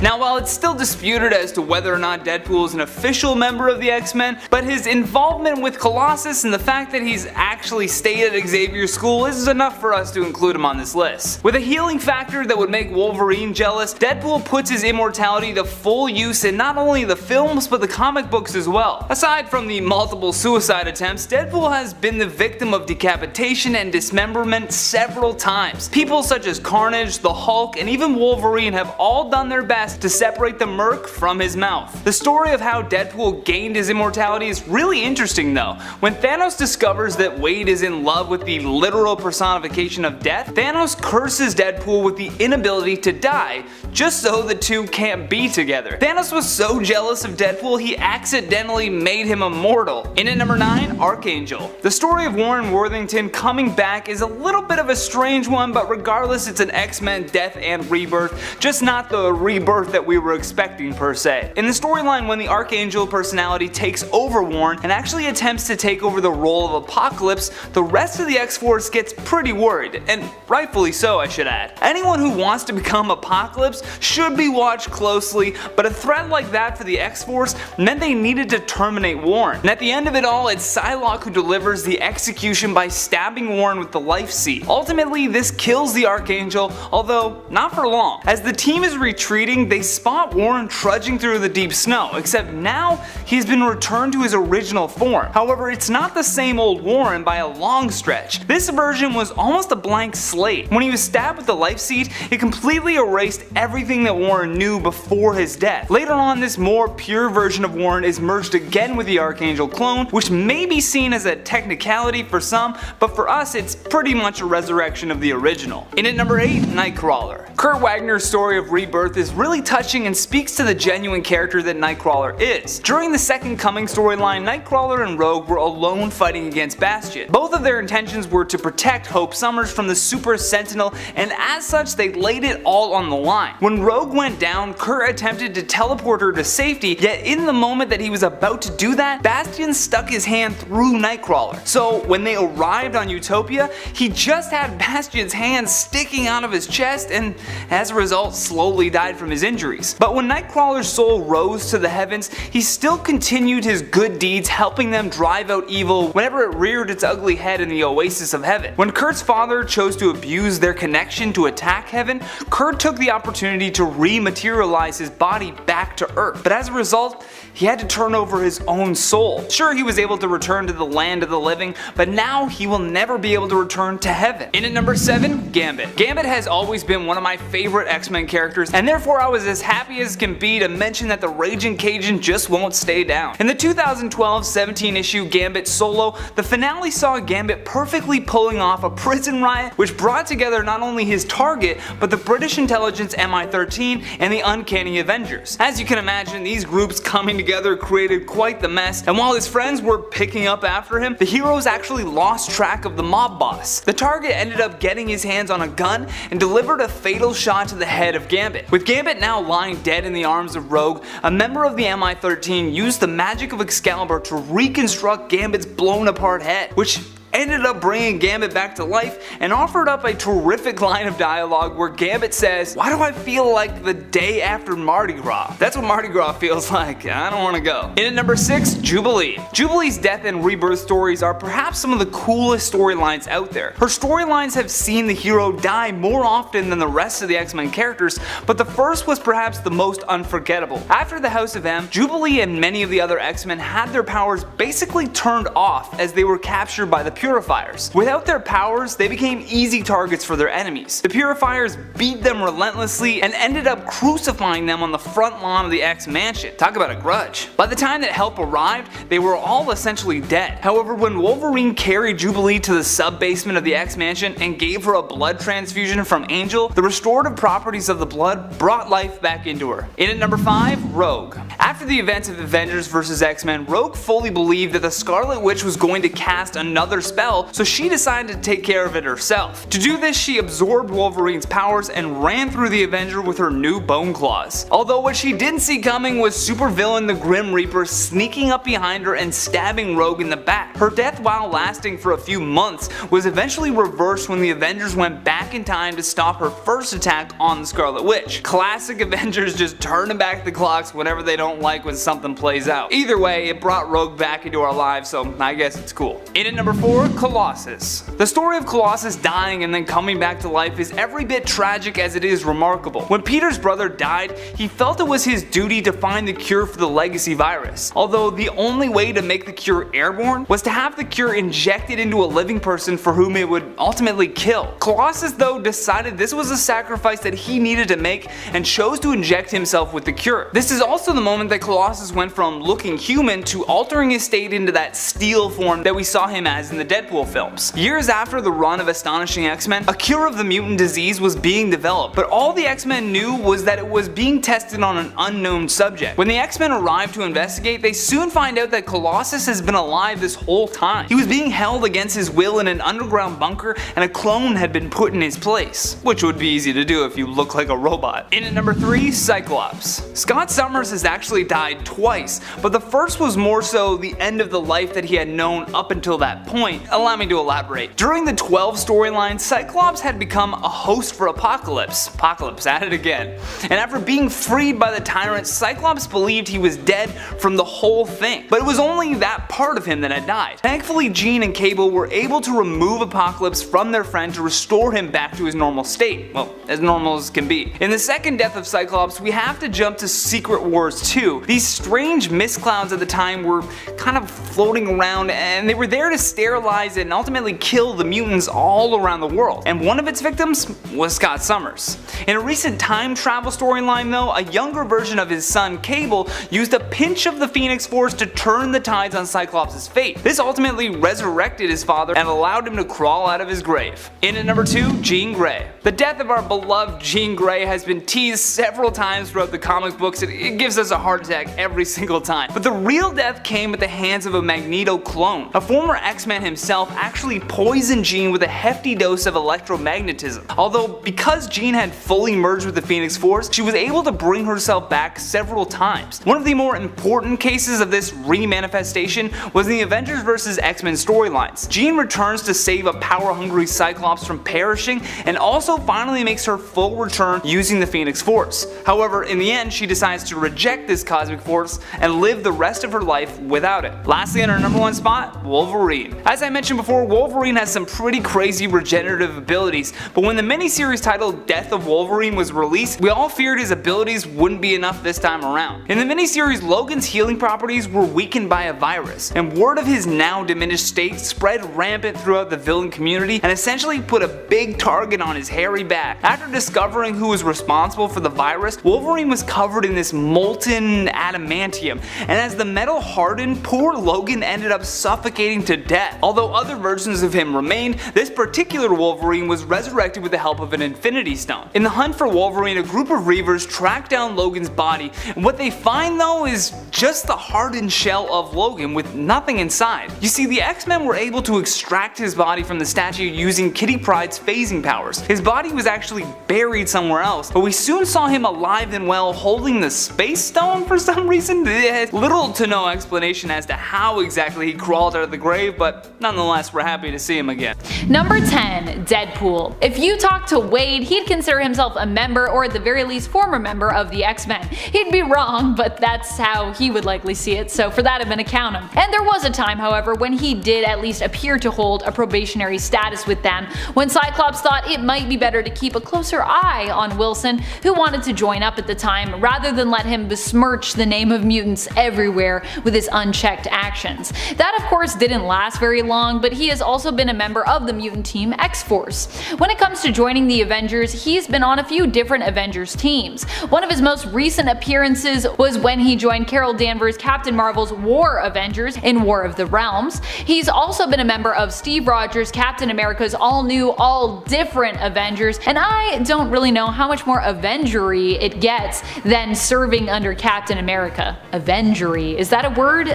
Now, while it's still disputed as to whether or not Deadpool is an official member of the X-Men, but his involvement with Colossus and the fact that he's actually stayed at Xavier's school is enough for us to include him on this list. With a healing factor that would make Wolverine jealous, Deadpool puts his immortality to full use in not only the films but the comic books as well. Aside from the multiple suicide attempts, Deadpool has been the victim of decapitation and dismemberment several times. People such as Carnage, the Hulk, and even Wolverine have all done their best to separate the merc from his mouth. The story of how Deadpool gained his immortality is really interesting though. When Thanos discovers that Wade is in love with the literal personification of death, Thanos curses Deadpool with the inability to die, just so the two can't be together. Thanos was so jealous of Deadpool he accidentally made him immortal. In at number 9, Archangel. The story of Warren Worthington coming back is a little bit of a strange one, but regardless it's an X-Men death and rebirth, just not the rebirth that we were expecting per se. In the storyline, when the Archangel personality takes over Warren and actually attempts to take over the role of Apocalypse, the rest of the X-Force gets pretty worried, and rightfully so I should add. Anyone who wants to become Apocalypse should be watched closely, but a threat like that for the X-Force meant they needed to terminate Warren. And at the end of it all, it's Psylocke who delivers the execution by stabbing Warren with the life seed. Ultimately, this kills the Archangel, although not for long. As the team is retreating, they spot Warren trudging through the deep snow, except now he's been returned to his original form. However, it's not the same old Warren by a long stretch. This version was almost a blank slate. When he was stabbed with the life seed, it completely erased everything that Warren knew before his death. Later on, this more pure version of Warren is merged again with the Archangel clone, which may be seen as a technicality for some, but for us it's pretty much a resurrection of the original. In at number 8, Nightcrawler. Kurt Wagner's story of rebirth is really touching and speaks to the genuine character that Nightcrawler is. During the Second Coming storyline, Nightcrawler and Rogue were alone fighting against Bastion. Both of their intentions were to protect Hope Summers from the Super Sentinel, and as such they laid it all on the line. When Rogue went down, Kurt attempted to teleport her to safety, yet in the moment that he was about to do that, Bastion stuck his hand through Nightcrawler. So when they arrived on Utopia, he just had Bastion's hand sticking out of his chest and as a result slowly died from his injuries. But when Nightcrawler's soul rose to the heavens, he still continued his good deeds, helping them drive out evil whenever it reared its ugly head in the oasis of heaven. When Kurt's father chose to abuse their connection to attack heaven, Kurt took the opportunity to rematerialize his body back to Earth. But as a result, he had to turn over his own soul. Sure, he was able to return to the land of the living, but now he will never be able to return to heaven. In at number 7, Gambit. Gambit has always been one of my favorite X-Men characters, and therefore I was as happy as can be to mention that the Raging Cajun just won't stay down. In the 2012 17 issue Gambit Solo, the finale saw Gambit perfectly pulling off a prison riot which brought together not only his target, but the British intelligence MI13 and the Uncanny Avengers. As you can imagine, these groups coming together created quite the mess, and while his friends were picking up after him, the heroes actually lost track of the mob boss. The target ended up getting his hands on a gun and delivered a fatal shot to the head of Gambit. With Gambit now lying dead in the arms of Rogue, a member of the MI13 used the magic of Excalibur to reconstruct Gambit's blown apart head, which ended up bringing Gambit back to life and offered up a terrific line of dialogue where Gambit says, "Why do I feel like the day after Mardi Gras?" That's what Mardi Gras feels like. I don't want to go. In at number 6, Jubilee. Jubilee's death and rebirth stories are perhaps some of the coolest storylines out there. Her storylines have seen the hero die more often than the rest of the X-Men characters, but the first was perhaps the most unforgettable. After the House of M, Jubilee and many of the other X-Men had their powers basically turned off as they were captured by the Purifiers. Without their powers, they became easy targets for their enemies. The Purifiers beat them relentlessly and ended up crucifying them on the front lawn of the X Mansion. Talk about a grudge. By the time that help arrived, they were all essentially dead. However, when Wolverine carried Jubilee to the sub-basement of the X Mansion and gave her a blood transfusion from Angel, the restorative properties of the blood brought life back into her. In at number 5, Rogue. After the events of Avengers vs. X-Men, Rogue fully believed that the Scarlet Witch was going to cast another spell, so she decided to take care of it herself. To do this, she absorbed Wolverine's powers and ran through the Avenger with her new bone claws. Although what she didn't see coming was supervillain the Grim Reaper sneaking up behind her and stabbing Rogue in the back. Her death, while lasting for a few months, was eventually reversed when the Avengers went back in time to stop her first attack on the Scarlet Witch. Classic Avengers just turning back the clocks whenever they don't like when something plays out. Either way, it brought Rogue back into our lives, so I guess it's cool. In at number 4, Colossus. The story of Colossus dying and then coming back to life is every bit tragic as it is remarkable. When Peter's brother died, he felt it was his duty to find the cure for the legacy virus. Although the only way to make the cure airborne was to have the cure injected into a living person for whom it would ultimately kill. Colossus though decided this was a sacrifice that he needed to make and chose to inject himself with the cure. This is also the moment that Colossus went from looking human to altering his state into that steel form that we saw him as in the Deadpool films. Years after the run of Astonishing X-Men, a cure of the mutant disease was being developed, but all the X-Men knew was that it was being tested on an unknown subject. When the X-Men arrive to investigate, they soon find out that Colossus has been alive this whole time. He was being held against his will in an underground bunker, and a clone had been put in his place, which would be easy to do if you look like a robot. In at number 3, Cyclops. Scott Summers has actually died twice, but the first was more so the end of the life that he had known up until that point. Allow me to elaborate. During the 12 storyline, Cyclops had become a host for Apocalypse. Apocalypse at it again. And after being freed by the tyrant, Cyclops believed he was dead from the whole thing. But it was only that part of him that had died. Thankfully, Jean and Cable were able to remove Apocalypse from their friend to restore him back to his normal state. Well, as normal as can be. In the second death of Cyclops, we have to jump to Secret Wars 2. These strange mist clouds at the time were kind of floating around, and they were there to sterilize and ultimately kill the mutants all around the world. And one of its victims was Scott Summers. In a recent time travel storyline though, a younger version of his son Cable used a pinch of the Phoenix Force to turn the tides on Cyclops' fate. This ultimately resurrected his father and allowed him to crawl out of his grave. In at number 2, Jean Grey. The death of our beloved Jean Grey has been teased several times throughout the comic books. It gives us a heart attack every single time. But the real death came at the hands of a Magneto clone. A former X-Man himself actually poisoned Jean with a hefty dose of electromagnetism. Although because Jean had fully merged with the Phoenix Force, she was able to bring herself back several times. One of the more important cases of this remanifestation was in the Avengers vs. X-Men storylines. Jean returns to save a power-hungry Cyclops from perishing and also finally makes her full return using the Phoenix Force. However, in the end, she decides to reject this cosmic force and live the rest of her life without it. Lastly, in our number 1 spot, Wolverine. As I mentioned before, Wolverine has some pretty crazy regenerative abilities, but when the miniseries titled Death of Wolverine was released, we all feared his abilities wouldn't be enough this time around. In the miniseries, Logan's healing properties were weakened by a virus, and word of his now diminished state spread rampant throughout the villain community and essentially put a big target on his hairy back. After discovering who was responsible for the virus, Wolverine was covered in this molten adamantium, and as the metal hardened, poor Logan ended up suffocating to death. Although other versions of him remained, this particular Wolverine was resurrected with the help of an Infinity Stone. In the hunt for Wolverine, a group of Reavers track down Logan's body, and what they find though is just the hardened shell of Logan with nothing inside. You see, the X-Men were able to extract his body from the statue using Kitty Pryde's phasing powers. His body was actually buried somewhere else, but we soon saw him alive and well holding the Space Stone for some reason. Little to no explanation as to how exactly he crawled out of the grave, but nonetheless we're happy to see him again. Number 10, Deadpool. If you talk to Wade, he'd consider himself a member, or at the very least former member, of the X-Men. He'd be wrong, but that's how he would likely see it, so for that I'm gonna count him. And there was a time, however, when he did at least appear to hold a probationary status with them, when Cyclops thought it might be better to keep a closer eye on Wilson, who wanted to join up at the time, rather than let him besmirch the name of mutants everywhere with his unchecked actions. That of course didn't last very long, but he has also been a member of the mutant team X-Force. When it comes to joining the Avengers, he's been on a few different Avengers teams. One of his most recent appearances was when he joined Carol Danvers' Captain Marvel's War Avengers in War of the Realms. He's also been a member of Steve Rogers' Captain America's all-new, all-different Avengers, and I don't really know how much more Avengery it gets than serving under Captain America. Avengery, is that a word?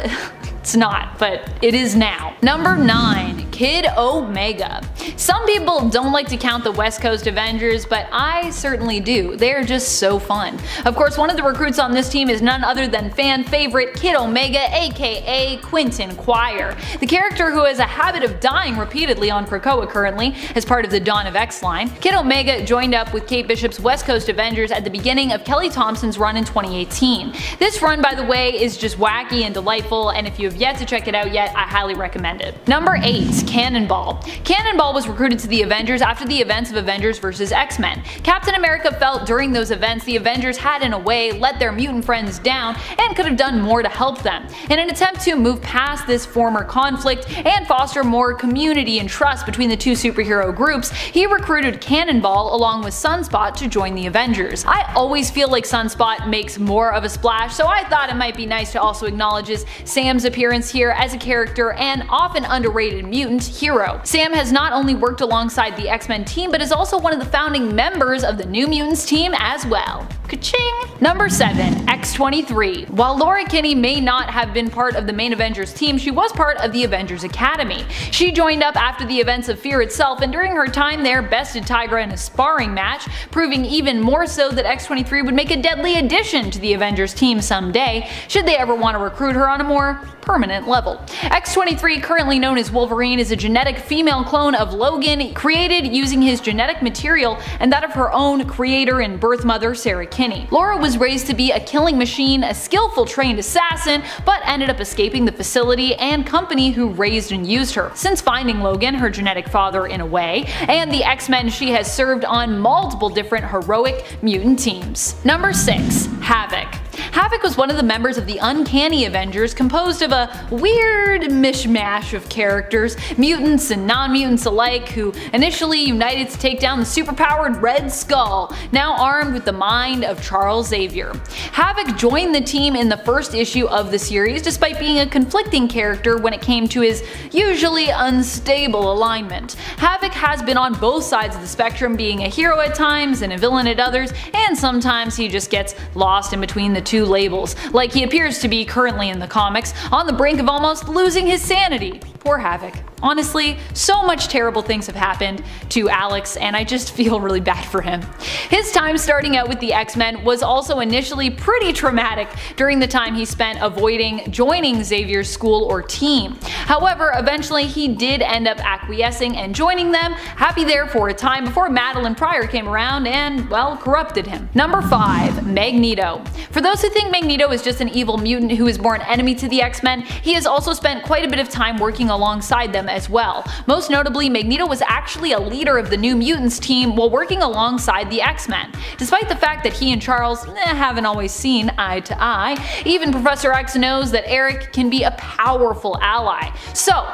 It's not, but it is now. Number 9. Kid Omega. Some people don't like to count the West Coast Avengers, but I certainly do. They're just so fun. Of course, one of the recruits on this team is none other than fan favorite Kid Omega, aka Quentin Quire, the character who has a habit of dying repeatedly on Krakoa currently as part of the Dawn of X line. Kid Omega joined up with Kate Bishop's West Coast Avengers at the beginning of Kelly Thompson's run in 2018. This run, by the way, is just wacky and delightful, and if you have yet to check it out yet, I highly recommend it. Number 8. Cannonball. Cannonball was recruited to the Avengers after the events of Avengers vs. X-Men. Captain America felt during those events the Avengers had in a way let their mutant friends down and could have done more to help them. In an attempt to move past this former conflict and foster more community and trust between the two superhero groups, he recruited Cannonball along with Sunspot to join the Avengers. I always feel like Sunspot makes more of a splash, so I thought it might be nice to also acknowledge Sam's appearance here as a character and often underrated mutant hero. Sam has not only worked alongside the X-Men team, but is also one of the founding members of the New Mutants team as well. Ka-ching! Number 7. X-23. While Laura Kinney may not have been part of the main Avengers team, she was part of the Avengers Academy. She joined up after the events of Fear itself, and during her time there bested Tigra in a sparring match, proving even more so that X-23 would make a deadly addition to the Avengers team someday, should they ever want to recruit her on a more permanent level. X-23, currently known as Wolverine, is a genetic female clone of Logan, created using his genetic material and that of her own creator and birth mother, Sarah Kinney. Laura was raised to be a killing machine, a skillful trained assassin, but ended up escaping the facility and company who raised and used her. Since finding Logan, her genetic father in a way, and the X-Men, she has served on multiple different heroic mutant teams. Number 6. Havoc. Havoc was one of the members of the Uncanny Avengers, composed of a weird mishmash of characters, mutants and non-mutants alike, who initially united to take down the superpowered Red Skull, now armed with the mind of Charles Xavier. Havoc joined the team in the first issue of the series, despite being a conflicting character when it came to his usually unstable alignment. Havoc has been on both sides of the spectrum, being a hero at times and a villain at others, and sometimes he just gets lost in between the two labels, like he appears to be currently in the comics, on the brink of almost losing his sanity. Poor Havoc. Honestly, so much terrible things have happened to Alex, and I just feel really bad for him. His time starting out with the X-Men was also initially pretty traumatic during the time he spent avoiding joining Xavier's school or team. However, eventually he did end up acquiescing and joining them, happy there for a time before Madeline Pryor came around and, well, corrupted him. Number 5. Magneto. For those who think Magneto is just an evil mutant who is born enemy to the X-Men, he has also spent quite a bit of time working alongside them as well. Most notably, Magneto was actually a leader of the New Mutants team while working alongside the X-Men. Despite the fact that he and Charles haven't always seen eye to eye, even Professor X knows that Eric can be a powerful ally. So,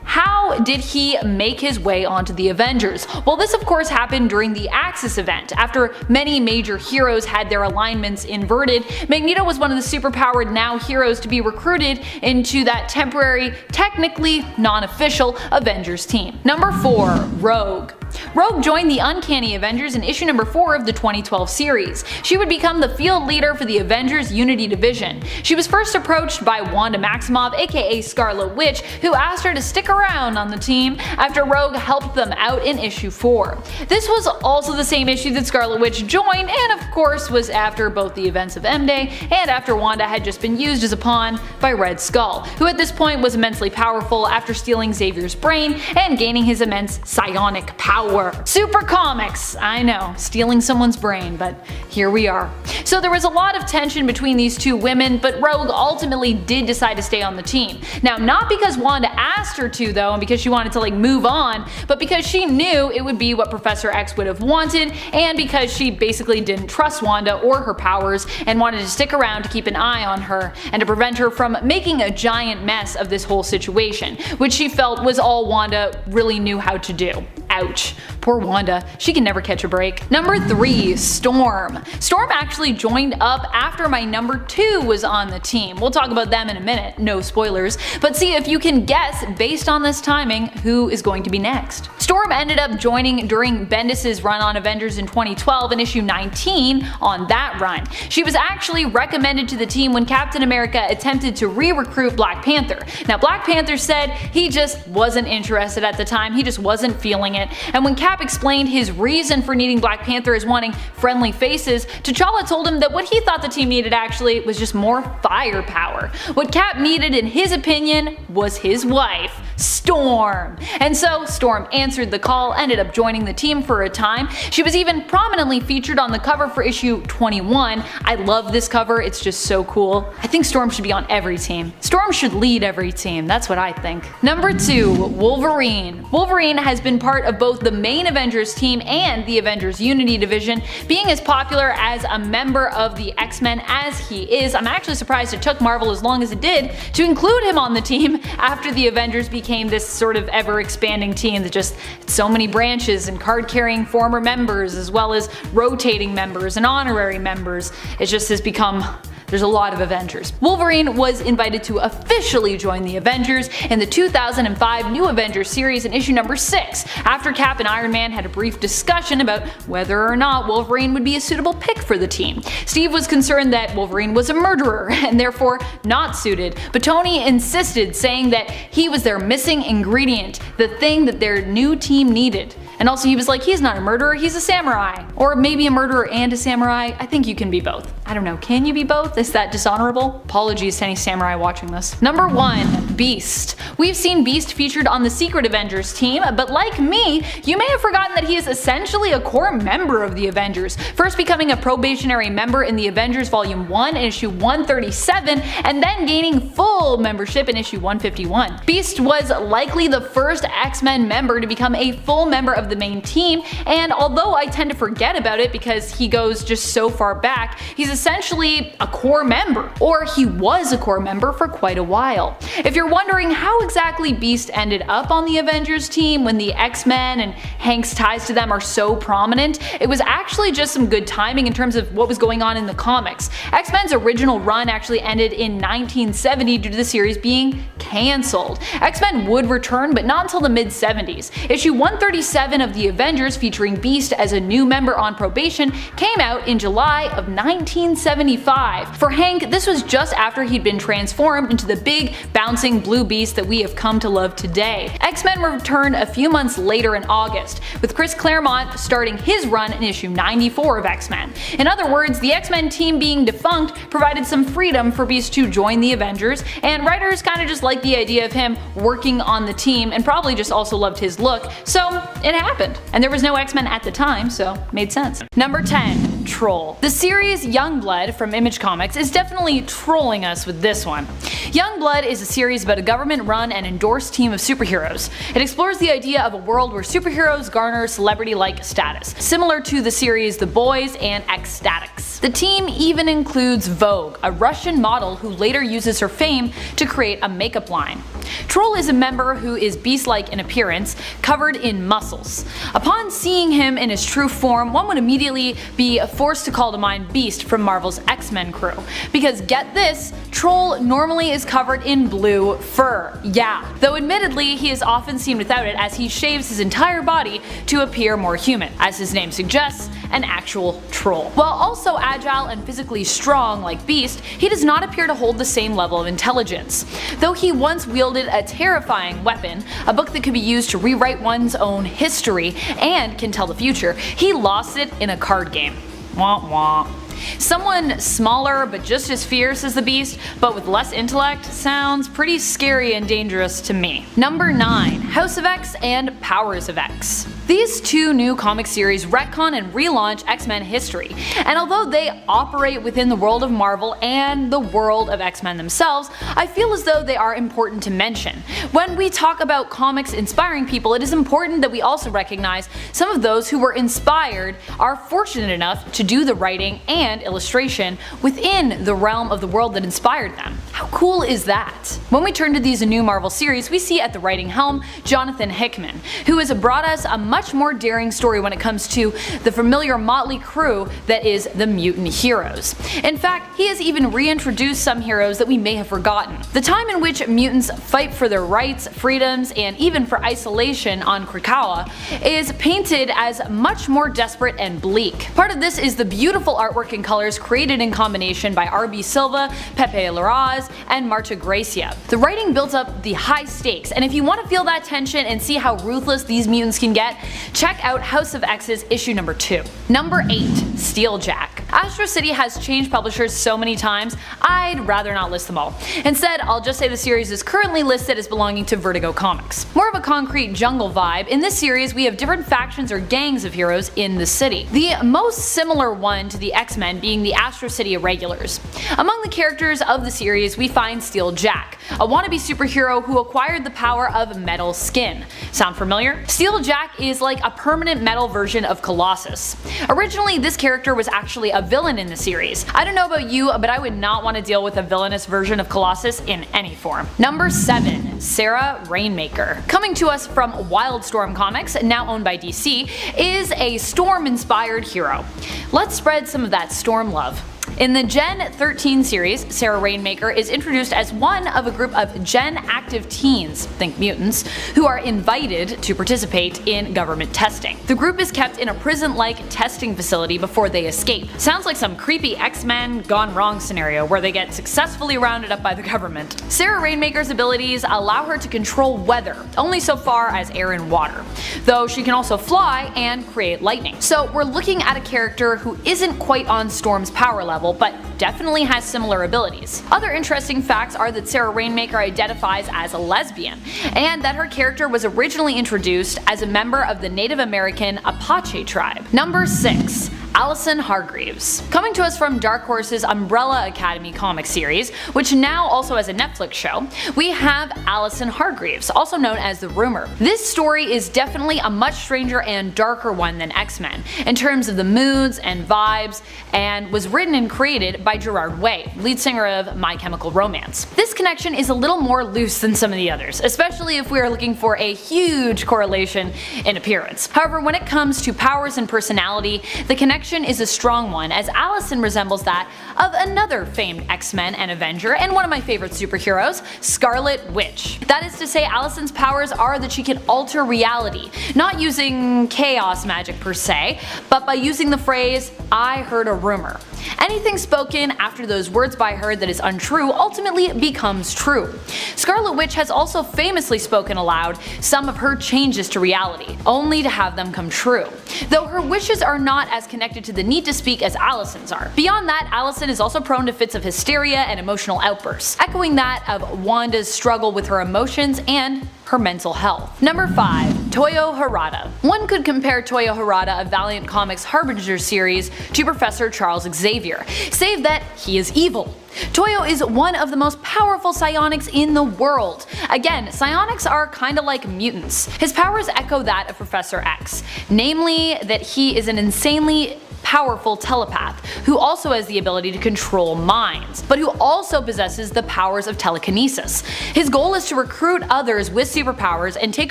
how did he make his way onto the Avengers? Well, this of course happened during the Axis event. After many major heroes had their alignments inverted, Magneto was one of the superpowered now heroes to be recruited into that temporary, technically non-official Avengers team. Number 4. Rogue. Rogue joined the Uncanny Avengers in issue number 4 of the 2012 series. She would become the field leader for the Avengers Unity Division. She was first approached by Wanda Maximoff, aka Scarlet Witch, who asked her to stick around on the team after Rogue helped them out in issue 4. This was also the same issue that Scarlet Witch joined, and of course was after both the events of M-Day and after Wanda had just been used as a pawn by Red Skull, who at this point was immensely powerful after stealing Xavier's brain and gaining his immense psionic power. Super comics, I know, stealing someone's brain, but here we are. So there was a lot of tension between these two women, but Rogue ultimately did decide to stay on the team. Now, not because Wanda asked her to though, and because she wanted to move on, but because she knew it would be what Professor X would have wanted, and because she basically didn't trust Wanda or her powers and wanted to stick around to keep an eye on her and to prevent her from making a giant mess of this whole situation, which she felt was all Wanda really knew how to do. Ouch. Poor Wanda, she can never catch a break. Number 3, Storm. Storm actually joined up after my number 2 was on the team. We'll talk about them in a minute, no spoilers, but see if you can guess based on this timing who is going to be next. Storm ended up joining during Bendis' run on Avengers in 2012 in issue 19 on that run. She was actually recommended to the team when Captain America attempted to re-recruit Black Panther. Now Black Panther said he just wasn't interested at the time, he just wasn't feeling it, and when Cap explained his reason for needing Black Panther as wanting friendly faces, T'Challa told him that what he thought the team needed actually was just more firepower. What Cap needed in his opinion was his wife, Storm. And so Storm answered the call, ended up joining the team for a time. She was even prominently featured on the cover for issue 21. I love this cover, it's just so cool. I think Storm should be on every team. Storm should lead every team, that's what I think. Number 2, Wolverine. Wolverine has been part of both the main Avengers team and the Avengers Unity division, being as popular as a member of the X-Men as he is. I'm actually surprised it took Marvel as long as it did to include him on the team after the Avengers became this sort of ever-expanding team that just had so many branches and card-carrying former members as well as rotating members and honorary members. It just has become there's a lot of Avengers. Wolverine was invited to officially join the Avengers in the 2005 New Avengers series in issue number 6, after Cap and Iron Man had a brief discussion about whether or not Wolverine would be a suitable pick for the team. Steve was concerned that Wolverine was a murderer and therefore not suited, but Tony insisted, saying that he was their missing ingredient, the thing that their new team needed. And also he was like, he's not a murderer, he's a samurai. Or maybe a murderer and a samurai. I think you can be both. I don't know, can you be both? Is that dishonorable? Apologies to any samurai watching this. Number 1, Beast. We've seen Beast featured on the Secret Avengers team, but like me, you may have forgotten that he is essentially a core member of the Avengers, first becoming a probationary member in the Avengers Volume 1 in issue 137, and then gaining full membership in issue 151. Beast was likely the first X-Men member to become a full member of the main team, and although I tend to forget about it because he goes just so far back, he's essentially a core member, or he was a core member for quite a while. If you're wondering how exactly Beast ended up on the Avengers team when the X-Men and Hank's ties to them are so prominent, it was actually just some good timing in terms of what was going on in the comics. X-Men's original run actually ended in 1970 due to the series being cancelled. X-Men would return, but not until the mid-70s. Issue 137 of the Avengers, featuring Beast as a new member on probation, came out in July of 1975. For Hank, this was just after he'd been transformed into the big, bouncing blue beast that we have come to love today. X-Men returned a few months later in August, with Chris Claremont starting his run in issue 94 of X-Men. In other words, the X-Men team being defunct provided some freedom for Beast to join the Avengers, and writers kinda just liked the idea of him working on the team and probably just also loved his look, so it happened. And there was no X-Men at the time, so made sense. Number 10, Troll. The series Youngblood from Image Comics is definitely trolling us with this one. Youngblood is a series about a government-run and endorsed team of superheroes. It explores the idea of a world where superheroes garner celebrity-like status, similar to the series The Boys and Ecstatics. The team even includes Vogue, a Russian model who later uses her fame to create a makeup line. Troll is a member who is beast-like in appearance, covered in muscles. Upon seeing him in his true form, one would immediately be forced to call to mind Beast from Marvel's X-Men crew. Because get this, Troll normally is covered in blue fur. Yeah. Though admittedly, he is often seen without it, as he shaves his entire body to appear more human. As his name suggests, an actual troll. While also agile and physically strong like Beast, he does not appear to hold the same level of intelligence. Though he once wielded a terrifying weapon, a book that could be used to rewrite one's own history and can tell the future, he lost it in a card game. Wah wah. Someone smaller but just as fierce as the Beast, but with less intellect, sounds pretty scary and dangerous to me. Number 9, House of X and Powers of X. These two new comic series retcon and relaunch X-Men history, and although they operate within the world of Marvel and the world of X-Men themselves, I feel as though they are important to mention. When we talk about comics inspiring people, it is important that we also recognize some of those who were inspired are fortunate enough to do the writing and illustration within the realm of the world that inspired them. How cool is that? When we turn to these new Marvel series, we see at the writing helm Jonathan Hickman, who has brought us a much much more daring story when it comes to the familiar motley crew that is the mutant heroes. In fact, he has even reintroduced some heroes that we may have forgotten. The time in which mutants fight for their rights, freedoms, and even for isolation on Krakoa is painted as much more desperate and bleak. Part of this is the beautiful artwork and colors created in combination by R.B. Silva, Pepe Larraz, and Marta Gracia. The writing builds up the high stakes, and if you want to feel that tension and see how ruthless these mutants can get, check out House of X's issue number 2. Number 8. Steeljack. Astro City has changed publishers so many times, I'd rather not list them all. Instead, I'll just say the series is currently listed as belonging to Vertigo Comics. More of a concrete jungle vibe, in this series we have different factions or gangs of heroes in the city. The most similar one to the X-Men being the Astro City Irregulars. Among the characters of the series we find Steeljack, a wannabe superhero who acquired the power of metal skin. Sound familiar? Steeljack is like a permanent metal version of Colossus. Originally, this character was actually a villain in the series. I don't know about you, but I would not want to deal with a villainous version of Colossus in any form. Number 7. Sarah Rainmaker. Coming to us from Wildstorm Comics, now owned by DC, is a Storm-inspired hero. Let's spread some of that Storm love. In the Gen 13 series, Sarah Rainmaker is introduced as one of a group of Gen active teens, think mutants, who are invited to participate in government testing. The group is kept in a prison-like testing facility before they escape. Sounds like some creepy X-Men gone wrong scenario where they get successfully rounded up by the government. Sarah Rainmaker's abilities allow her to control weather, only so far as air and water, though she can also fly and create lightning. So we're looking at a character who isn't quite on Storm's power level, but definitely has similar abilities. Other interesting facts are that Sarah Rainmaker identifies as a lesbian, and that her character was originally introduced as a member of the Native American Apache tribe. Number 6. Allison Hargreaves. Coming to us from Dark Horse's Umbrella Academy comic series, which now also has a Netflix show, we have Allison Hargreaves, also known as the Rumor. This story is definitely a much stranger and darker one than X-Men, in terms of the moods and vibes, and was written and created by Gerard Way, lead singer of My Chemical Romance. This connection is a little more loose than some of the others, especially if we are looking for a huge correlation in appearance. However, when it comes to powers and personality, the connection is a strong one, as Allison resembles that of another famed X-Men and Avenger, and one of my favorite superheroes, Scarlet Witch. That is to say, Allison's powers are that she can alter reality, not using chaos magic per se, but by using the phrase, "I heard a rumor." Anything spoken after those words by her that is untrue ultimately becomes true. Scarlet Witch has also famously spoken aloud some of her changes to reality, only to have them come true, though her wishes are not as connected to the need to speak as Allison's are. Beyond that, Allison is also prone to fits of hysteria and emotional outbursts, echoing that of Wanda's struggle with her emotions and her mental health. Number 5. Toyo Harada. One could compare Toyo Harada of Valiant Comics' Harbinger series to Professor Charles Xavier, save that he is evil. Toyo is one of the most powerful psionics in the world. Again, psionics are kinda like mutants. His powers echo that of Professor X, namely that he is an insanely powerful telepath who also has the ability to control minds, but who also possesses the powers of telekinesis. His goal is to recruit others with superpowers and take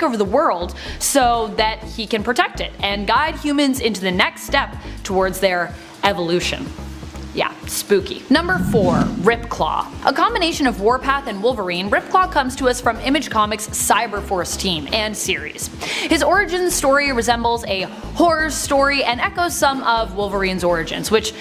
over the world so that he can protect it and guide humans into the next step towards their evolution. Yeah, spooky. Number 4. Ripclaw. A combination of Warpath and Wolverine, Ripclaw comes to us from Image Comics' Cyberforce team and series. His origin story resembles a horror story and echoes some of Wolverine's origins, which,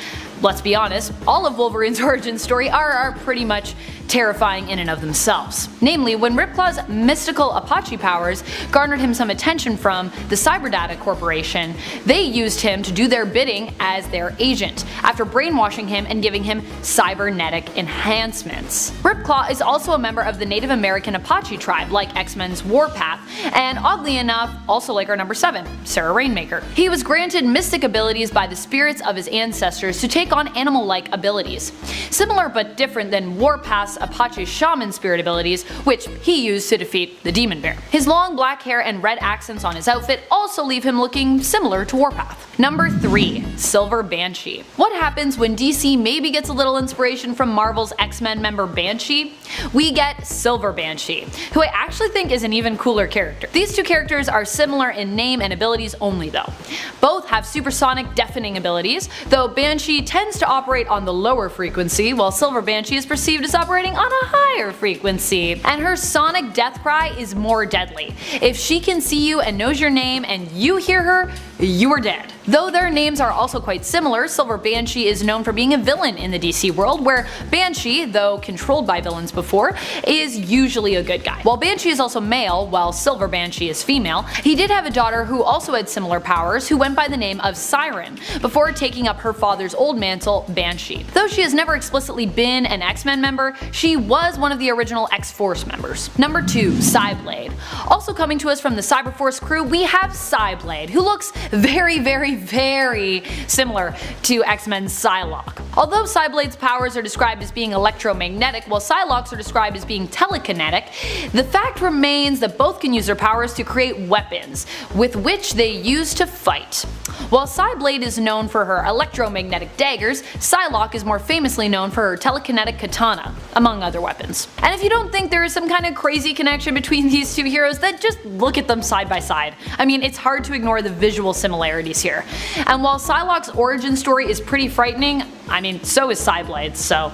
let's be honest, all of Wolverine's origin story are pretty much terrifying in and of themselves. Namely, when Ripclaw's mystical Apache powers garnered him some attention from the Cyberdata Corporation, they used him to do their bidding as their agent, after brainwashing him and giving him cybernetic enhancements. Ripclaw is also a member of the Native American Apache tribe, like X-Men's Warpath, and oddly enough, also like our number 7, Sarah Rainmaker. He was granted mystic abilities by the spirits of his ancestors to take on animal-like abilities. Similar but different than Warpath's Apache Shaman spirit abilities, which he used to defeat the Demon Bear. His long black hair and red accents on his outfit also leave him looking similar to Warpath. Number 3. Silver Banshee. What happens when DC maybe gets a little inspiration from Marvel's X-Men member Banshee? We get Silver Banshee, who I actually think is an even cooler character. These two characters are similar in name and abilities only though. Both have supersonic deafening abilities, though Banshee tends to operate on the lower frequency, while Silver Banshee is perceived as operating on a higher frequency. And her sonic death cry is more deadly. If she can see you and knows your name and you hear her, you are dead. Though their names are also quite similar, Silver Banshee is known for being a villain in the DC world, where Banshee, though controlled by villains before, is usually a good guy. While Banshee is also male, while Silver Banshee is female, he did have a daughter who also had similar powers, who went by the name of Siren, before taking up her father's old mantle, Banshee. Though she has never explicitly been an X-Men member, she was one of the original X-Force members. Number 2. Psyblade. Also coming to us from the Cyberforce crew, we have Psyblade, who looks very similar to X-Men's Psylocke. Although Psyblade's powers are described as being electromagnetic while Psylocke's are described as being telekinetic, the fact remains that both can use their powers to create weapons, with which they use to fight. While Psyblade is known for her electromagnetic daggers, Psylocke is more famously known for her telekinetic katana, among other weapons. And if you don't think there is some kind of crazy connection between these two heroes, then just look at them side by side. I mean, it's hard to ignore the visual similarities here. And while Psylocke's origin story is pretty frightening, I mean, so is Psyblade's, so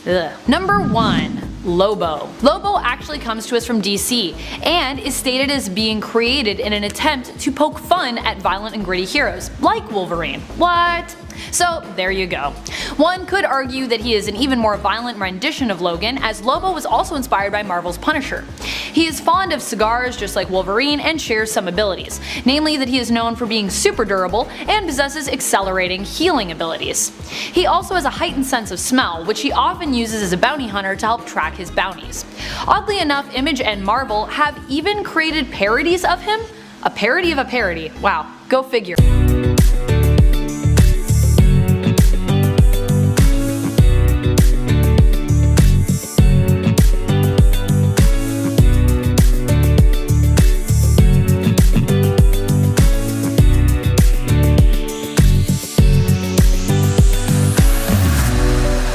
ugh. Number 1. Lobo. Lobo actually comes to us from DC, and is stated as being created in an attempt to poke fun at violent and gritty heroes, like Wolverine. What? So there you go. One could argue that he is an even more violent rendition of Logan, as Lobo was also inspired by Marvel's Punisher. He is fond of cigars just like Wolverine and shares some abilities, namely that he is known for being super durable and possesses accelerating healing abilities. He also has a heightened sense of smell, which he often uses as a bounty hunter to help track his bounties. Oddly enough, Image and Marvel have even created parodies of him? A parody of a parody. Wow, go figure.